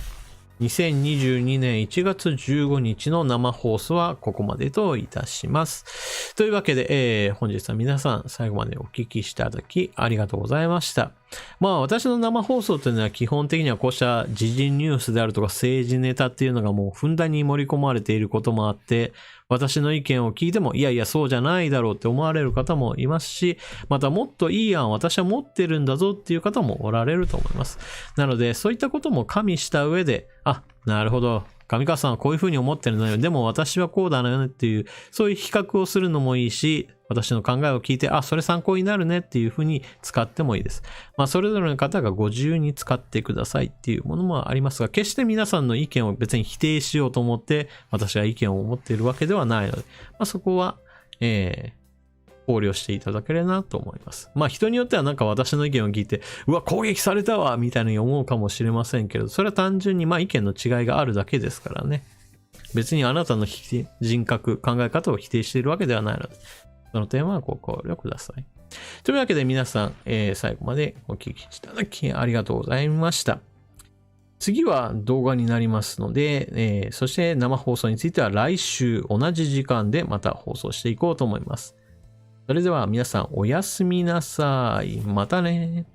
2022年1月15日の生放送はここまでといたします。というわけで、本日は皆さん最後までお聞きいただきありがとうございました。私の生放送というのは基本的にはこうした時事ニュースであるとか政治ネタっていうのがもうふんだんに盛り込まれていることもあって、私の意見を聞いてもいやいやそうじゃないだろうって思われる方もいますし、またもっといい案私は持ってるんだぞっていう方もおられると思います。なのでそういったことも加味した上で、なるほど、上川さんはこういうふうに思ってるのよ、でも私はこうだよねっていう、そういう比較をするのもいいし、私の考えを聞いて、それ参考になるねっていうふうに使ってもいいです。それぞれの方がご自由に使ってくださいっていうものもありますが、決して皆さんの意見を別に否定しようと思って私は意見を持っているわけではないので、そこは、考慮していただければなと思います。人によってはなんか私の意見を聞いて、うわ攻撃されたわみたいに思うかもしれませんけど、それは単純に意見の違いがあるだけですからね。別にあなたの人格、考え方を否定しているわけではないので、その点はご考慮ください。というわけで皆さん、最後までお聞きいただきありがとうございました。次は動画になりますので、そして生放送については来週同じ時間でまた放送していこうと思います。それでは皆さんおやすみなさい。またね。